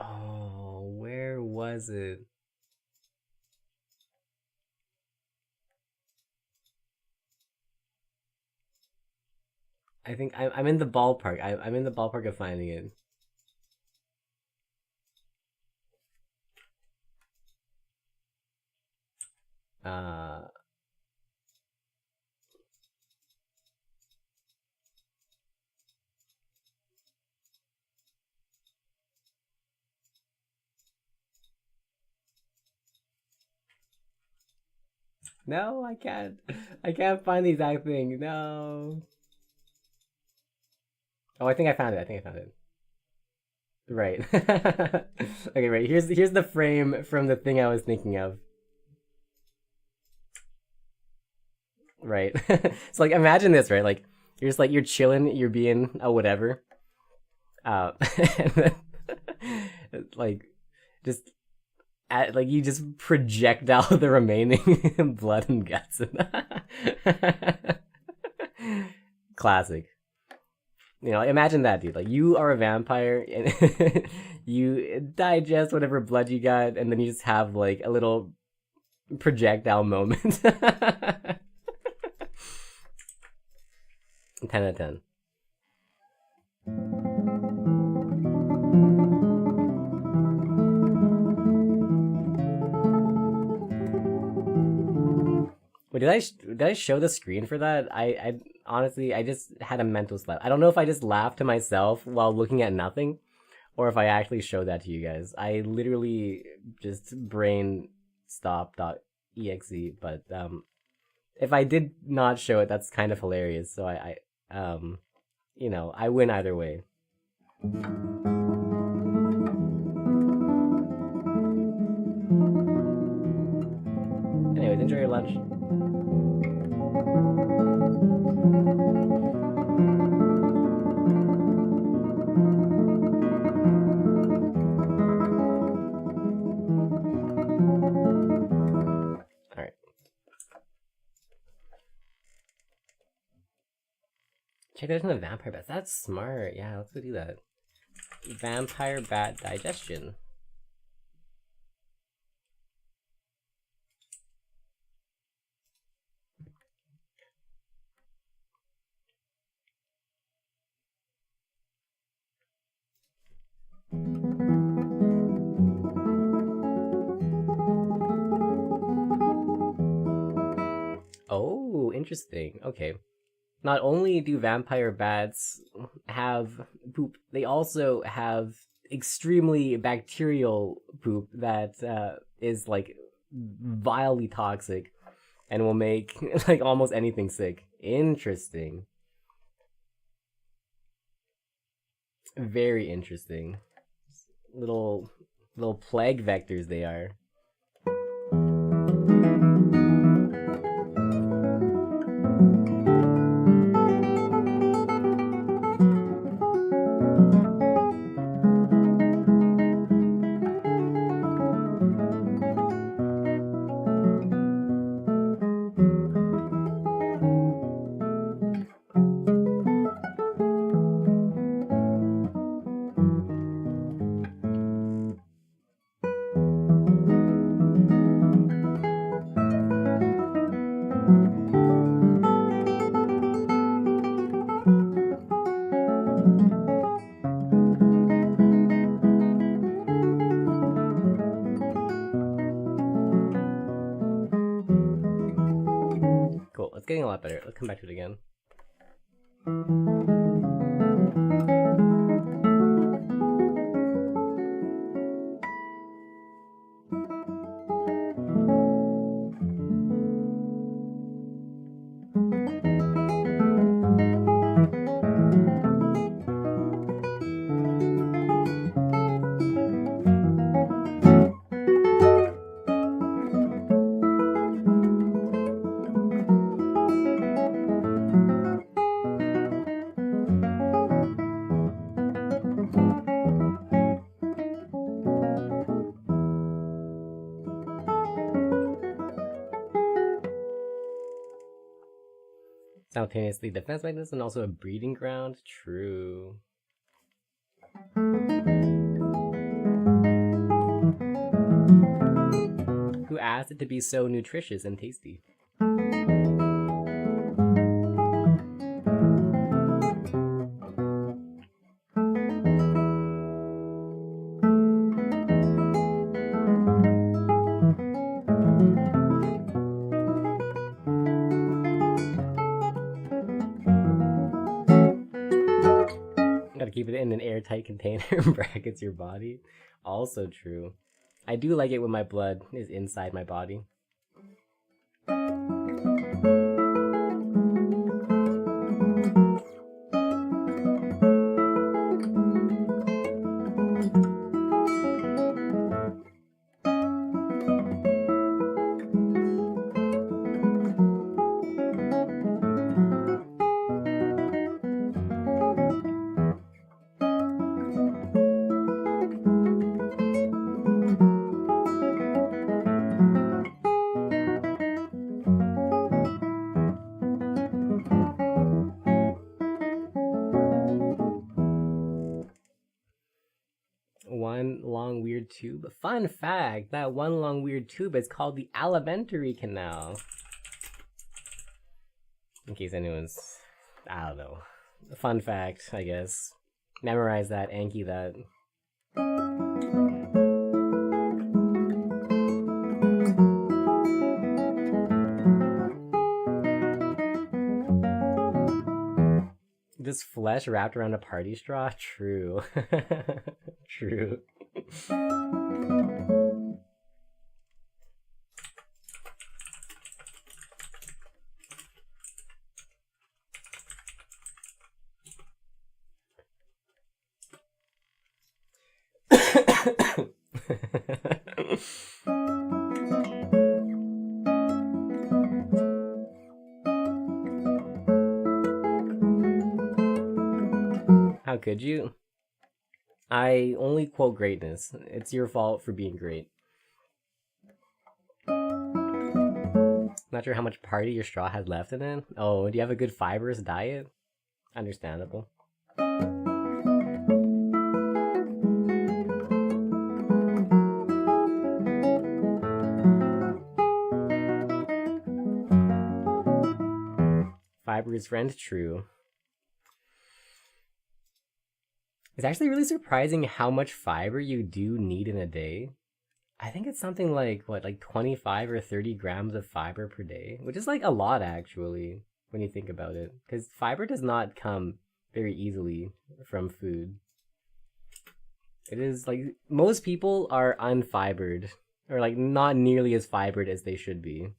Oh, where was it? I think I'm in the ballpark. I'm in the ballpark of finding it. Uh, no, I can't. I can't find the exact thing. No. Oh, I think I found it. I think I found it. Right. Okay, right. Here's the frame from the thing I was thinking of. Right. So like imagine this, right? Like you're chilling, you're being a whatever. And then, like just like you just projectile the remaining blood and guts. Classic. You know, imagine that, dude. Like you are a vampire and you digest whatever blood you got, and then you just have like a little projectile moment. 10 out of 10. Wait, did I show the screen for that? I honestly I just had a mental slap. I don't know if I just laughed to myself while looking at nothing, or if I actually showed that to you guys. I literally just brain stop.exe, but if I did not show it, that's kind of hilarious. So you know, I win either way. Anyways, enjoy your lunch. Alright. Check out the vampire bats. That's smart. Yeah, let's go do that. Vampire bat digestion. Oh, interesting. Okay. Not only do vampire bats have poop, they also have extremely bacterial poop that is like vilely toxic and will make like almost anything sick. Interesting. Very interesting. Little plague vectors they are. Cool. It's getting a lot better. Let's come back to it again. Simultaneously defense mechanism and also a breeding ground. True. Who asked it to be so nutritious and tasty? Gotta keep it in an airtight container, brackets your body. Also true. I do like it when my blood is inside my body. one long weird tube. Fun fact, that one long weird tube is called the alimentary canal. In case anyone's, I don't know. Fun fact, I guess. Memorize that, Anki that. This flesh wrapped around a party straw? True. True. How could you? I only quote greatness. It's your fault for being great. Not sure how much party your straw has left in it. Oh, do you have a good fibrous diet? Understandable. Fiber is friend, true. It's actually really surprising how much fiber you do need in a day. I think it's something like, what, like 25 or 30 grams of fiber per day, which is like a lot actually, when you think about it. Because fiber does not come very easily from food. It is like, most people are unfibered, or like not nearly as fibered as they should be.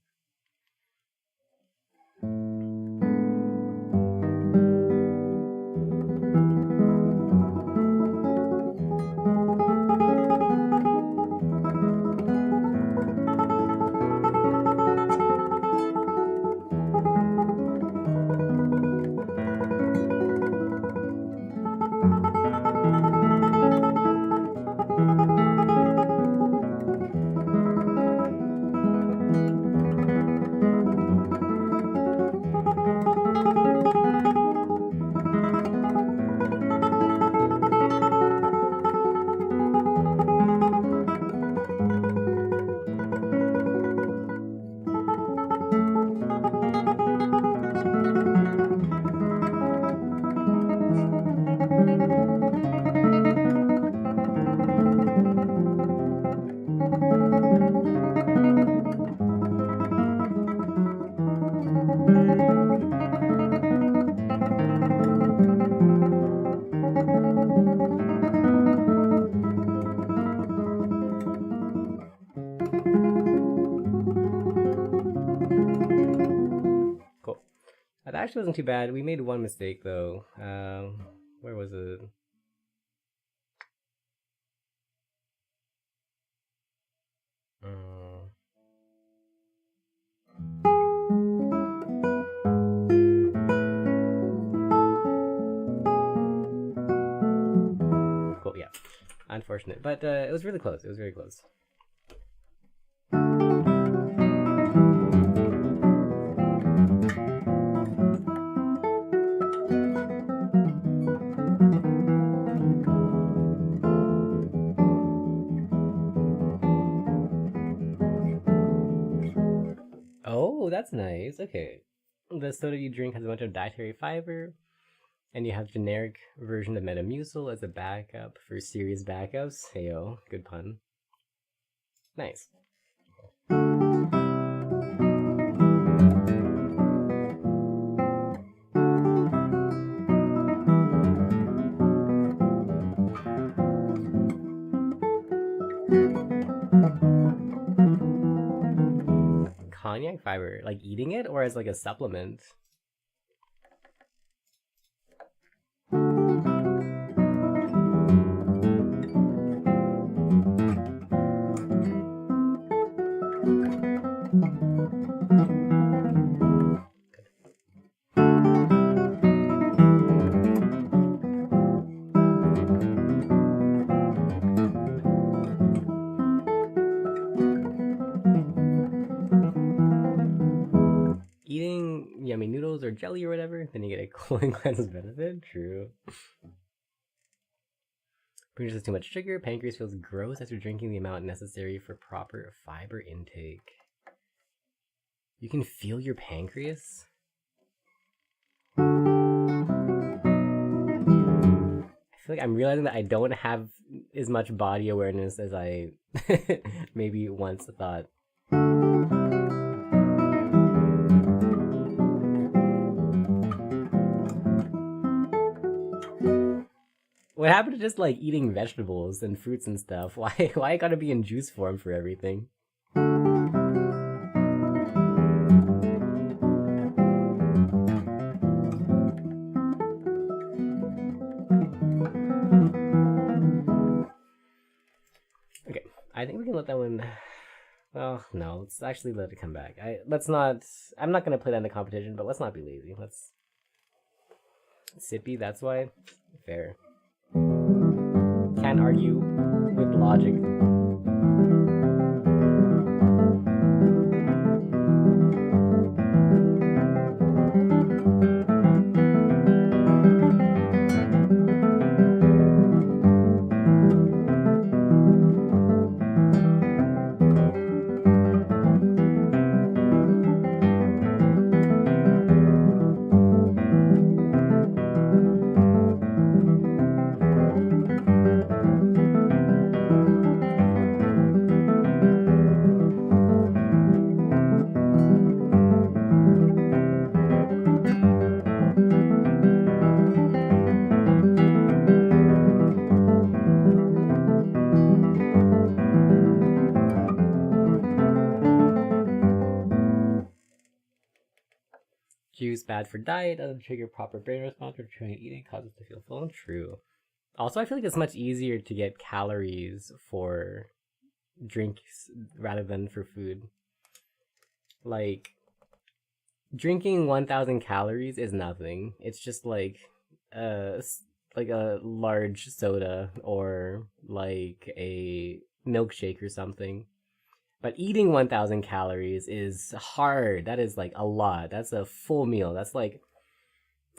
That actually wasn't too bad. We made one mistake though. Where was it? Cool, yeah. Unfortunate, but it was really close. It was very close. Oh, that's nice. Okay. The soda you drink has a bunch of dietary fiber, and you have generic version of Metamucil as a backup for serious backups. Heyo, good pun. Nice. Cognac fiber, like eating it or as like a supplement? Eating yummy noodles or jelly or whatever, then you get a cooling cleanse benefit. True. Produces too much sugar. Pancreas feels gross after drinking the amount necessary for proper fiber intake. You can feel your pancreas? I feel like I'm realizing that I don't have as much body awareness as I maybe once thought. What happened to just like eating vegetables and fruits and stuff? Why I gotta be in juice form for everything? Okay, I think we can let that one. Well, no, let's actually let it come back. Let's not. I'm not gonna play that in the competition, but let's not be lazy. Let's. Sippy, that's why. Fair. Can't argue with logic. Juice bad for diet, doesn't trigger proper brain response or train eating, causes to feel full and true. Also, I feel like it's much easier to get calories for drinks rather than for food. Like, drinking 1,000 calories is nothing. It's just like a large soda or like a milkshake or something. But eating 1,000 calories is hard. That is like a lot. That's a full meal. That's like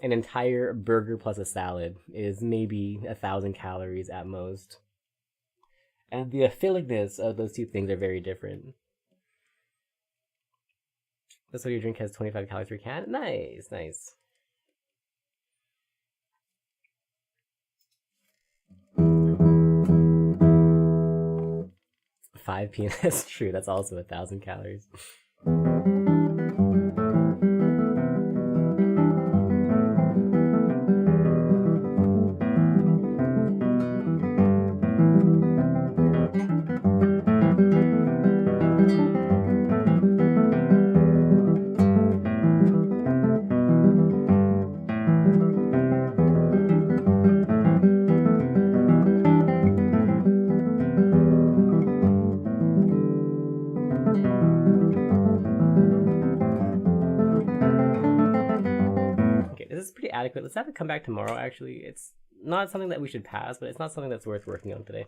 an entire burger plus a salad is maybe 1,000 calories at most. And the fillingness of those two things are very different. That's why your drink has 25 calories per can. Nice, nice. Five peanuts. That's true. That's also 1,000 calories. Adequate. Let's have it come back tomorrow, actually. It's not something that we should pass, but it's not something that's worth working on today.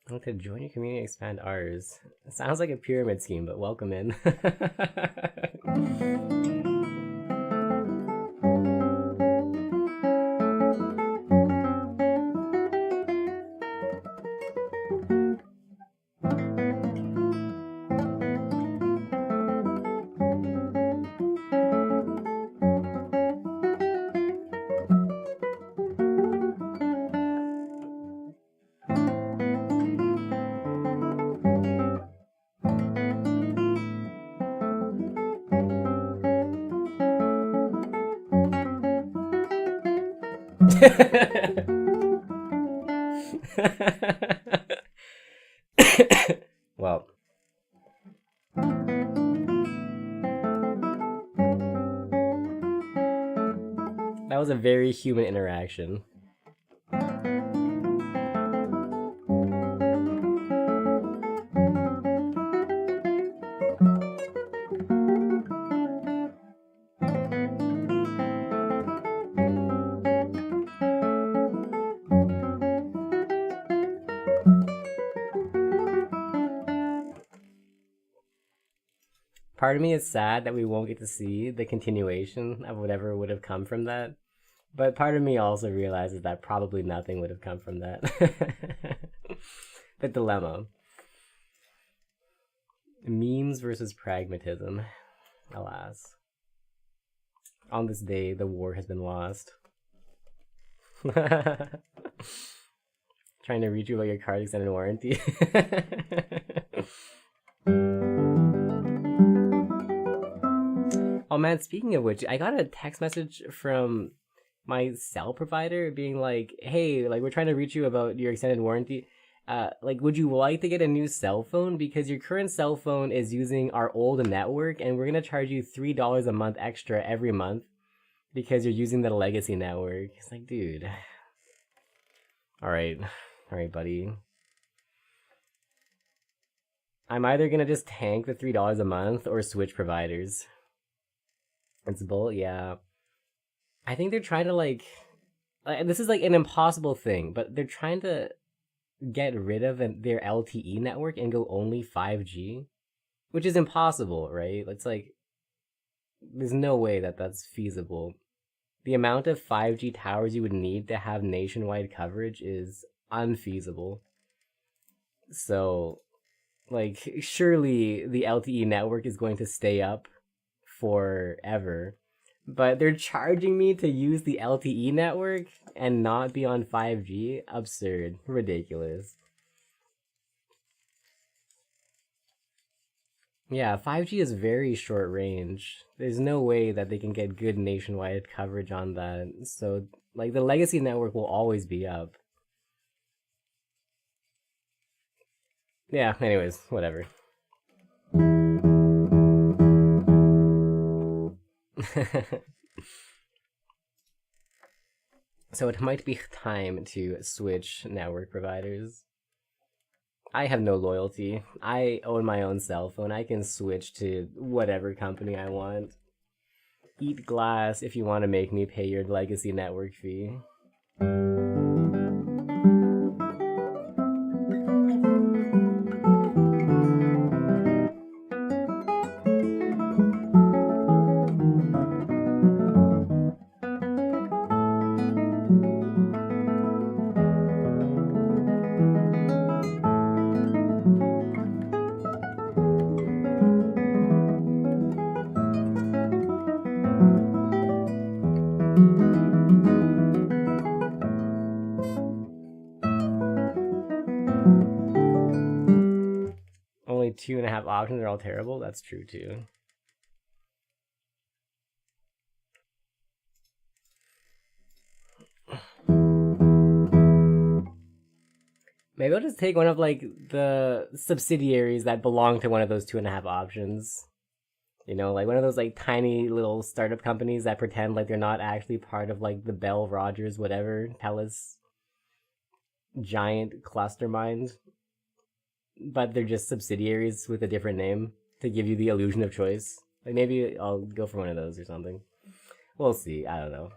I want to join your community and expand ours. It sounds like a pyramid scheme, but welcome in. Well, that was a very human interaction. part of me is sad that we won't get to see the continuation of whatever would have come from that. But part of me also realizes that probably nothing would have come from that. The dilemma. Memes versus pragmatism. Alas. On this day, the war has been lost. Trying to reach you about your card's extended warranty. Oh man, speaking of which, I got a text message from my cell provider being like, hey, like, we're trying to reach you about your extended warranty. Like, would you like to get a new cell phone? Because your current cell phone is using our old network, and we're gonna charge you $3 a month extra every month because you're using the legacy network. It's like, dude. Alright, buddy. I'm either gonna just tank the $3 a month or switch providers. It's bull, yeah. I think they're trying to, like, this is like an impossible thing, but they're trying to get rid of their LTE network and go only 5G, which is impossible, right? It's like, there's no way that that's feasible. The amount of 5G towers you would need to have nationwide coverage is unfeasible. So, like, surely the LTE network is going to stay up forever. But they're charging me to use the LTE network and not be on 5G? Absurd. Ridiculous. Yeah, 5G is very short range. There's no way that they can get good nationwide coverage on that. So, like, the legacy network will always be up. Yeah, anyways, whatever. So it might be time to switch network providers. I have no loyalty. I own my own cell phone. I can switch to whatever company I want. Eat glass if you want to make me pay your legacy network fee. Only 2.5 options are all terrible? That's true too. Maybe I'll just take one of, like, the subsidiaries that belong to one of those 2.5 options. You know, like one of those, like, tiny little startup companies that pretend like they're not actually part of, like, the Bell Rogers whatever Telus giant cluster mind, but they're just subsidiaries with a different name to give you the illusion of choice. Like, maybe I'll go for one of those or something. We'll see. I don't know.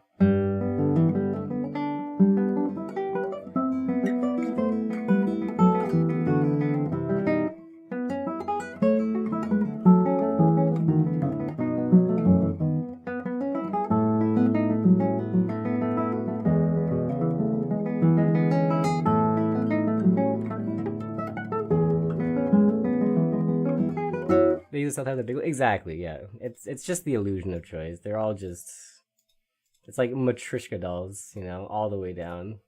They use sometimes the big, exactly, yeah. It's just the illusion of choice. They're all just, it's like Matryoshka dolls, you know, all the way down.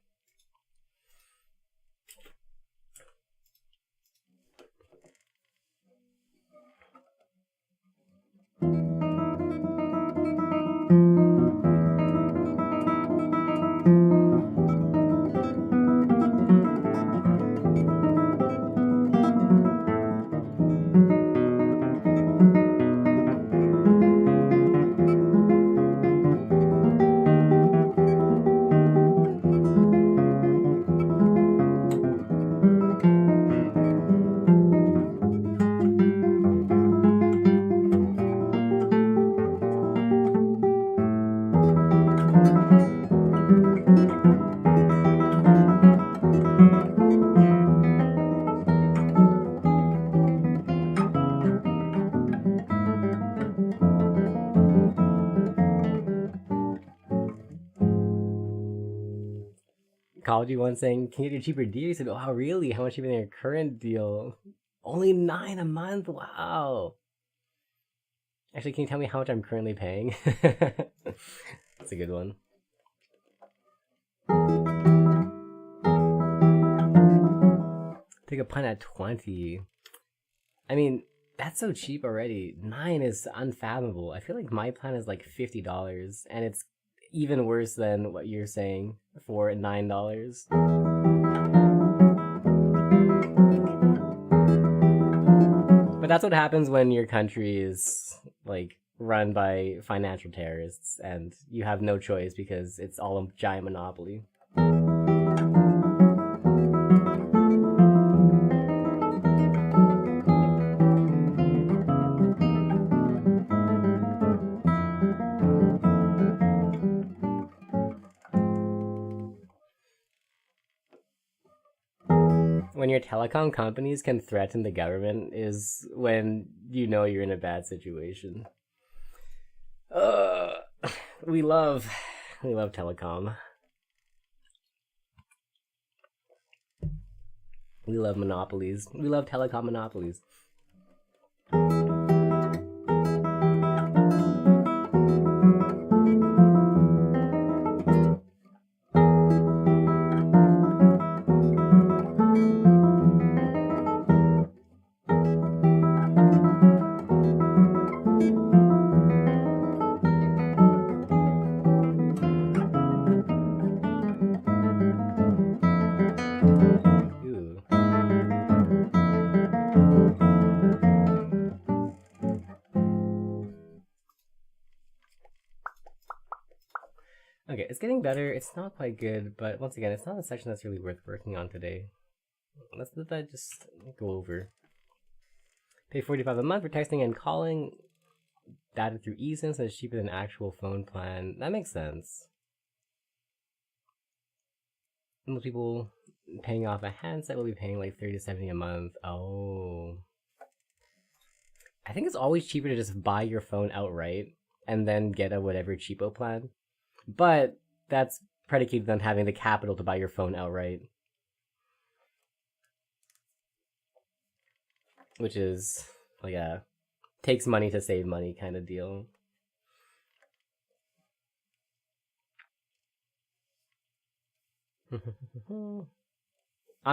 called you once saying, can you get a cheaper deal? You said, oh, really? How much cheaper than your current deal? Only $9 a month? Wow. Actually, can you tell me how much I'm currently paying? That's a good one. Take a punt at 20. I mean, that's so cheap already. 9 is unfathomable. I feel like my plan is like $50, and it's even worse than what you're saying for $9. But that's what happens when your country is like run by financial terrorists and you have no choice because it's all a giant monopoly. When your telecom companies can threaten the government is when you know you're in a bad situation. We love telecom. We love monopolies. We love telecom monopolies. Okay, it's getting better. It's not quite good, but once again, it's not a section that's really worth working on today. Let's let that just go over. Pay $45 a month for texting and calling. Data through eSIM, so it's cheaper than actual phone plan. That makes sense. Most people paying off a handset will be paying like $30 to $70 a month. Oh. I think it's always cheaper to just buy your phone outright and then get a whatever cheapo plan. But that's predicated on having the capital to buy your phone outright. Which is like a takes money to save money kind of deal.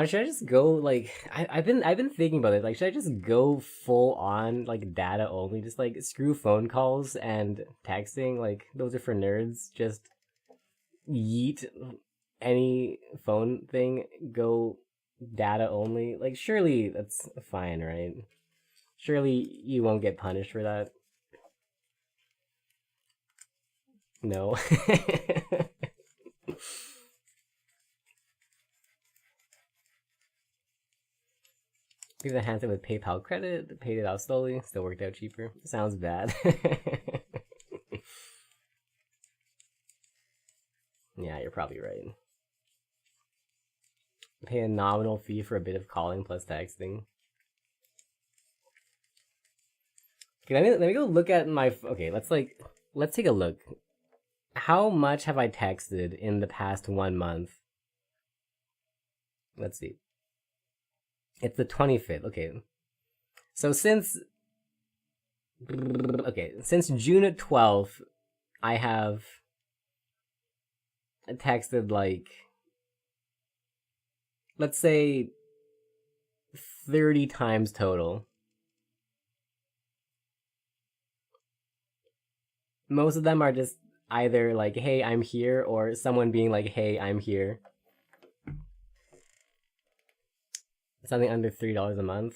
Should I just go like I've been thinking about it. Like, should I just go full on like data only? Just like screw phone calls and texting. Like, those are for nerds. Just yeet any phone thing. Go data only. Like, surely that's fine, right? Surely you won't get punished for that. No. Leave the handset with PayPal credit, paid it out slowly, still worked out cheaper. Sounds bad. Yeah, you're probably right. Pay a nominal fee for a bit of calling plus texting. Okay, let me go look at my. Okay, let's take a look. How much have I texted in the past 1 month? Let's see. It's the 25th. Okay. So since June 12th, I have texted like, let's say 30 times total. Most of them are just either like, hey, I'm here, or someone being like, hey, I'm here. Something under $3 a month.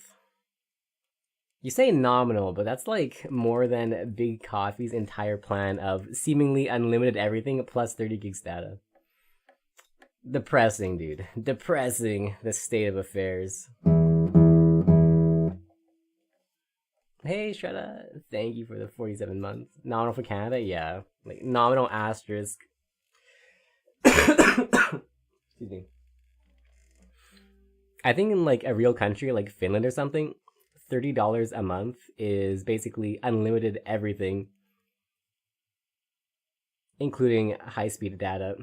You say nominal, but that's like more than Big Coffee's entire plan of seemingly unlimited everything plus 30 gigs data. Depressing, dude. Depressing, the state of affairs. Hey, Shredda, thank you for the 47 months. Nominal for Canada? Yeah. Like, nominal asterisk. Excuse me. I think in like a real country like Finland or something, $30 a month is basically unlimited everything, including high-speed data.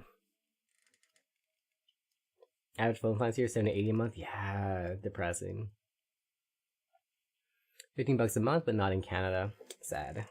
Average phone plans here, 70 to 80 a month. Yeah, depressing. $15 a month, but not in Canada. Sad.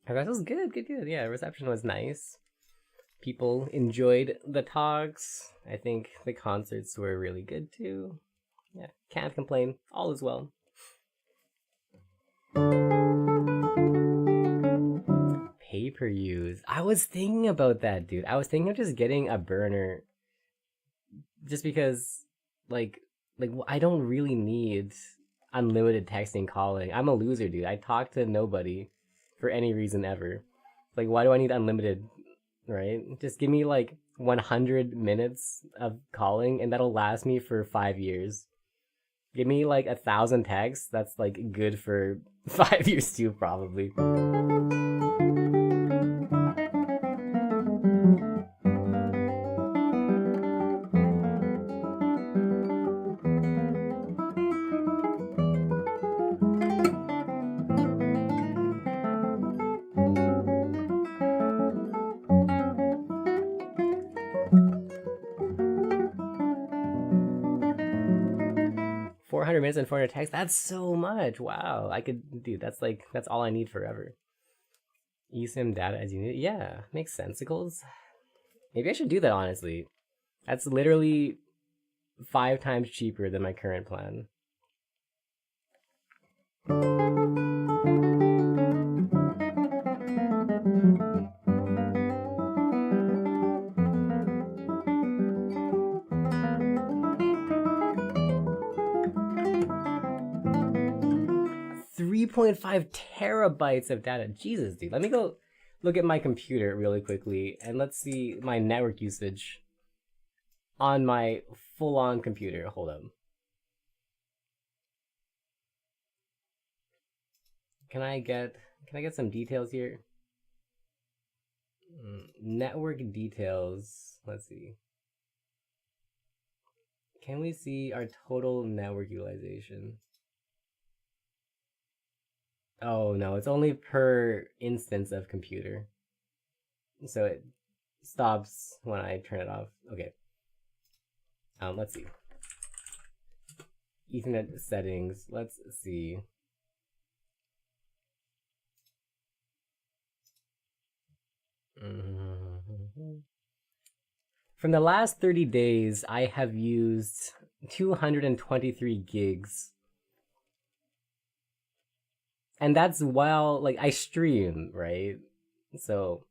That was good, good. Yeah, reception was nice. People enjoyed the talks. I think the concerts were really good too. Yeah, can't complain. All is well. Pay-per-views. I was thinking about that, dude. I was thinking of just getting a burner, just because, like, I don't really need unlimited texting, calling. I'm a loser, dude. I talk to nobody for any reason ever. Like, why do I need unlimited? Right? Just give me like 100 minutes of calling, and that'll last me for 5 years. Give me like 1,000 texts. That's like good for 5 years too, probably. 400 minutes and 400 texts. That's so much. Wow. I could, dude, that's all I need forever. eSIM data as you need. Yeah, makes sensicles. Maybe I should do that, honestly. That's literally 5 times cheaper than my current plan. 3.5 terabytes of data. Jesus, dude. Let me go look at my computer really quickly, and let's see my network usage on my full-on computer. Hold up. Can I get some details here? Network details. Let's see. Can we see our total network utilization? Oh no, it's only per instance of computer. So it stops when I turn it off. Okay. Let's see. Ethernet settings. Let's see. From the last 30 days, I have used 223 gigs. And that's while, like, I stream, right? So,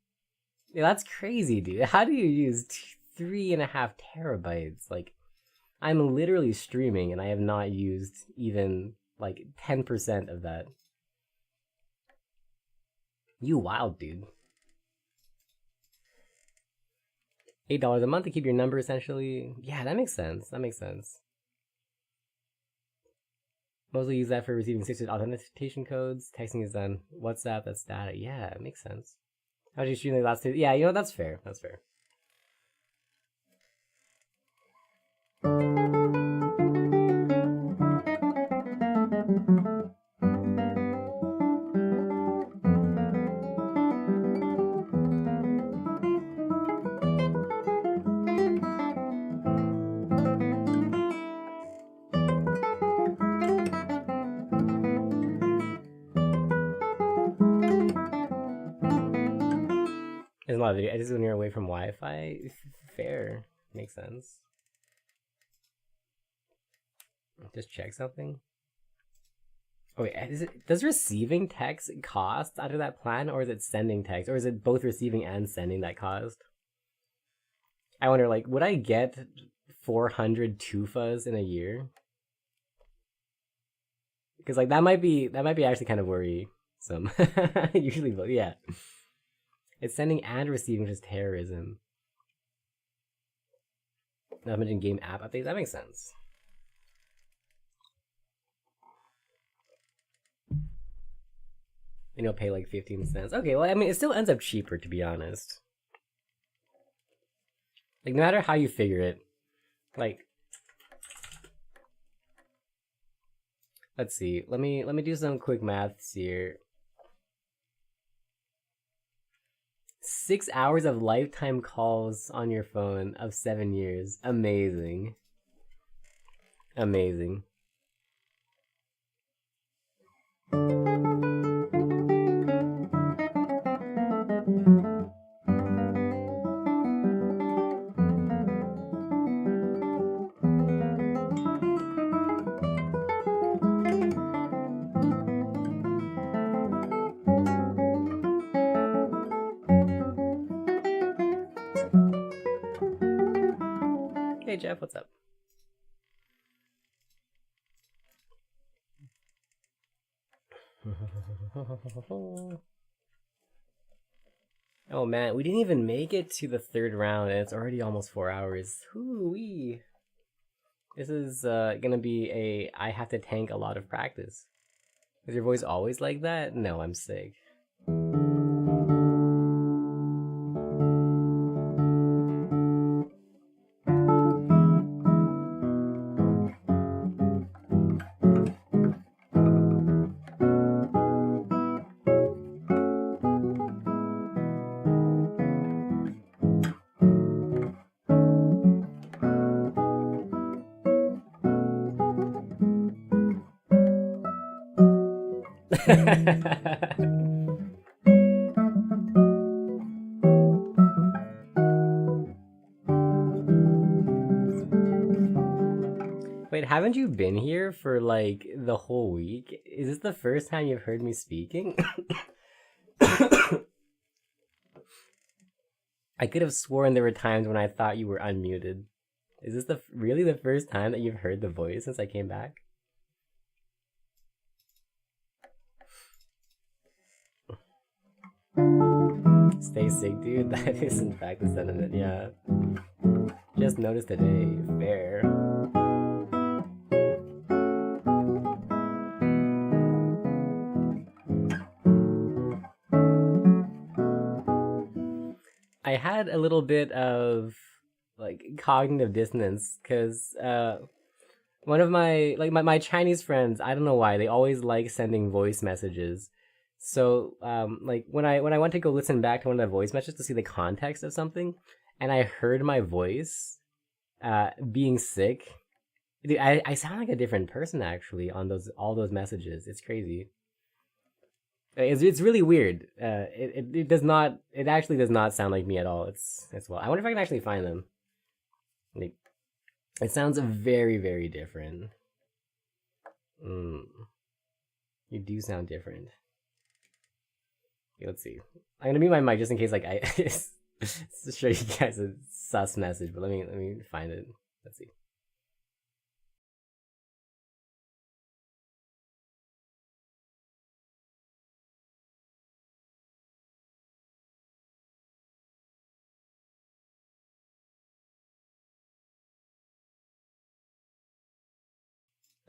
yeah, that's crazy, dude. How do you use 3.5 terabytes? Like, I'm literally streaming and I have not used even, like, 10% of that. You wild, dude. $8 a month to keep your number, essentially. Yeah, that makes sense. That makes sense. Mostly use that for receiving 6-digit authentication codes. Texting is done. WhatsApp, that's data. Yeah, it makes sense. How did you stream the last 2? Yeah, you know, that's fair. That's fair. There's a lot of video edits when you're away from Wi-Fi. Fair. Makes sense. Just check something. Oh wait, does receiving text cost out of that plan, or is it sending text, or is it both receiving and sending that cost? I wonder, like, would I get 400 TUFAs in a year? Because like that might be actually kind of worrisome. Usually, but yeah, it's sending and receiving, which is terrorism. Not mentioning game app updates. That makes sense. and you'll pay like 15 cents. Okay, well, I mean, it still ends up cheaper, to be honest. Like, no matter how you figure it, like, let's see. Let me do some quick maths here. 6 hours of lifetime calls on your phone of 7 years. Amazing. Amazing. Hey Jeff, what's up? Oh man, we didn't even make it to the 3rd round and it's already almost 4 hours. Hoo-wee. This is gonna be I have to tank a lot of practice. Is your voice always like that? No, I'm sick. Wait, haven't you been here for like the whole week? Is this the first time you've heard me speaking? I could have sworn there were times when I thought you were unmuted. Is this really the first time that you've heard the voice since I came back? Stay sick, dude. That is in fact the sentiment, yeah. Just noticed today. Fair. I had a little bit of like cognitive dissonance because one of my Chinese friends, I don't know why, they always like sending voice messages. So like when I went to go listen back to one of the voice messages to see the context of something, and I heard my voice being sick, dude, I sound like a different person actually on all those messages. It's crazy. It's really weird. It does not. It actually does not sound like me at all. It's well. I wonder if I can actually find them. Like, it sounds very very different. You do sound different. Okay, let's see. I'm gonna mute my mic just in case like I to show you guys a sus message. But let me find it. Let's see.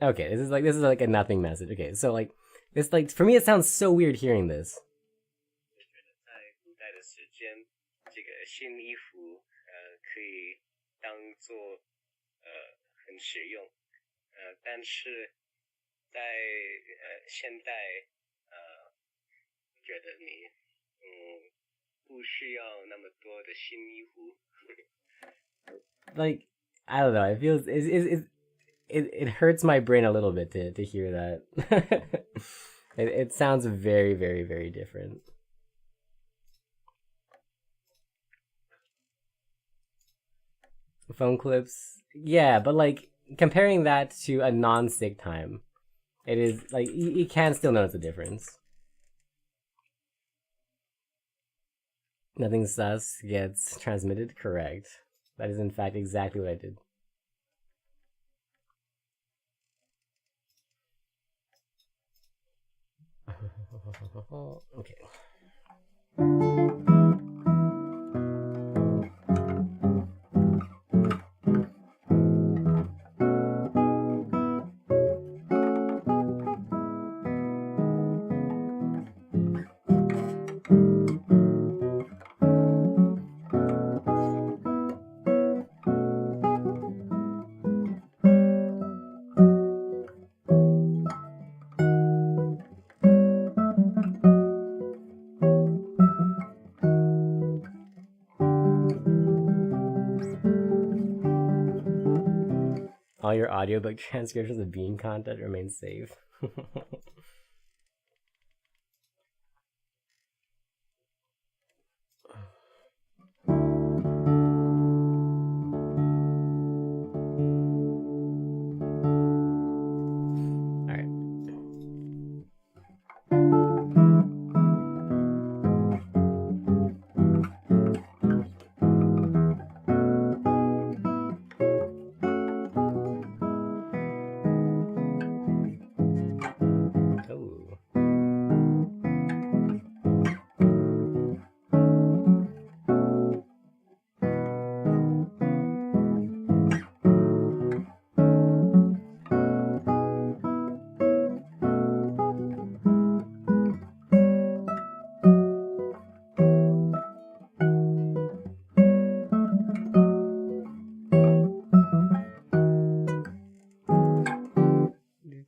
Okay, this is like a nothing message. Okay, so like it's like for me it sounds so weird hearing this. Like I don't know, it feels it hurts my brain a little bit to hear that. It sounds very very very different. Phone clips, yeah, but like comparing that to a non-sick time, it is like you can still notice the difference. Nothing sus gets transmitted. Correct. That is in fact exactly what I did. Okay. audiobook transcriptions of Bean content remain safe.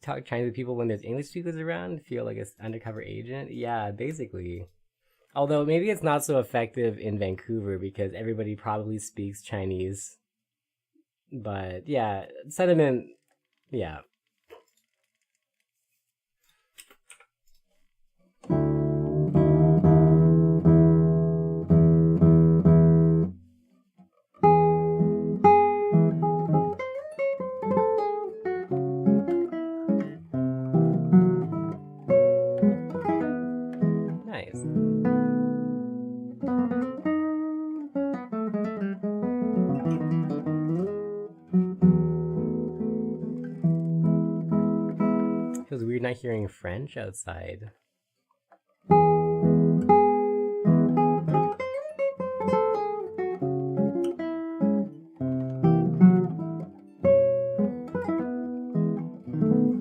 Talk Chinese to people when there's English speakers around, feel like an undercover agent. Yeah, basically. Although maybe it's not so effective in Vancouver because everybody probably speaks Chinese. But yeah, sentiment, yeah. Nice. Feels weird not hearing French outside.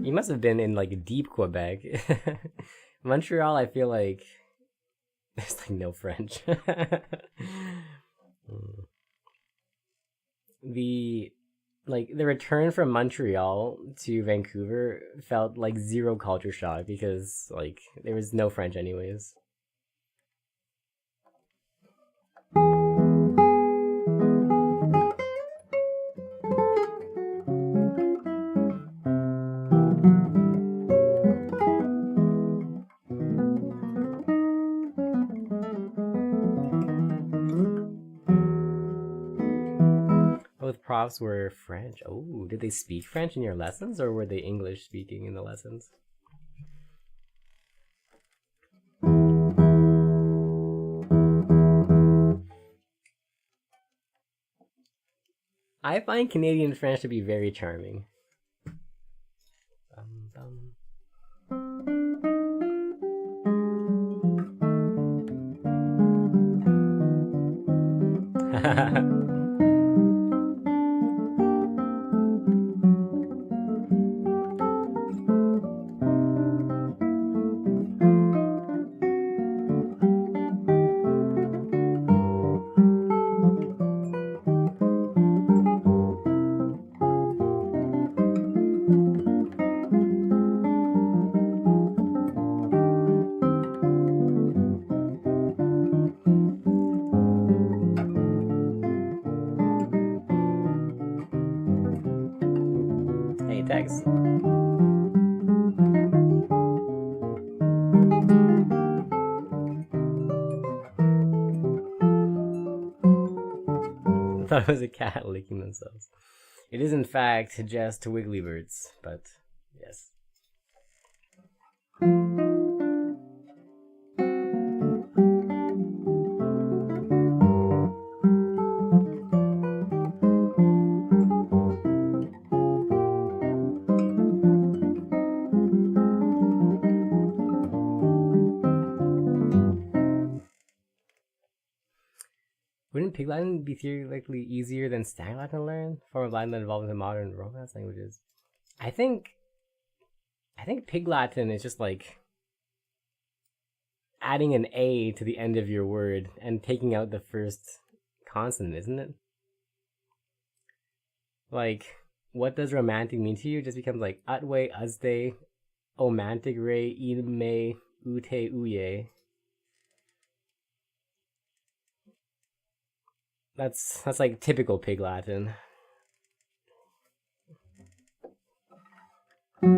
You must have been in like deep Quebec. Montreal, I feel like there's like no French. The return from Montreal to Vancouver felt like zero culture shock because like there was no French anyways. Both profs were French. Oh, did they speak French in your lessons or were they English speaking in the lessons? I find Canadian French to be very charming. Hey, Tex. I thought it was a cat licking themselves. It is in fact just wiggly birds, but yes. Wouldn't Pig Latin be theoretically easier than Stag Latin to learn? Form of Latin that evolved into modern Romance languages. I think Pig Latin is just like adding an A to the end of your word and taking out the first consonant, isn't it? Like, what does romantic mean to you? It just becomes like Utwe, Uzde, Omantic Ray, Ilme, Ute, Uye. That's like typical Pig Latin. Isn't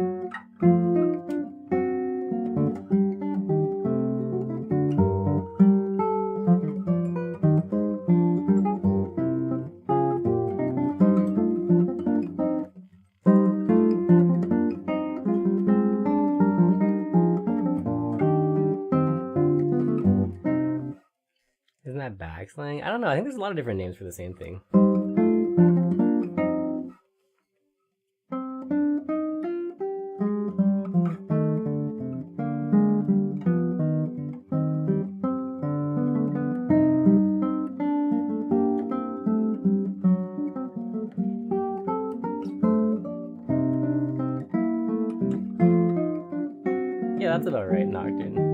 that backslang? I don't know. I think there's a lot of different names for the same thing. Yeah, that's about right, Nocturne.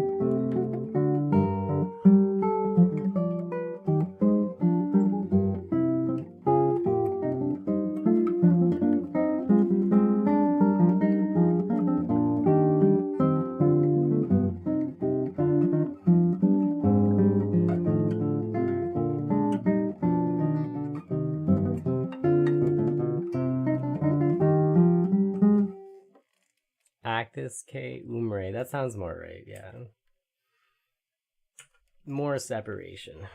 Actus K Umre. That sounds more right, yeah. More separation.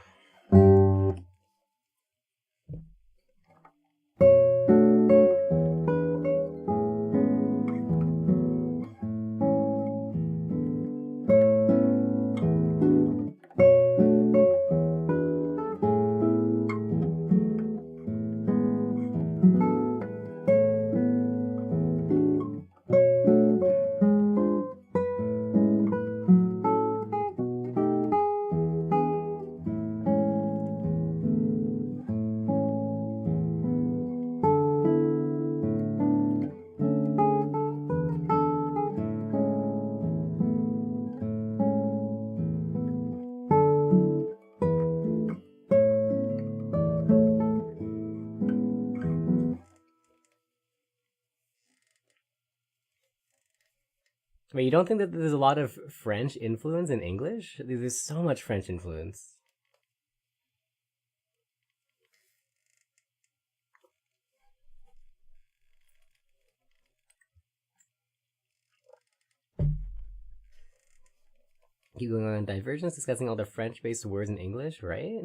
Wait, you don't think that there's a lot of French influence in English? There's so much French influence. Keep going on Divergence, discussing all the French-based words in English, right?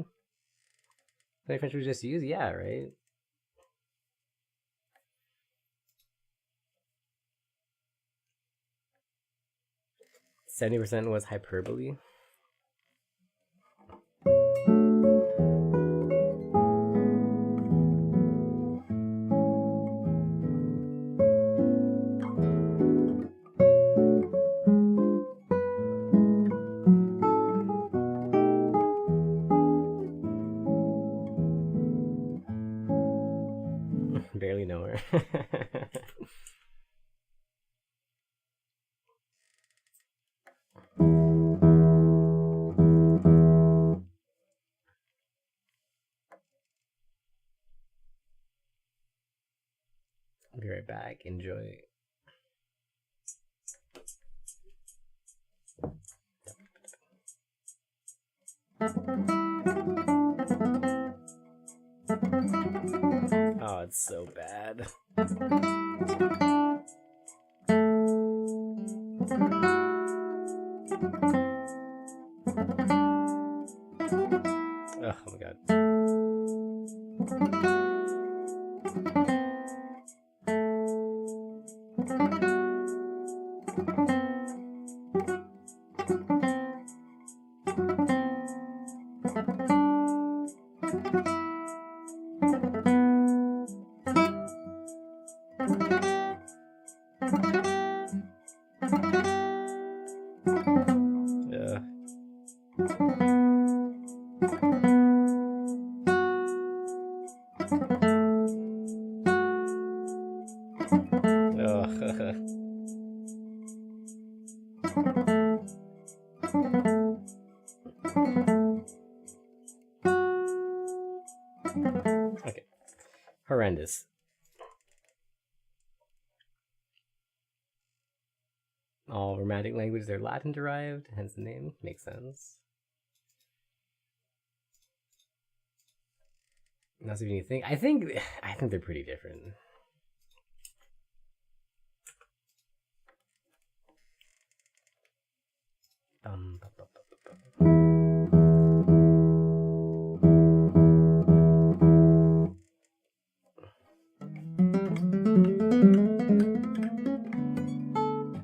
The French we just use, yeah, right? %70 was hyperbole. Barely know her. I'll be right back. Enjoy. Oh, it's so bad. Oh my god. Yeah. Ugh. Okay. Horrendous. All Romantic languages are Latin derived, hence the name. Makes sense. Not even you think. I think they're pretty different.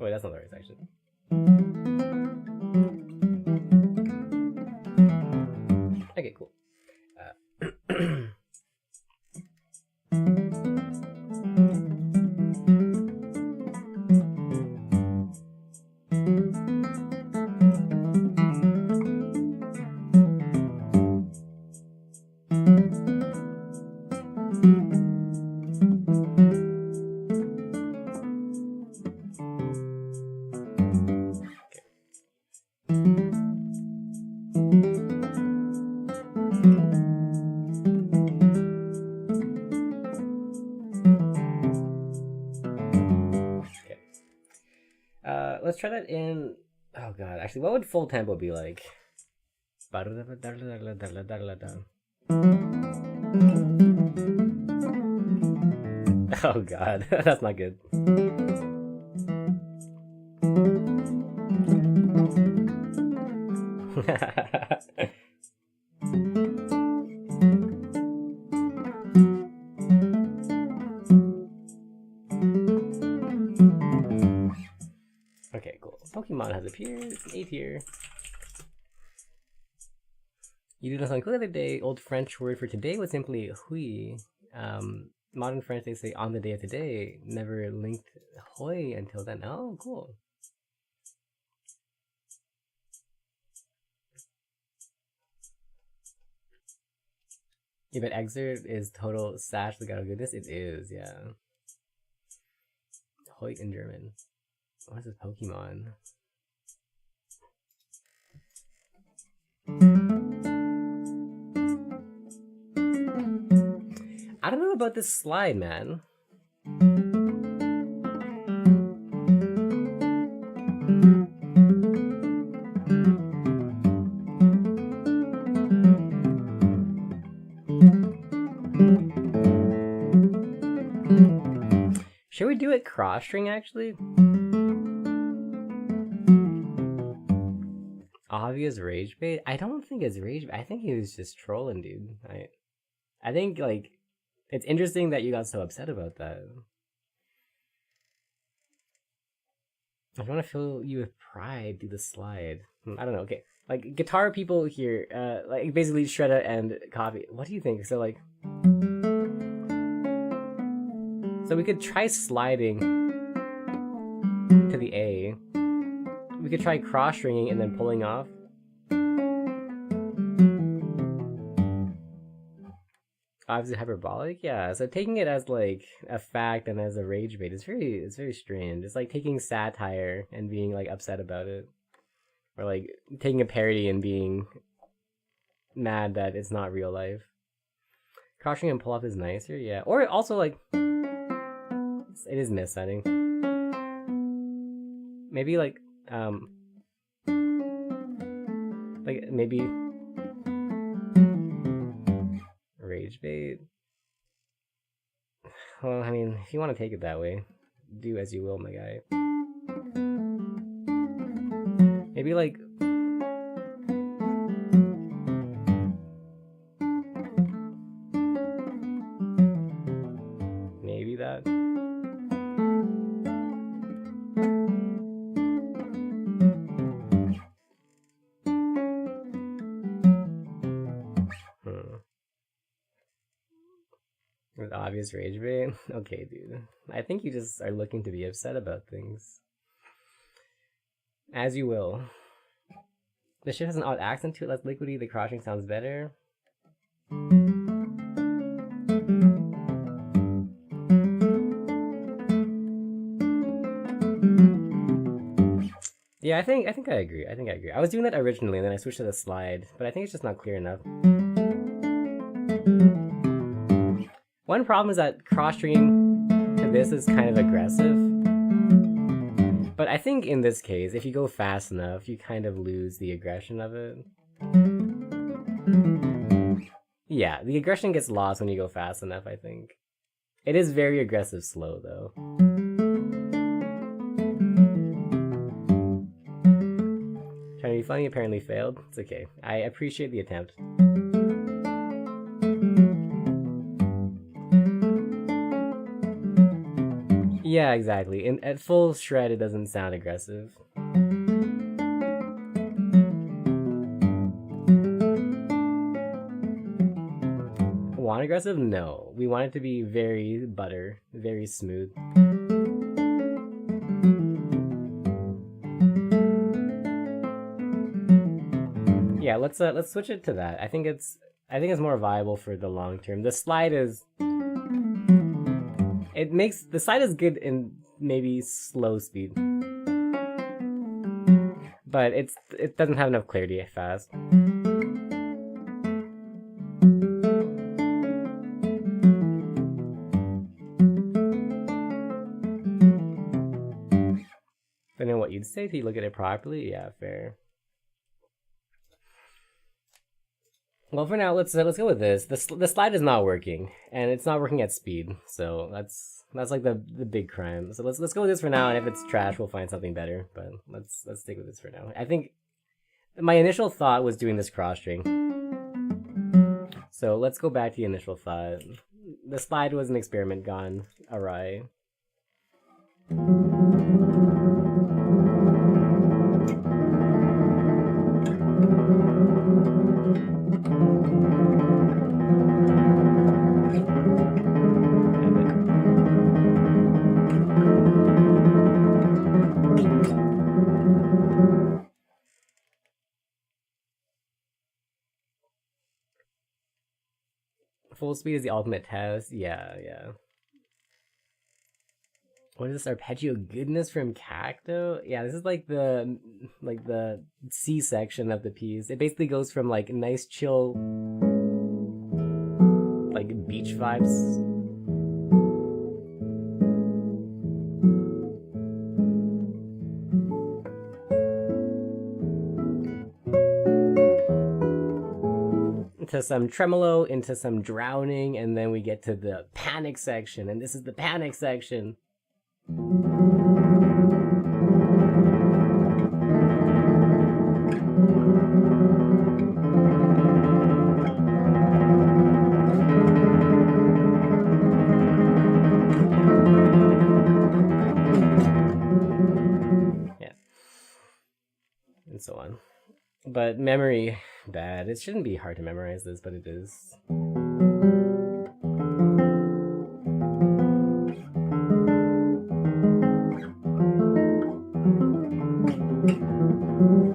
Wait, that's not the right section. Okay, cool. Let's try that in. Oh god, actually, what would full tempo be like? Oh god, that's not good. Okay, cool. Pokemon has appeared. It's an A tier. You did something cool the other day. Old French word for today was simply hui. Modern French, they say on the day of today. Never linked hoi until then. Oh, cool. Yeah, but excerpt is total sash look out goodness. It is, yeah. Hoi in German. What is this Pokemon? I don't know about this slide, man. Should we do it cross-string, actually? Obvious rage bait? I don't think it's rage bait. I think he was just trolling, dude. I think, like, it's interesting that you got so upset about that. I want to fill you with pride through the slide. I don't know, okay. Like, guitar people here, like, basically Shredda and Coffee. What do you think? So, like... So we could try sliding to the A. We could try cross-stringing and then pulling off. Obviously hyperbolic, yeah. So taking it as like a fact and as a rage bait is very strange. It's like taking satire and being like upset about it, or like taking a parody and being mad that it's not real life. Cross-string and pull off is nicer, yeah. Or also like it is missetting. Maybe like maybe rage bait. Well, I mean, if you want to take it that way, do as you will, my guy. Maybe like maybe that. With obvious rage bait? Okay, dude. I think you just are looking to be upset about things. As you will. The shit has an odd accent to it, less liquidy, the crossing sounds better. Yeah, I think I agree. I agree. I was doing that originally and then I switched to the slide, but I think it's just not clear enough. One problem is that cross-stringing to this is kind of aggressive. But I think in this case, if you go fast enough, you kind of lose the aggression of it. Yeah, the aggression gets lost when you go fast enough, I think. It is very aggressive slow, though. Trying to be funny apparently failed. It's okay. I appreciate the attempt. Yeah, exactly. At full shred, it doesn't sound aggressive. Want aggressive? No. We want it to be very butter, very smooth. Yeah, let's switch it to that. I think it's more viable for the long term. The slide is the slide is good in maybe slow speed, but it doesn't have enough clarity fast. But then what you'd say till you look at it properly? Yeah, fair. Well, for now, let's go with this. The slide is not working, and it's not working at speed. So that's like the big crime. So let's go with this for now, and if it's trash, we'll find something better. But let's stick with this for now. I think my initial thought was doing this cross string. So let's go back to the initial thought. The slide was an experiment gone awry. Full speed is the ultimate test. Yeah. What is this arpeggio goodness from Cacto? Yeah, this is like the C section of the piece. It basically goes from like nice chill like beach vibes. Into some tremolo, into some drowning, and then we get to the panic section, and this is the panic section. Yeah. And so on. But memory, bad. It shouldn't be hard to memorize this, but it is.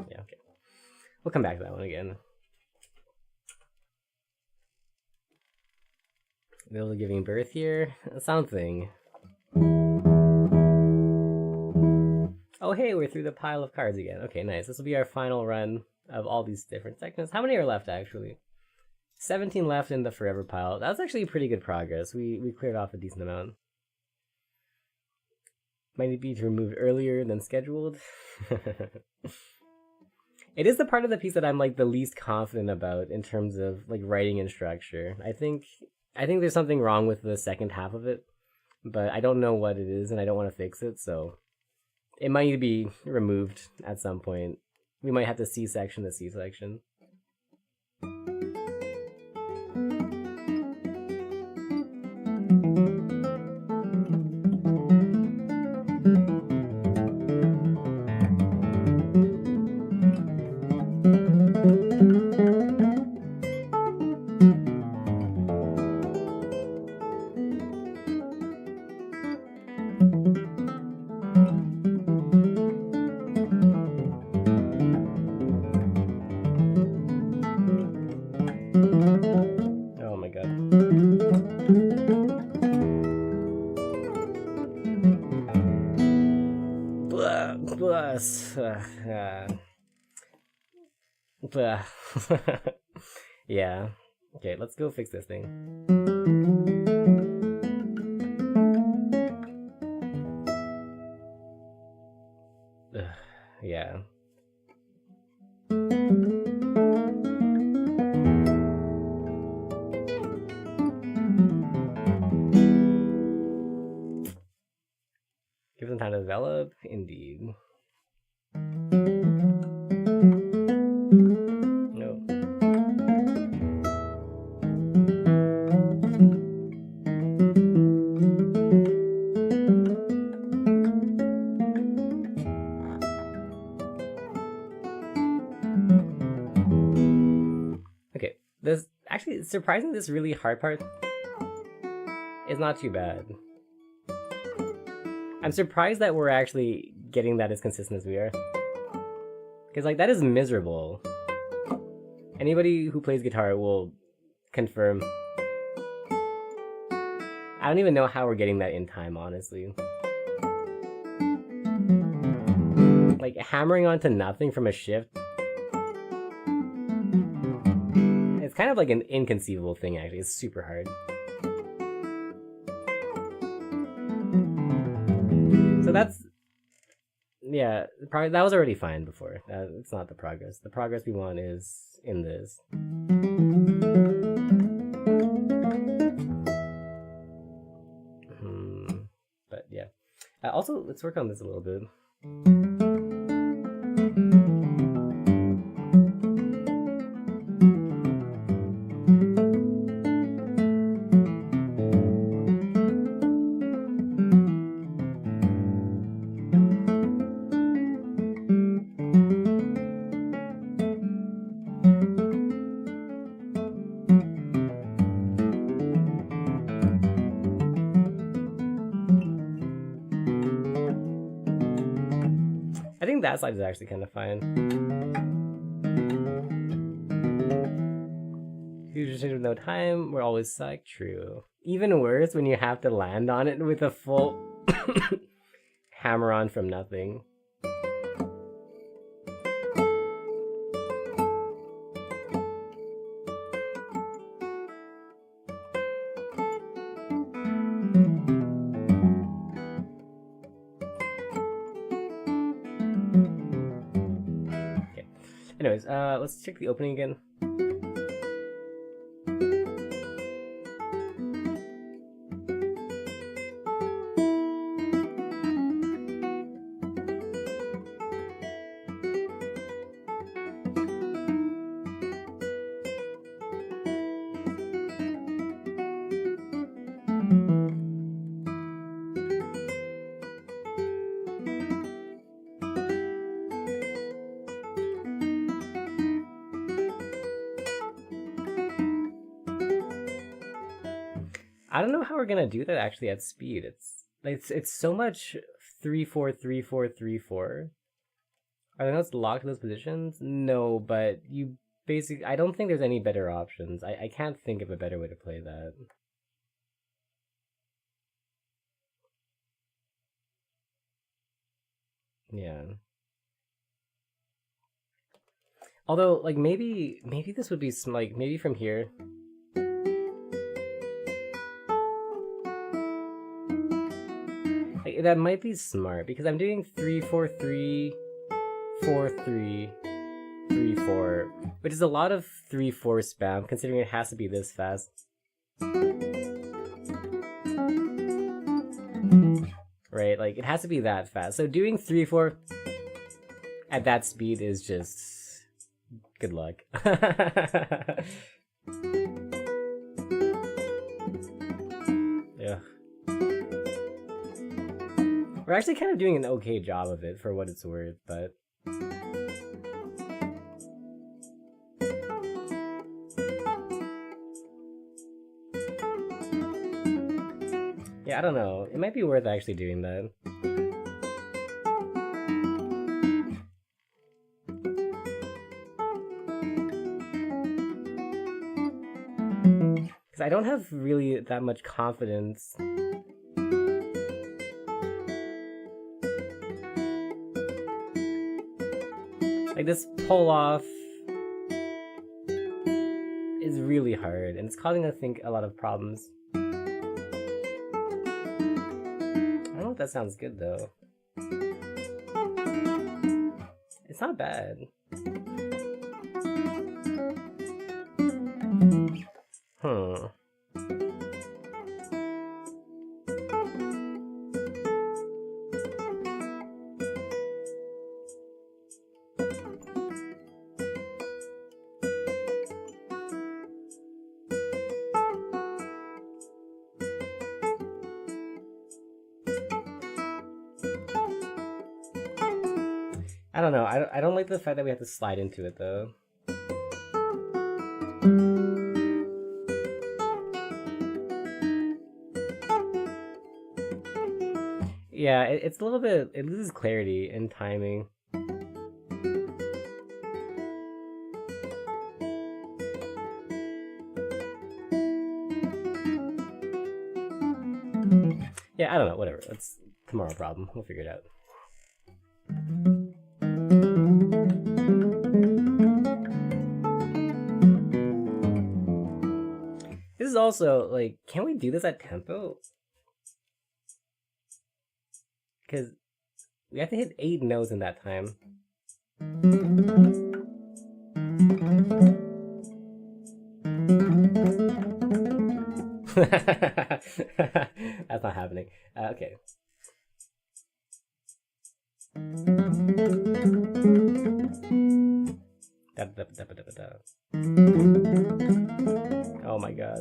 Yeah, okay. We'll come back to that one again. Will giving birth here? Something. Oh hey, we're through the pile of cards again. Okay, nice. This will be our final run of all these different sections. How many are left, actually? 17 left in the forever pile. That's actually pretty good progress. We cleared off a decent amount. Might be removed earlier than scheduled. It is the part of the piece that I'm like the least confident about in terms of like writing and structure. I think there's something wrong with the second half of it, but I don't know what it is and I don't want to fix it, so it might need to be removed at some point. We might have to C-section the C-section. Oh my god. Yeah. Okay, let's go fix this thing. Yeah. Give them time to develop, indeed. This actually surprisingly, this really hard part is not too bad. I'm surprised that we're actually getting that as consistent as we are. Because like that is miserable. Anybody who plays guitar will confirm. I don't even know how we're getting that in time, honestly. Like hammering onto nothing from a shift. It's kind of like an inconceivable thing, actually. It's super hard. So that's, yeah, that was already fine before. It's not the progress. The progress we want is in this. But yeah. Also, let's work on this a little bit. I think that slide is actually kind of fine. Future with no time, we're always suck. True. Even worse when you have to land on it with a full hammer on from nothing. Anyways, let's check the opening again. I don't know how we're gonna do that actually at speed. It's so much 3-4, 3-4, 3-4. Are the notes locked to those positions? No, but you basically, I don't think there's any better options. I can't think of a better way to play that. Yeah. Although, like maybe this would be some, like maybe from here. That might be smart because I'm doing 3-4-3, 4-3, 3-4, which is a lot of 3-4 spam considering it has to be this fast. Right, like it has to be that fast. So doing 3-4 at that speed is just good luck. Yeah. We're actually kind of doing an okay job of it for what it's worth, but... yeah, I don't know. It might be worth actually doing that. Because I don't have really that much confidence. Like this pull off is really hard and it's causing I think a lot of problems. I don't know if that sounds good though. It's not bad. I don't know. I don't like the fact that we have to slide into it though. Yeah, it's a little bit, it loses clarity and timing. Yeah, I don't know, whatever. That's tomorrow problem. We'll figure it out. This is also, like, can we do this at tempo? Because we have to hit 8 notes in that time. That's not happening. Okay. Oh my god.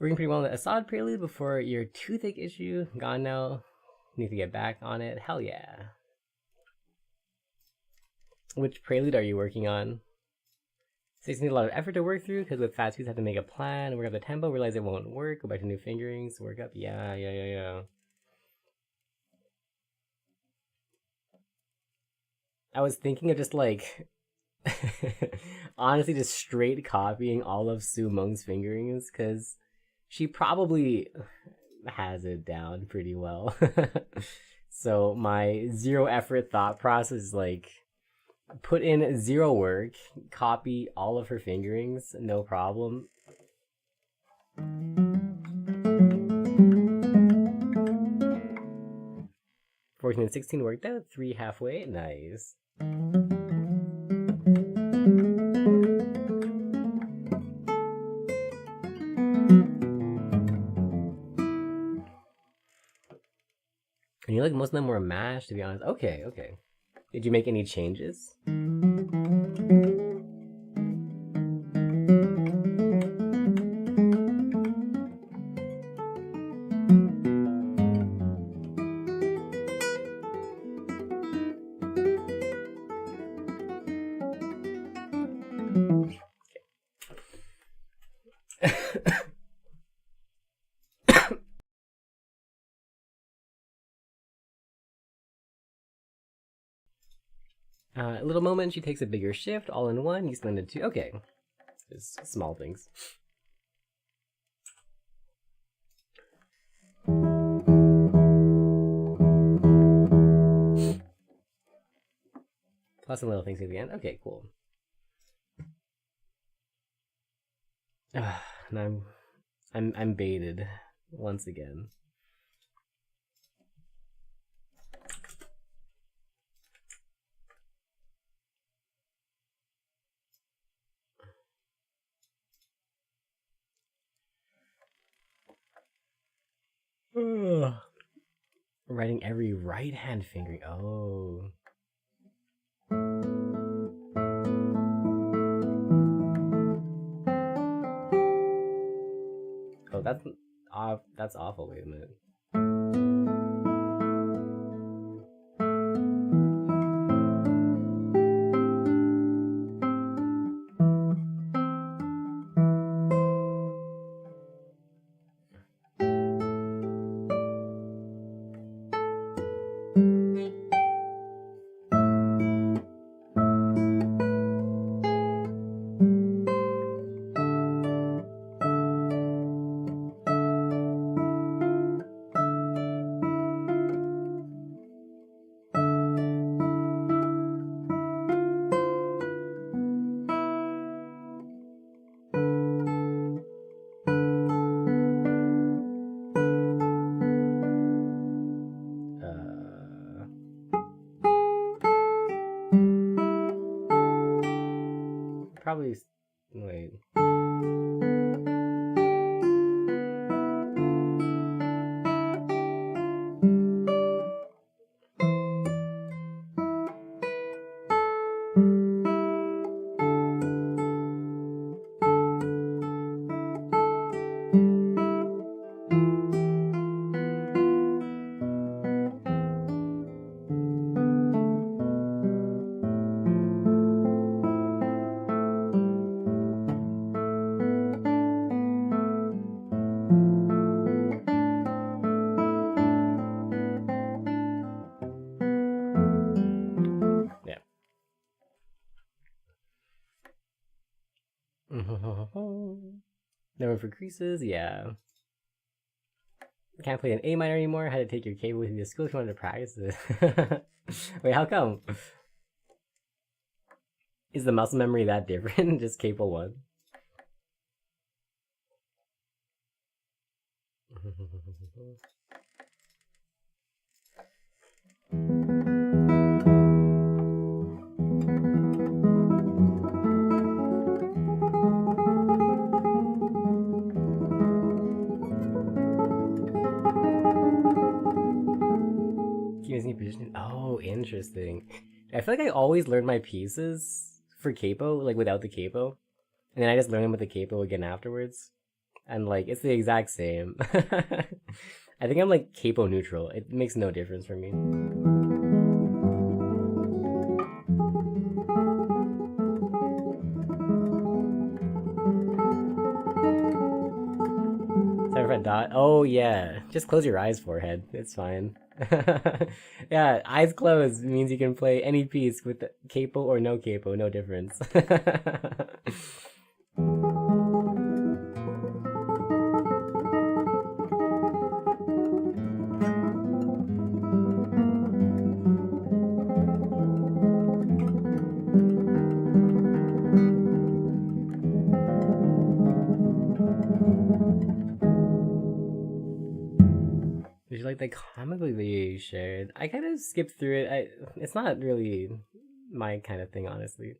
Working pretty well on the Assad prelude before your toothache issue. Gone now. Need to get back on it. Hell yeah. Which prelude are you working on? Takes me a lot of effort to work through because with fast foods I have to make a plan, work up the tempo, realize it won't work, go back to new fingerings, work up. Yeah. I was thinking of just like honestly just straight copying all of Su Meng's fingerings because she probably has it down pretty well. So my zero effort thought process is like put in zero work, copy all of her fingerings, no problem. 14 and 16 worked out, 3 halfway, nice. And you like most of them were mashed, to be honest. Okay. Did you make any changes? A little moment, she takes a bigger shift, all in one, you spend it 2. Okay. Just small things. Plus some little things at the end. Okay, cool. And I'm baited once again. Writing every right hand finger. Oh. Oh, that's awful. Wait a minute. Probably. Wait. No room for creases, yeah. Can't play an A minor anymore. Had to take your cable with you to school if you wanted to practice it. Wait, how come? Is the muscle memory that different? Just cable one. Oh, interesting. I feel like I always learn my pieces for capo, like without the capo, and then I just learn them with the capo again afterwards, and like it's the exact same. I think I'm like capo neutral. It makes no difference for me. Dot. Oh yeah, just close your eyes, forehead. It's fine. Yeah, eyes closed means you can play any piece with capo or no capo, no difference. Did you like the comic book video you shared? I kind of skipped through it. It's not really my kind of thing, honestly.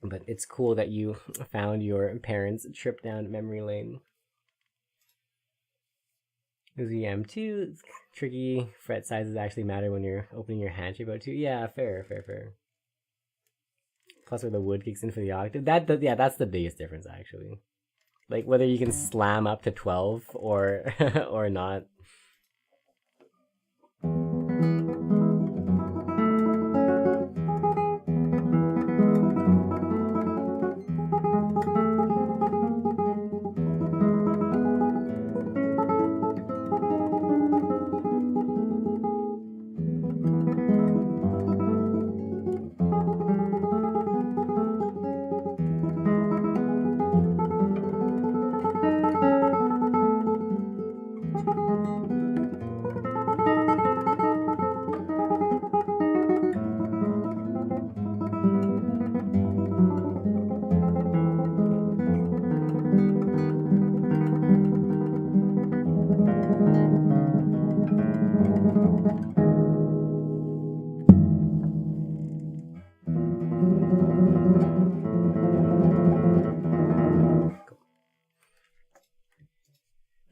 But it's cool that you found your parents' trip down memory lane. Uzi M2, it's tricky. Fret sizes actually matter when you're opening your handshake about 2. Yeah, fair. Plus where the wood kicks in for the octave. Yeah, that's the biggest difference, actually. Like whether you can slam up to 12 or or not.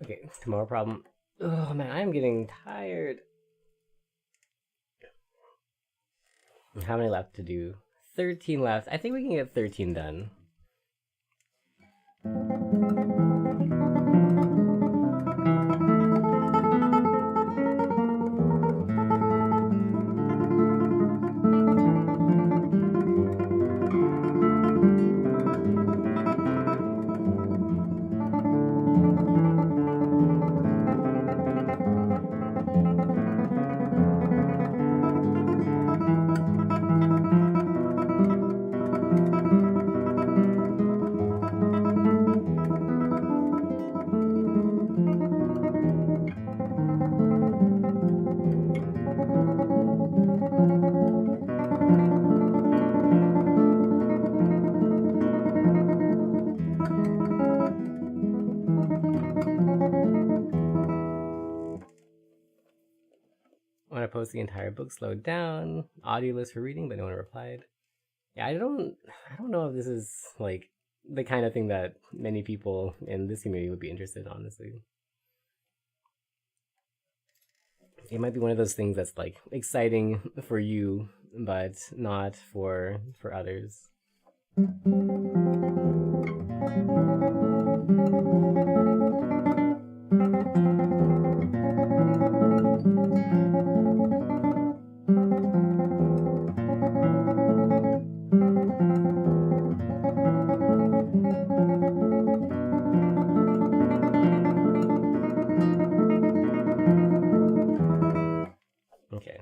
Okay, tomorrow problem. Oh man, I'm getting tired. How many left to do? 13 left. I think we can get 13 done. When I post the entire book, slowed down. Audio list for reading, but no one replied. Yeah, I don't know if this is like the kind of thing that many people in this community would be interested in, honestly. It might be one of those things that's like exciting for you, but not for others. Okay.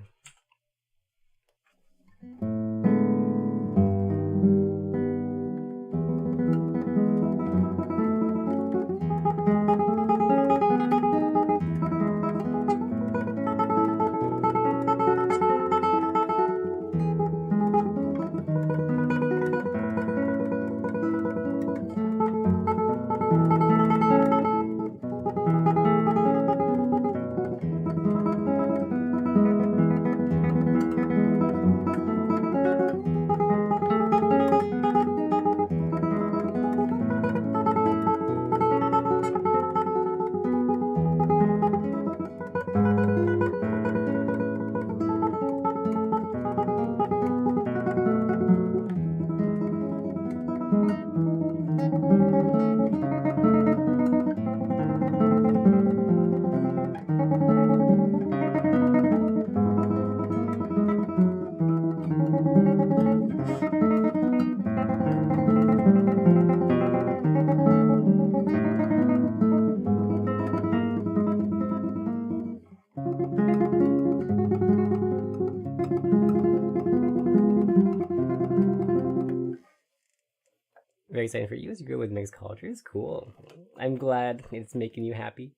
sign for you is good with mixed cultures. Cool. I'm glad it's making you happy.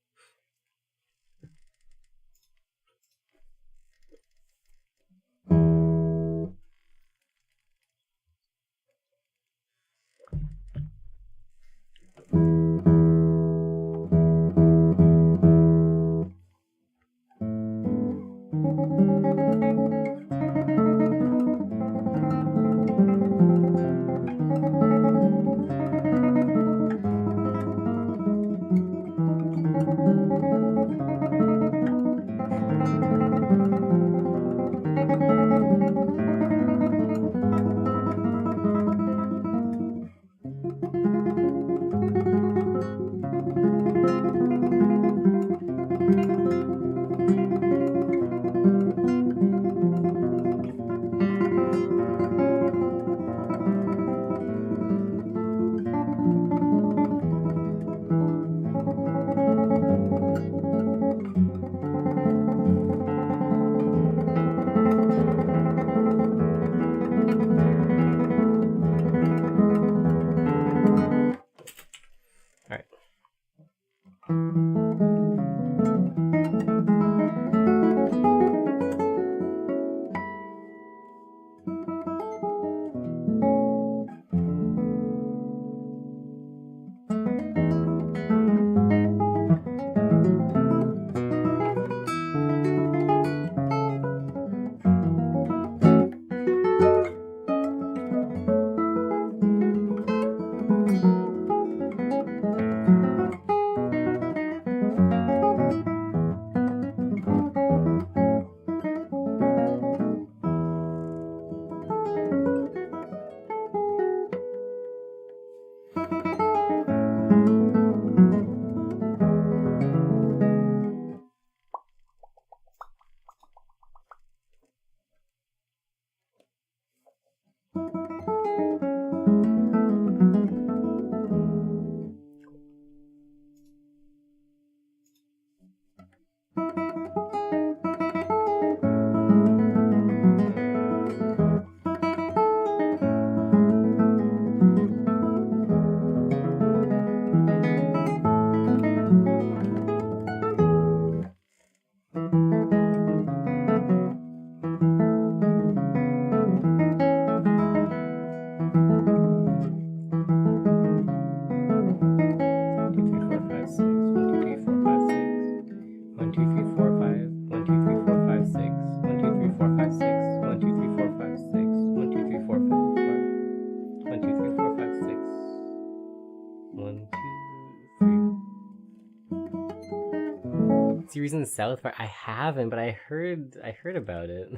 Series in South Park? I haven't, but I heard about it.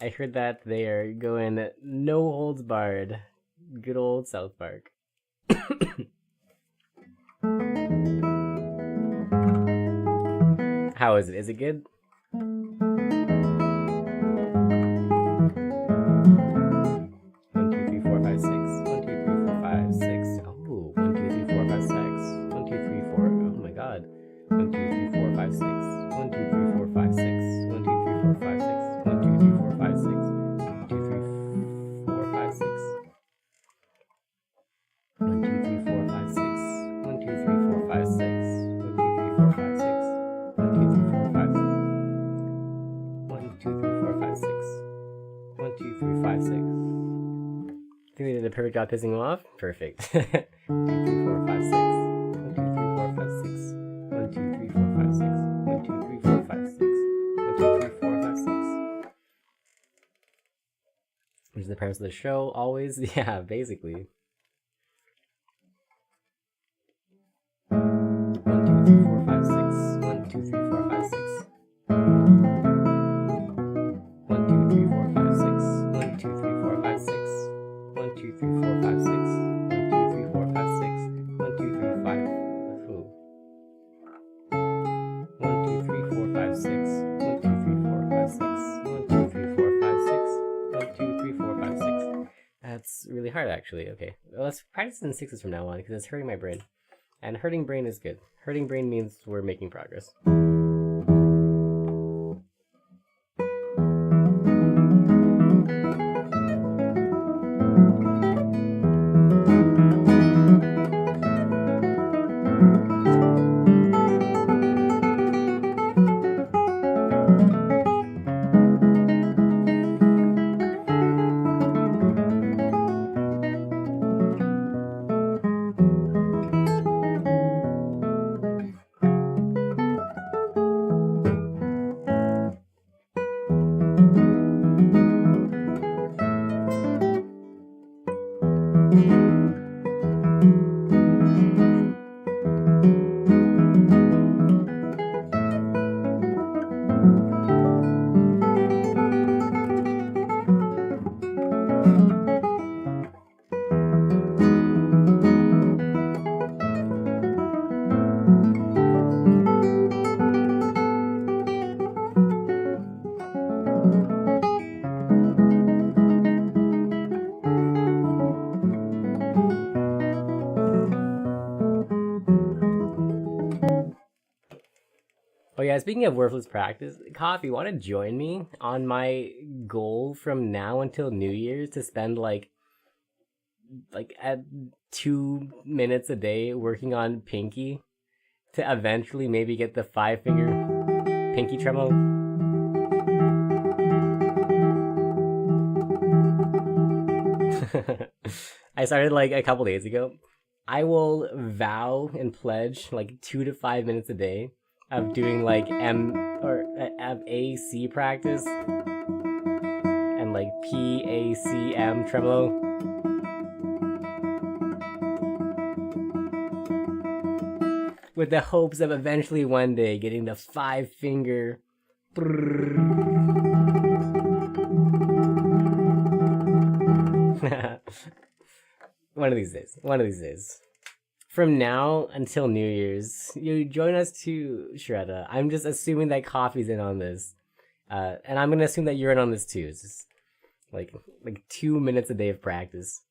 I heard that they are going no holds barred. Good old South Park. How is it? Is it good? 1, 2, 3, 4, 5, 6. 1, 2, 3, 4, 5, 6. Oh, 1, 2, 3, 4, 5, 6. 1, 2, 3, 4. Oh my god. 1, 2, 3, 4, 5, 6. 1, 2, 3, 4, 5, 6. 1, 2, 3, 4, 5, 6. 1, 2, 3, 4, 5, 6. 1, 2, 3, 4, 5, 6. 1, 2, 3, 4, 5, 6. 1, 2, 3, 4, 5, 6. 1, 2, 3, 4, 5, 6. 1, 2, 3, 4, 5, 6. 1, 2, 3, 4, 5, 6. 1, 2, 3, 5, 6. I think they did a perfect job pissing him off. Perfect. 1, 2, 3, 4, 5, 6. 1, 2, 3, 4, 5, 6. 1, 2, 3, 4, 5, 6. 1, 2, 3, 4, 5, 6. 1, 2, 3, 4, 5, 6. Which is the premise of the show, always. Yeah, basically. 1, 2, 3, 4, 5, 6. 1, 2, 3, 4, 5, 6. 1, 2, 3, 4, 5, 6. 1, 2, 3, 4, 5, 6. 1, 2, 3, 4, 5, 6. 1, 2, 3, 4, 5, 6. 1, 2, 3, 5. Ooh. 1, 2, 3, 4, 5, 6. 1, 2, 3, 4, 5, 6. 1, 2, 3, 4, 5, 6. 1, 2, 3, 4, 5, 6. That's really hard, actually. Okay, well, let's practice in sixes from now on because it's hurting my brain. And hurting brain is good. Hurting brain means we're making progress. Oh yeah, speaking of worthless practice, Coffee, want to join me on my goal from now until New Year's to spend at 2 minutes a day working on Pinky to eventually maybe get the 5-finger Pinky tremolo? I started like a couple days ago. I will vow and pledge like 2 to 5 minutes a day of doing like of AC practice and like PACM tremolo. With the hopes of eventually one day getting the 5-finger. One of these days. One of these days. From now until New Year's, you join us to Shredda. I'm just assuming that Coffee's in on this. And I'm gonna assume that you're in on this too. It's just like 2 minutes a day of practice.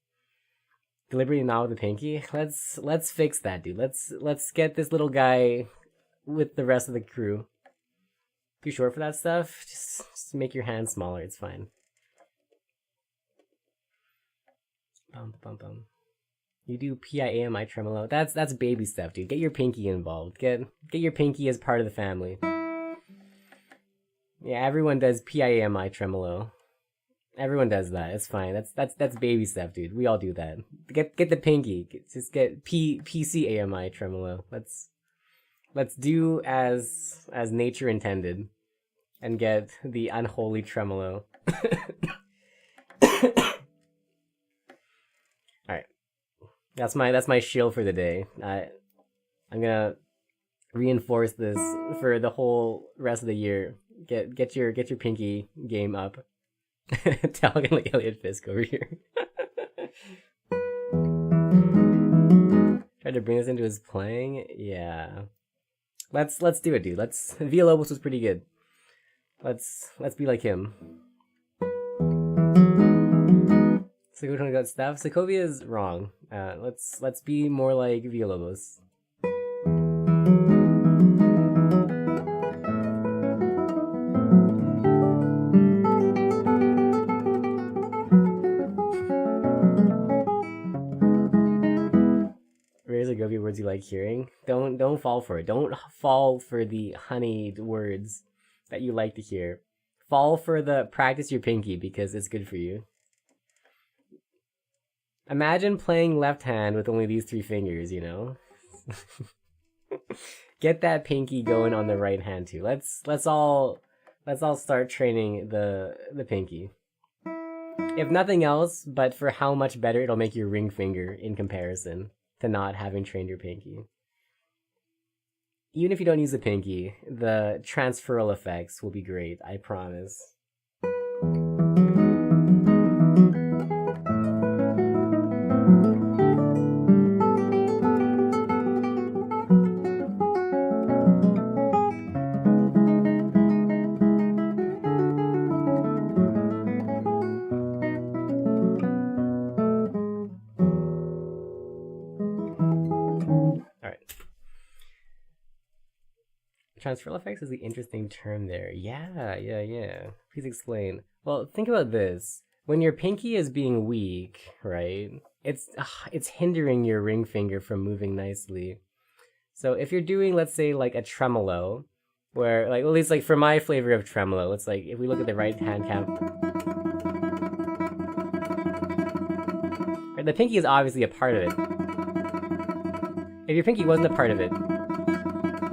Deliberately not with the Pinky. Let's fix that, dude. Let's get this little guy with the rest of the crew. Too short for that stuff? Just make your hands smaller. It's fine. Bum bum bum. You do PIAMI tremolo. That's baby stuff, dude. Get your Pinky involved. Get your Pinky as part of the family. Yeah, everyone does PIAMI tremolo. Everyone does that. It's fine. That's baby stuff, dude. We all do that. Get the Pinky. Just get PCAMI tremolo. Let's do as nature intended, and get the unholy tremolo. All right, that's my shield for the day. I'm gonna reinforce this for the whole rest of the year. Get your Pinky game up. Talking like Elliot Fisk over here. Tried to bring us into his playing. Yeah, let's do it, dude. Villalobos was pretty good. Let's be like him. Segovia got stuff. Segovia is wrong. Let's be more like Villalobos. Segovia words you like hearing. Don't fall for it. Don't fall for the honeyed words that you like to hear. Fall for the practice your Pinky because it's good for you. Imagine playing left hand with only these 3 fingers, you know? Get that Pinky going on the right hand too. Let's all start training the Pinky. If nothing else, but for how much better it'll make your ring finger in comparison to not having trained your Pinky. Even if you don't use the Pinky, the transferal effects will be great, I promise. Transferal effects is the interesting term there. Yeah. Please explain. Well, think about this. When your Pinky is being weak, right? It's hindering your ring finger from moving nicely. So if you're doing, let's say, like a tremolo, where, like, at least like for my flavor of tremolo, it's like if we look at the right hand count, right, the Pinky is obviously a part of it. If your Pinky wasn't a part of it,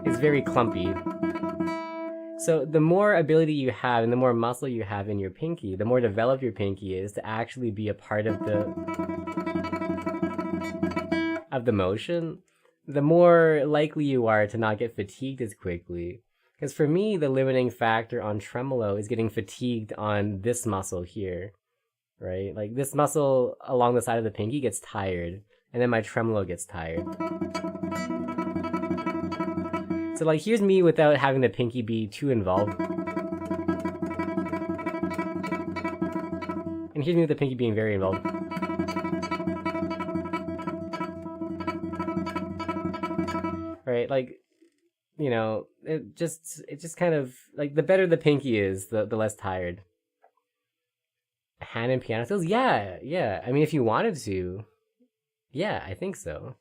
it's very clumpy. So the more ability you have and the more muscle you have in your Pinky, the more developed your Pinky is to actually be a part of the motion, the more likely you are to not get fatigued as quickly. Because for me, the limiting factor on tremolo is getting fatigued on this muscle here, right? Like this muscle along the side of the Pinky gets tired, and then my tremolo gets tired. So like here's me without having the Pinky be too involved. Here's me with the pinky being very involved. Right, like, you know, it just kind of, like, the better the pinky is, the less tired. Hand and piano skills? Yeah. I mean, if you wanted to, yeah, I think so.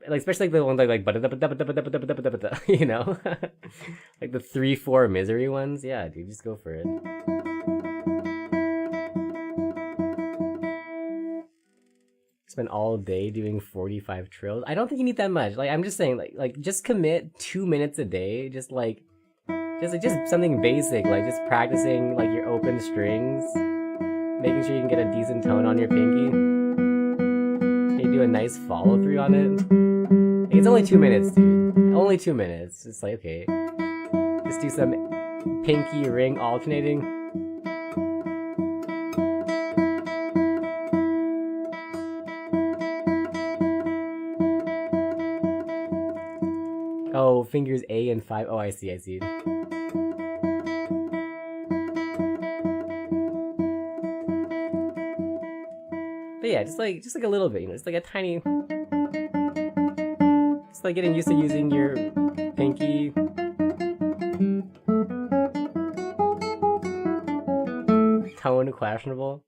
Like, especially like the ones like you know, like the 3/4 misery ones. Yeah, dude, just go for it. Spend all day doing 45 trills. I don't think you need that much. Like, I'm just saying, like just commit 2 minutes a day. Just something basic, like just practicing like your open strings, making sure you can get a decent tone on your pinky. You do a nice follow through on it. Like, it's only 2 minutes, dude. Only 2 minutes. It's like, okay, just do some pinky ring alternating. Oh, fingers A and 5. Oh, I see. But yeah, just like a little bit, you know, it's like a tiny, it's like getting used to using your pinky. Tone questionable.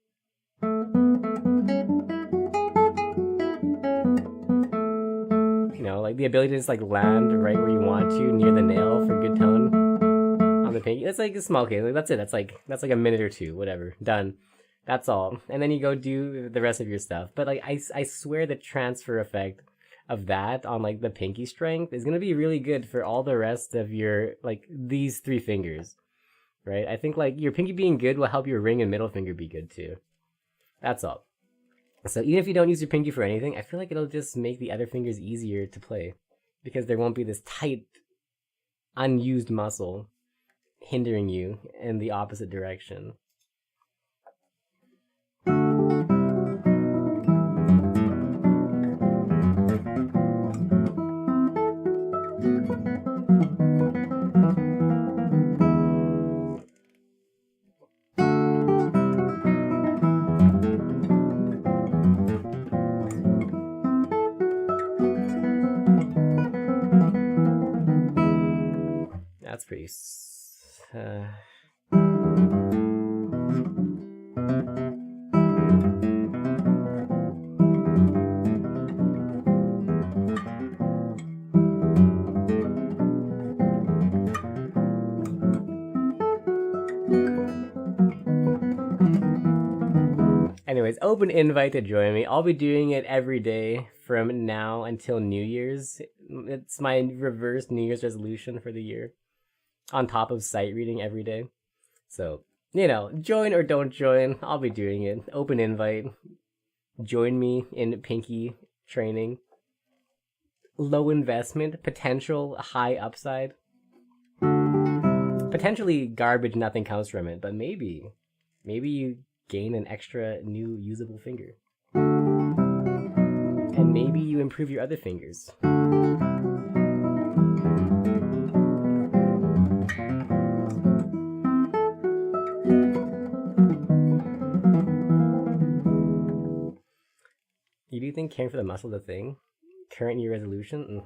You know, like the ability to just like land right where you want to near the nail for good tone on the pinky. It's like a small case. Like that's it. That's like a minute or two. Whatever. Done. That's all. And then you go do the rest of your stuff. But like I swear the transfer effect of that on like the pinky strength is gonna be really good for all the rest of your like these 3 fingers. Right? I think like your pinky being good will help your ring and middle finger be good too. That's all. So even if you don't use your pinky for anything, I feel like it'll just make the other fingers easier to play. Because there won't be this tight, unused muscle hindering you in the opposite direction. That's pretty. Anyways, open invite to join me. I'll be doing it every day from now until New Year's. It's my reverse New Year's resolution for the year. On top of sight reading every day. So, you know, join or don't join, I'll be doing it. Open invite. Join me in pinky training. Low investment, potential high upside. Potentially garbage, nothing comes from it, but maybe you gain an extra new usable finger. And maybe you improve your other fingers. You do think caring for the muscle is a thing? Current year resolution?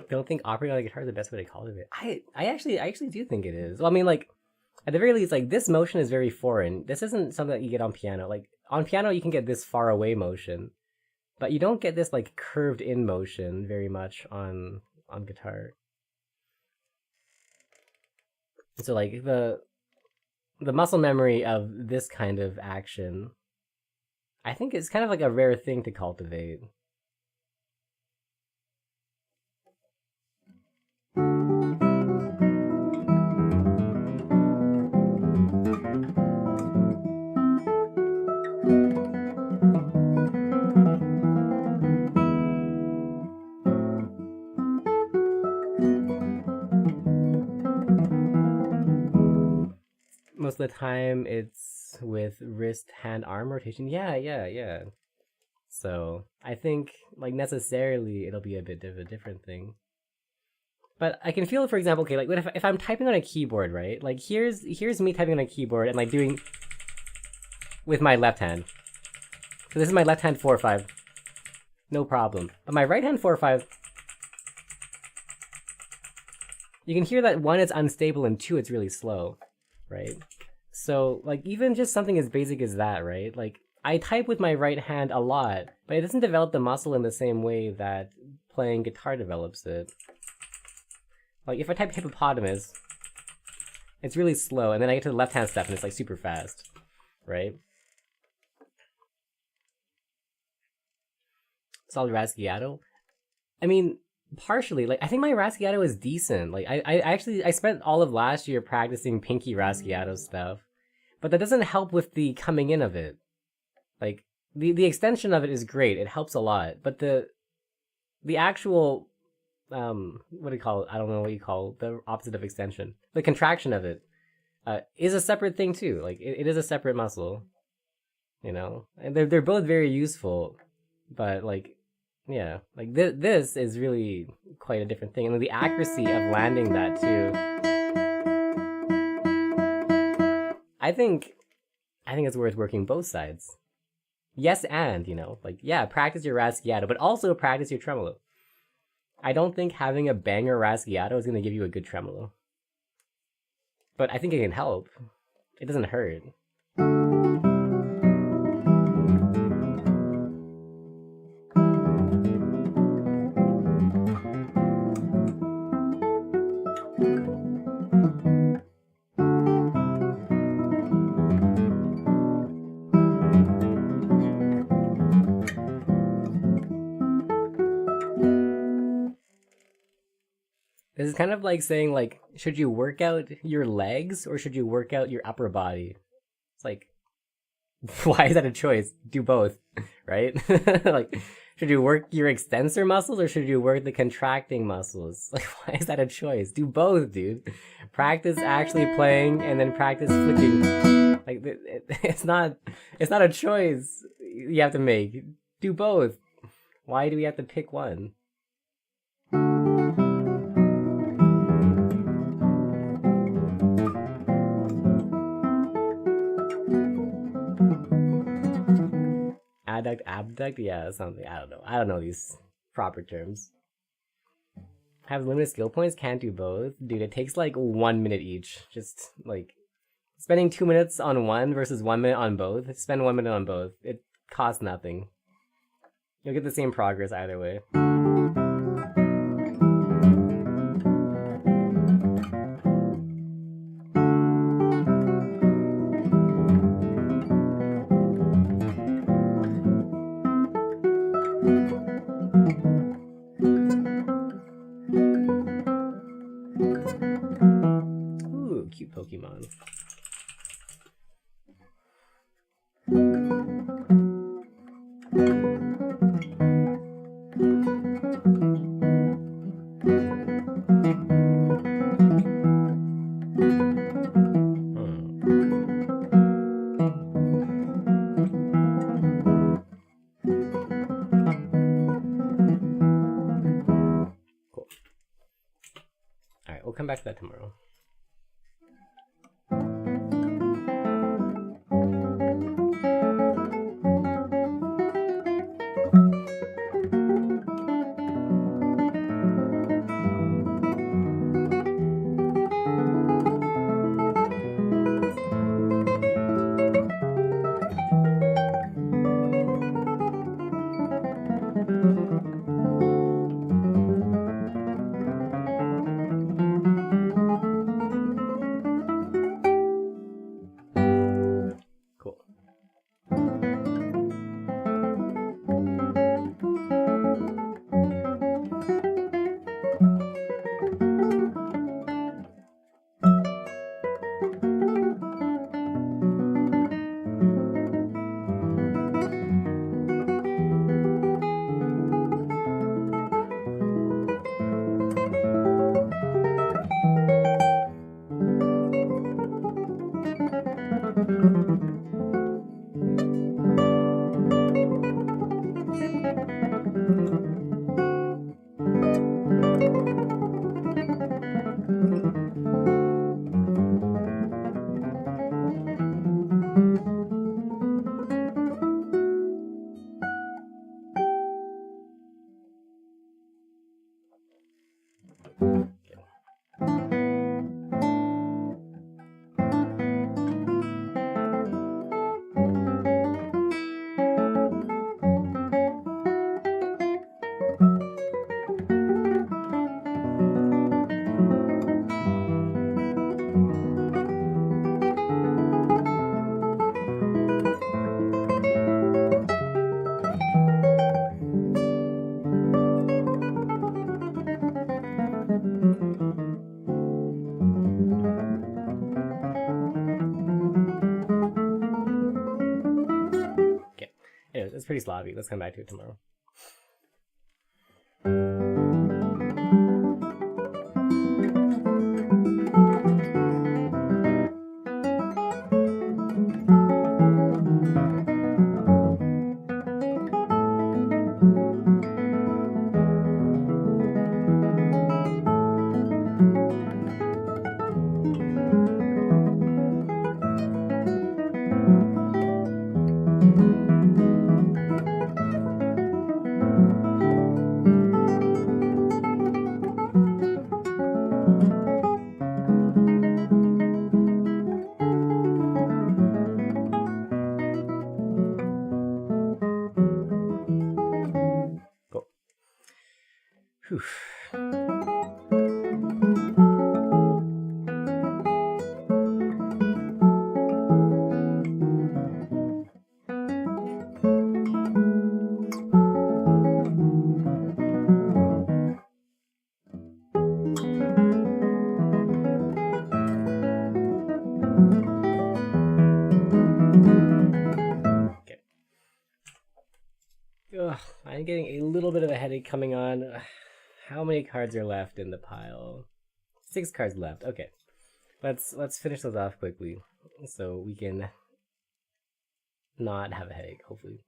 Don't think operating on the guitar is the best way to cultivate. I actually do think it is. Well, I mean, like, at the very least, like, this motion is very foreign. This isn't something that you get on piano. Like, on piano, you can get this far away motion, but you don't get this, like, curved in motion very much on guitar. So, like, the muscle memory of this kind of action, I think it's kind of like a rare thing to cultivate. most of the time it's with wrist, hand, arm rotation. Yeah. So I think like necessarily it'll be a bit of a different thing. But I can feel, for example, okay, like if I'm typing on a keyboard, right? Like here's me typing on a keyboard and like doing with my left hand. So this is my left hand 4-5. No problem. But my right hand 4-5, you can hear that 1, it's unstable, and 2, it's really slow, right? So like even just something as basic as that, right? Like I type with my right hand a lot, but it doesn't develop the muscle in the same way that playing guitar develops it. Like if I type hippopotamus, it's really slow, and then I get to the left hand stuff and it's like super fast, right? Solid Rasguiato? I mean, partially. Like I think my Rasguiato is decent. Like I spent all of last year practicing Pinky Rasguiato stuff, but that doesn't help with the coming in of it. Like the extension of it is great. It helps a lot, but the actual what do you call it? I don't know what you call the opposite of extension. The contraction of it is a separate thing too. Like it is a separate muscle, you know. And they're both very useful, but like yeah, like this is really quite a different thing, and the accuracy of landing that too. I think it's worth working both sides. Yes, and you know, like yeah, practice your Rasguiato, but also practice your tremolo. I don't think having a banger Rasguiato is going to give you a good tremolo. But I think it can help. It doesn't hurt. This is kind of like saying, like, should you work out your legs or should you work out your upper body? It's like, why is that a choice? Do both, right? Like, should you work your extensor muscles or should you work the contracting muscles? Like, why is that a choice? Do both, dude. Practice actually playing and then practice flicking. Like, it's not a choice you have to make. Do both. Why do we have to pick one? Adduct, abduct? Yeah, something. I don't know these proper terms. Have limited skill points? Can't do both? Dude, it takes like 1 minute each. Just like spending 2 minutes on one versus 1 minute on both. Spend 1 minute on both. It costs nothing. You'll get the same progress either way. Ooh, cute Pokemon. Cool. Alright, we'll come back to that tomorrow. it's pretty sloppy. Let's come back to it tomorrow. Whew. Okay. Ugh, I'm getting a little bit of a headache coming on. How many cards are left in the pile? 6 cards left. Okay. Let's finish those off quickly so we can not have a headache, hopefully.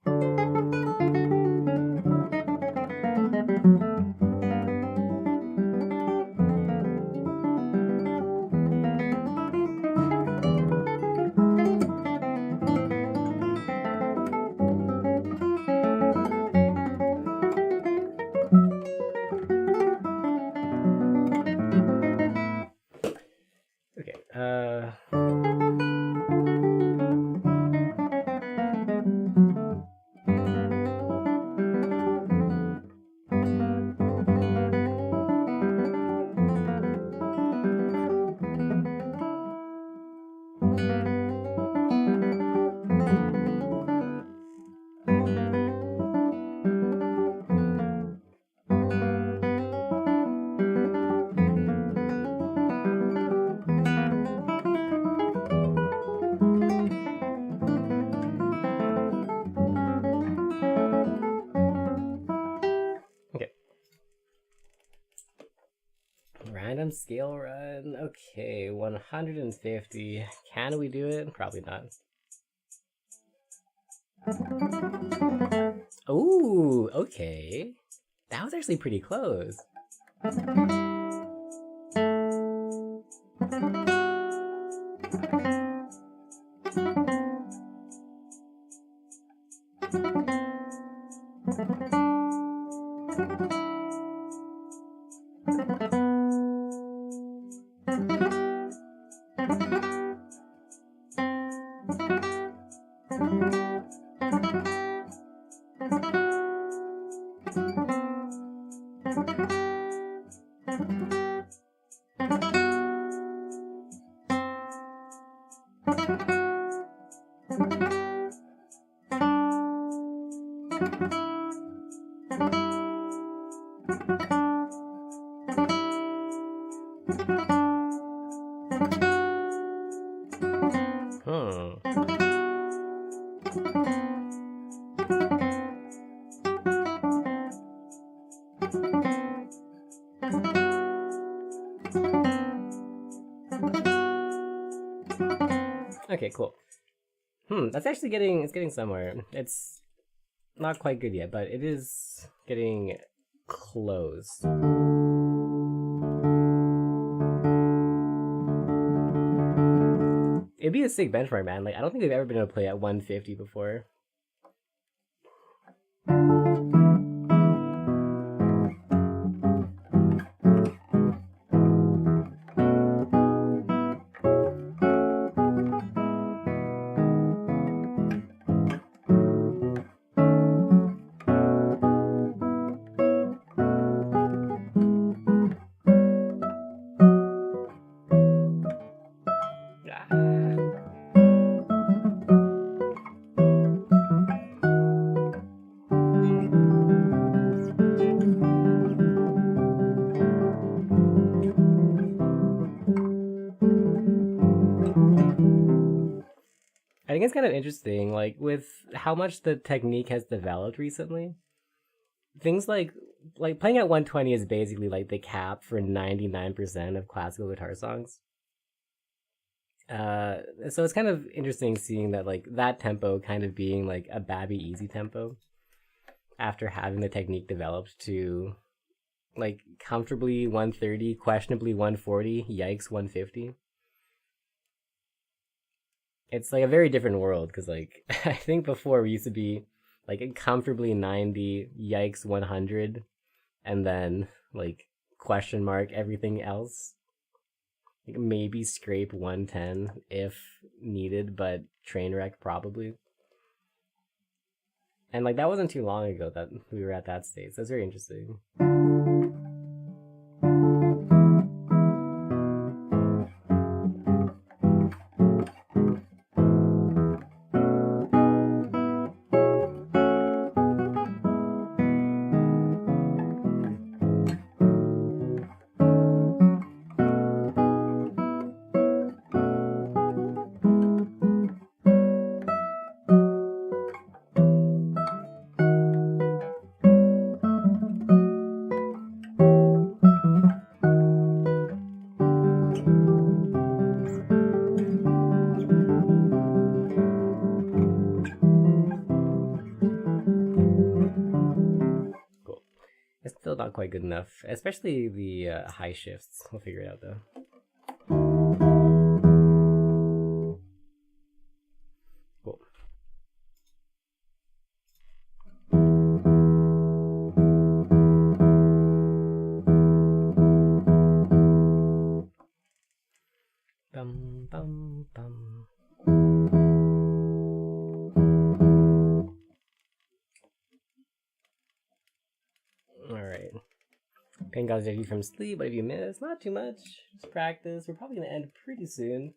Random scale run. Okay, 150. Can we do it? Probably not. Ooh, okay. That was actually pretty close. Okay, cool. That's actually getting somewhere. It's not quite good yet, but it is getting close. It'd be a sick benchmark, man. Like, I don't think they've ever been able to play at 150 before. think it's kind of interesting, like with how much the technique has developed recently. Things like playing at 120 is basically like the cap for 99% of classical guitar songs. So it's kind of interesting seeing that like that tempo kind of being like a babby easy tempo after having the technique developed to like comfortably 130, questionably 140, yikes 150. It's like a very different world because like I think before we used to be like comfortably 90, yikes 100, and then like question mark everything else. Like maybe scrape 110 if needed, but train wreck probably. And like that wasn't too long ago that we were at that state. So it's very interesting. Still not quite good enough, especially the high shifts. We'll figure it out though. Cool. Bum bum bum. Alright. Paying God's you from sleep, what have you missed? Not too much. Just practice. We're probably gonna end pretty soon.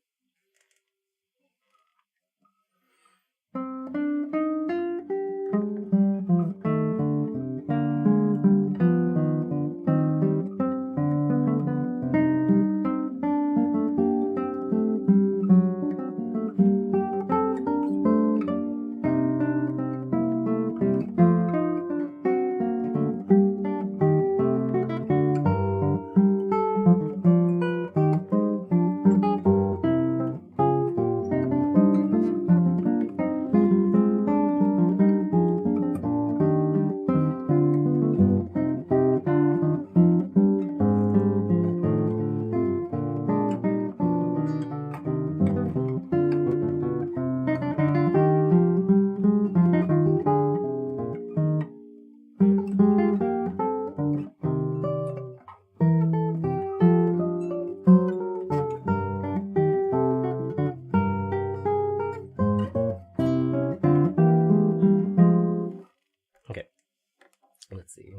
Let's see.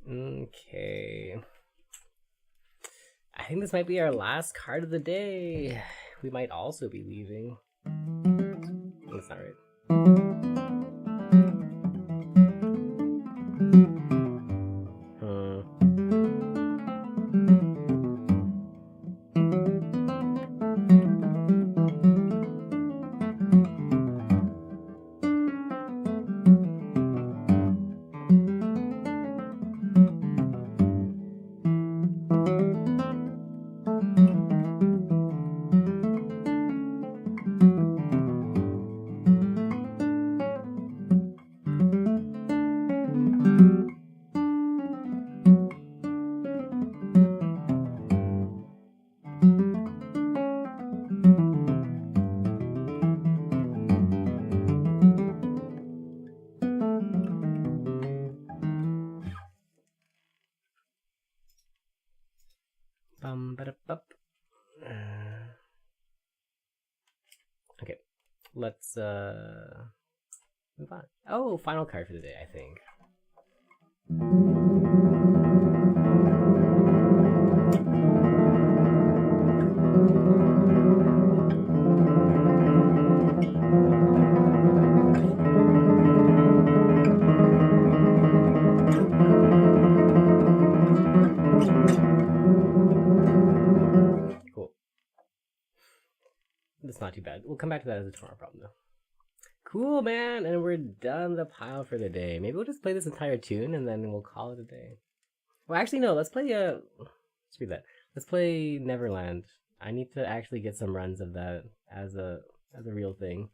Okay. I think this might be our last card of the day. We might also be leaving. That's not right. Ba-da-bup. Okay, let's move on. Oh, final card for the day, I think. Cool. That's not too bad. We'll come back to that as a tomorrow problem, though. Cool, man, and we're done the pile for the day. Maybe we'll just play this entire tune and then we'll call it a day. Well, actually, no. Let's play let's read that. Let's play Neverland. I need to actually get some runs of that as a real thing.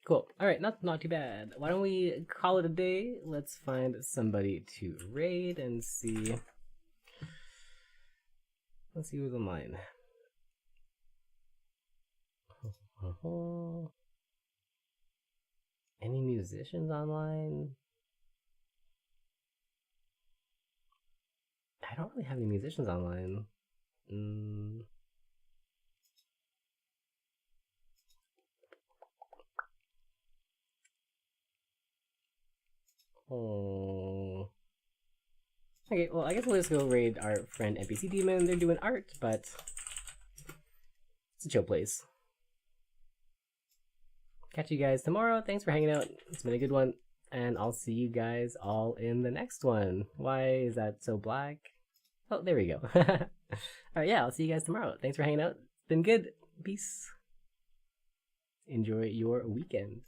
Cool. All right, not too bad. Why don't we call it a day? Let's find somebody to raid and see. Let's see who's online. Any musicians online? I don't really have any musicians online. Oh. Okay, well, I guess we'll just go raid our friend NPC Demon. They're doing art, but it's a chill place. Catch you guys tomorrow. Thanks for hanging out. It's been a good one. And I'll see you guys all in the next one. Why is that so black? Oh, there we go. Alright, yeah, I'll see you guys tomorrow. Thanks for hanging out. It's been good. Peace. Enjoy your weekend.